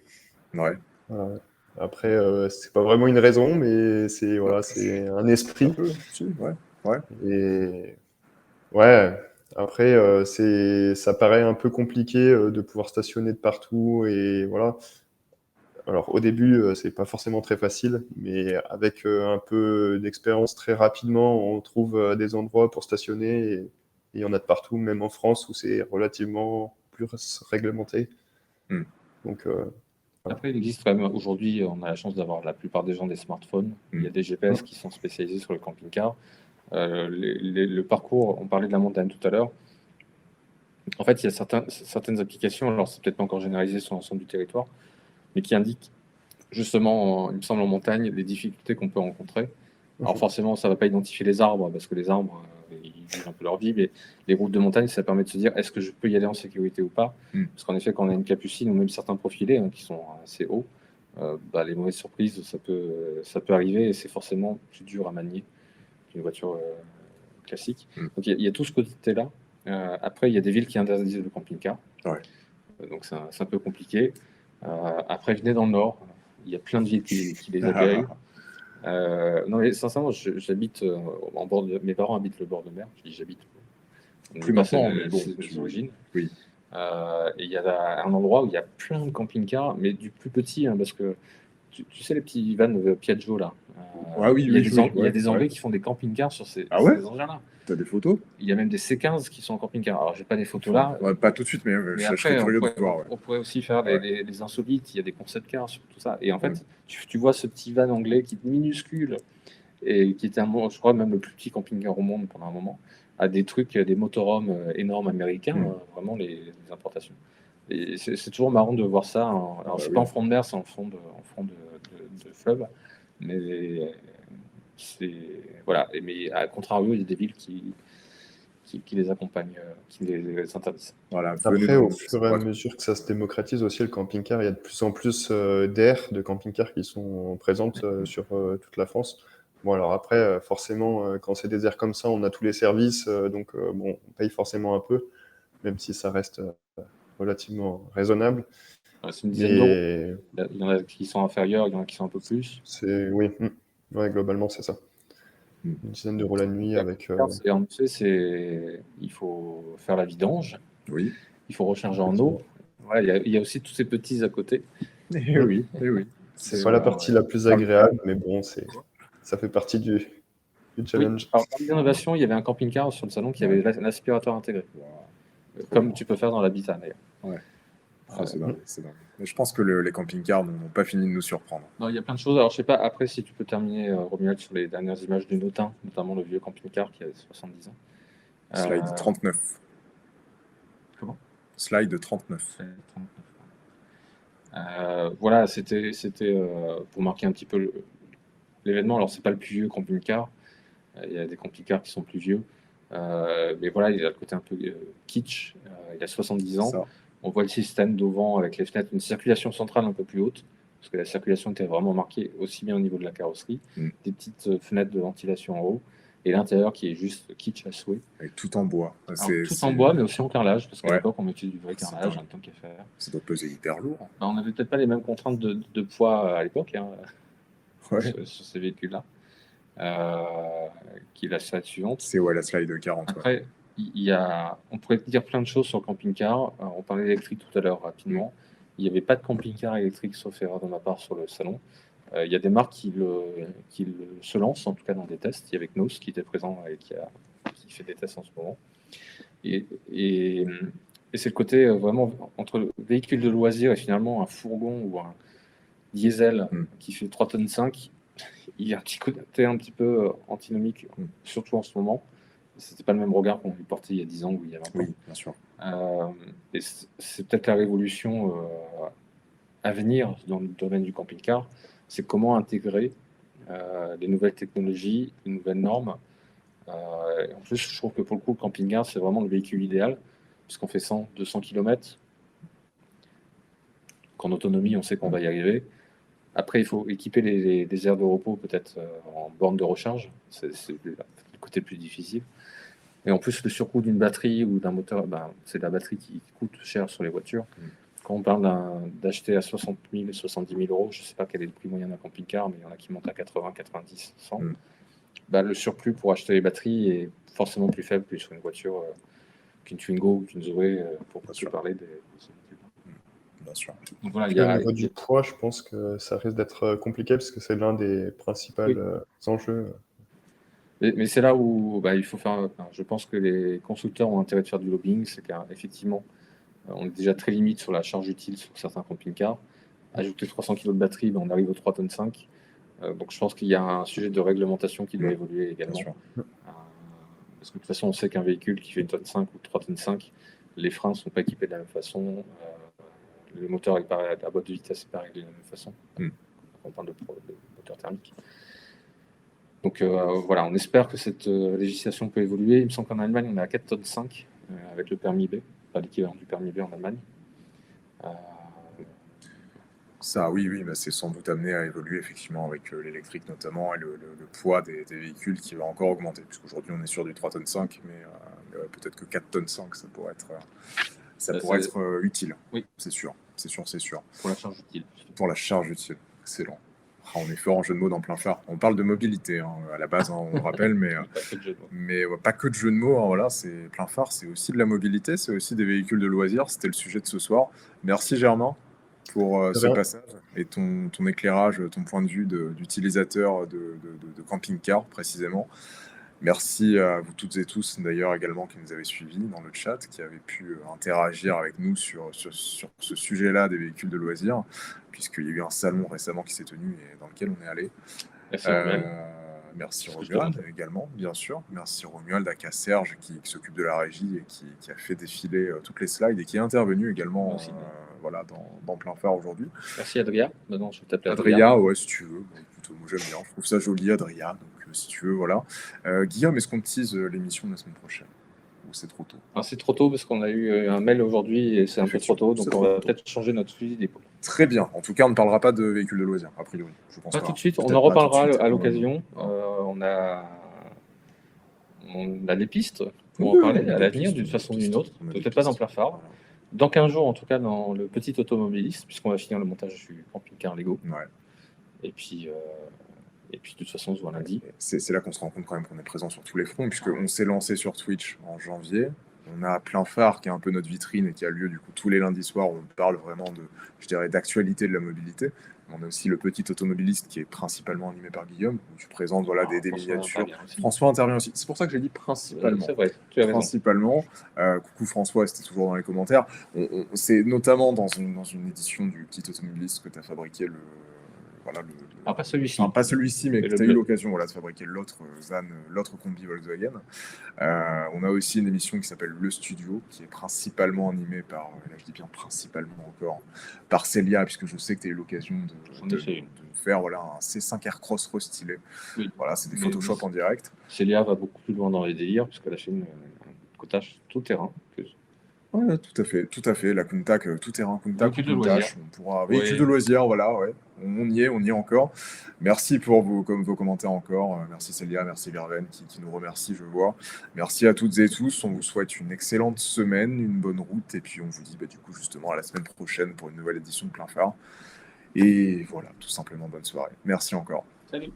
Ouais. Voilà. Après, c'est pas vraiment une raison, mais c'est voilà, c'est un Un esprit. peu, si, ouais. Et ouais, après, ça paraît un peu compliqué de pouvoir stationner de partout. Et voilà. Alors, au début, c'est pas forcément très facile, mais avec un peu d'expérience, très rapidement, on trouve des endroits pour stationner. Et il y en a de partout, même en France, où c'est relativement plus réglementé. Hmm. Donc, Après, il existe quand même aujourd'hui, on a la chance d'avoir la plupart des gens des smartphones. Il y a des GPS qui sont spécialisés sur le camping-car. Le parcours, on parlait de la montagne tout à l'heure. En fait, il y a certaines applications, alors c'est peut-être pas encore généralisé sur l'ensemble du territoire, mais qui indiquent justement, il me semble en montagne, les difficultés qu'on peut rencontrer. Alors forcément, ça ne va pas identifier les arbres, parce que les arbres, ils vivent un peu leur vie, mais les routes de montagne, ça permet de se dire, est-ce que je peux y aller en sécurité ou pas? Parce qu'en effet, quand on a une capucine, ou même certains profilés qui sont assez hauts, les mauvaises surprises, ça peut arriver, et c'est forcément plus dur à manier qu'une voiture classique. Donc il y a tout ce côté-là. Après, il y a des villes qui interdisent le camping-car. Ouais. Donc c'est un peu compliqué. Après, venez dans le nord, il y a plein de villes qui les accueillent. Non, mais sincèrement, j'habite en bord de... Mes parents habitent le bord de mer. Je dis j'habite. Plus maintenant, mais bon, c'est des origines. Oui. Et il y a un endroit où il y a plein de camping-cars, mais du plus petit, parce que tu sais les petits vans Piaggio là. Il y a des Anglais qui font des camping-cars sur ces engins-là. T'as des photos? Il y a même des C15 qui sont en camping-car. Alors, j'ai pas des photos là. Ouais, pas tout de suite, mais je après, serais curieux de voir. Ouais. on pourrait aussi faire les insolites. Il y a des concept cars sur tout ça. Et en fait, tu vois ce petit van anglais qui est minuscule et qui était, je crois, même le plus petit camping-car au monde pendant un moment, à des trucs, des motorhomes énormes américains, vraiment les importations. Et c'est toujours marrant de voir ça. Alors, c'est pas en front de mer, c'est en front de fleuve. Mais voilà. Mais à contrario, il y a des villes qui les accompagnent, qui les interdisent. Voilà, après, au fur et à mesure que ça se démocratise aussi, le camping-car, il y a de plus en plus d'aires de camping-car qui sont présentes sur toute la France. Bon, alors après, forcément, quand c'est des aires comme ça, on a tous les services, donc on paye forcément un peu, même si ça reste relativement raisonnable. C'est une dizaine d'euros. Il y en a qui sont inférieurs, il y en a qui sont un peu plus. Oui, globalement, c'est ça. Une dizaine d'euros la nuit avec... En effet, il faut faire la vidange. Oui. Il faut recharger en eau. Voilà, il y a aussi tous ces petits à côté. Oui. C'est pas la partie la plus agréable, mais bon, ça fait partie du challenge. Alors, dans l'innovation, il y avait un camping-car sur le salon qui avait l'aspirateur intégré. Comme tu peux faire dans l'habitat d'ailleurs. Ouais. C'est dingue. Mais je pense que les camping-cars n'ont pas fini de nous surprendre. Non, il y a plein de choses. Alors, je sais pas, après, si tu peux terminer, Romuald, sur les dernières images du Notin, notamment le vieux camping-car qui a 70 ans. Slide 39. Comment? Slide 39. Voilà, c'était pour marquer un petit peu l'événement. Alors, c'est pas le plus vieux camping-car. Il y a des camping-cars qui sont plus vieux. Mais voilà, il a le côté un peu kitsch. Il a 70 ans. Ça. On voit le système d'auvent avec les fenêtres, une circulation centrale un peu plus haute, parce que la circulation était vraiment marquée aussi bien au niveau de la carrosserie, des petites fenêtres de ventilation en haut, et l'intérieur qui est juste kitsch à souhait. Avec tout en bois. En bois, mais aussi en carrelage, parce qu'à l'époque, on utilisait du vrai carrelage, en tant qu'à faire. Ça doit peser hyper lourd. On n'avait peut-être pas les mêmes contraintes de poids à l'époque sur ces véhicules-là. Qui est la slide suivante. C'est la slide 40. Après, on pourrait dire plein de choses sur le camping-car. On parlait d'électrique tout à l'heure rapidement. Il n'y avait pas de camping-car électrique, sauf erreur de ma part, sur le salon. Il y a des marques qui se lancent, en tout cas dans des tests. Il y avait Knos qui était présent et qui fait des tests en ce moment. Et c'est le côté vraiment entre le véhicule de loisir et finalement un fourgon ou un diesel qui fait 3,5 tonnes. Il y a un petit côté un petit peu antinomique, surtout en ce moment. C'était pas le même regard qu'on lui portait il y a 10 ans ou il y a 20 ans. Oui, bien sûr. Et c'est peut-être la révolution à venir dans le domaine du camping-car, c'est comment intégrer les nouvelles technologies, les nouvelles normes. En plus, je trouve que pour le coup, le camping-car, c'est vraiment le véhicule idéal, puisqu'on fait 100, 200 km. Qu'en autonomie, on sait qu'on va y arriver. Après, il faut équiper les aires de repos, peut-être en borne de recharge. C'est le côté le plus difficile. Et en plus, le surcoût d'une batterie ou d'un moteur, c'est la batterie qui coûte cher sur les voitures. Quand on parle d'acheter à 60 000, 70 000 euros, je ne sais pas quel est le prix moyen d'un camping-car, mais il y en a qui montent à 80, 90, 100. Le surplus pour acheter les batteries est forcément plus faible que sur une voiture qu'une Twingo ou qu'une Zoé, pour parler des bien sûr. Donc voilà, au niveau du poids, je pense que ça risque d'être compliqué parce que c'est l'un des principaux enjeux. Mais c'est là où il faut faire. Je pense que les constructeurs ont intérêt de faire du lobbying, c'est qu'effectivement, on est déjà très limite sur la charge utile sur certains camping-cars. Ajouter 300 kg de batterie, on arrive aux 3,5 tonnes. Donc je pense qu'il y a un sujet de réglementation qui doit évoluer également. Parce que de toute façon, on sait qu'un véhicule qui fait 1,5 tonne ou 3,5 tonnes, les freins ne sont pas équipés de la même façon. Le moteur, la boîte de vitesse n'est pas réglée de la même façon. On parle de moteur thermique. Donc voilà, on espère que cette législation peut évoluer. Il me semble qu'en Allemagne, on est à 4,5 tonnes avec le permis B, pas l'équivalent du permis B en Allemagne. Ça, oui, c'est sans doute amené à évoluer effectivement avec l'électrique notamment et le poids des véhicules qui va encore augmenter. Puisqu'aujourd'hui, on est sur du 3,5 tonnes, mais peut-être que 4,5 tonnes, ça pourrait être utile. Oui, c'est sûr. Pour la charge utile. Pour la charge utile, excellent. On est fort en jeu de mots dans plein phare. On parle de mobilité à la base, on le rappelle, mais pas que de jeu de mots. Voilà, c'est plein phare, c'est aussi de la mobilité, c'est aussi des véhicules de loisirs. C'était le sujet de ce soir. Merci Germain pour ce passage et ton éclairage, ton point de vue d'utilisateur de camping-car précisément. Merci à vous toutes et tous d'ailleurs également qui nous avez suivis dans le chat, qui avez pu interagir avec nous sur ce sujet-là des véhicules de loisirs, puisqu'il y a eu un salon récemment qui s'est tenu et dans lequel on est allé. Merci Romuald également, bien sûr. Merci Romuald, aka Serge qui s'occupe de la régie et qui a fait défiler toutes les slides et qui est intervenu également dans plein phare aujourd'hui. Merci Adria. Maintenant, je vais t'appeler Adria, ouais, si tu veux. Écoute, moi j'aime bien, je trouve ça joli Adria. Donc si tu veux, voilà. Guillaume, est-ce qu'on tease l'émission de la semaine prochaine? Ou c'est trop tôt? C'est trop tôt parce qu'on a eu un mail aujourd'hui et c'est un peu trop tôt, donc on va peut-être changer notre fusil d'épaule. Très bien. En tout cas, on ne parlera pas de véhicules de loisirs, a priori. Je pense pas tout de suite, on en reparlera à l'occasion. On a les pistes pour en parler à l'avenir d'une façon ou d'une autre. Peut-être pas dans plein phare. Dans 15 jours, en tout cas, dans le petit automobiliste, puisqu'on va finir le montage du camping-car Lego. Ouais. Et puis, de toute façon, on se voit lundi. C'est là qu'on se rend compte quand même qu'on est présent sur tous les fronts, puisqu'on s'est lancé sur Twitch en janvier. On a plein phare qui est un peu notre vitrine et qui a lieu du coup tous les lundis soirs où on parle vraiment d'actualité de la mobilité. On a aussi le petit automobiliste qui est principalement animé par Guillaume, où tu présentes des miniatures. François intervient aussi. C'est pour ça que j'ai dit principalement. C'est vrai, tu as raison. Principalement. Coucou François, c'était toujours dans les commentaires. C'est notamment dans une édition du petit automobiliste que tu as fabriqué pas celui-ci. Pas celui-ci, mais que tu as eu l'occasion de fabriquer l'autre combi Volkswagen. On a aussi une émission qui s'appelle Le Studio, qui est principalement animée par, là je dis bien principalement encore, par Célia, puisque je sais que tu as eu l'occasion de faire un C5 Aircross restylé. Oui. Voilà, c'est des Photoshop en direct. Célia va beaucoup plus loin dans les délires, puisque la chaîne un cotage tout terrain. Ouais, tout à fait. La Countach, tout terrain Countach, on pourra véhicule de loisirs, voilà, ouais. On y est encore. Merci pour vos commentaires encore. Merci Célia, merci Verven qui nous remercie, je vois. Merci à toutes et tous. On vous souhaite une excellente semaine, une bonne route, et puis on vous dit du coup justement à la semaine prochaine pour une nouvelle édition de Plein Phare. Et voilà, tout simplement bonne soirée. Merci encore. Salut.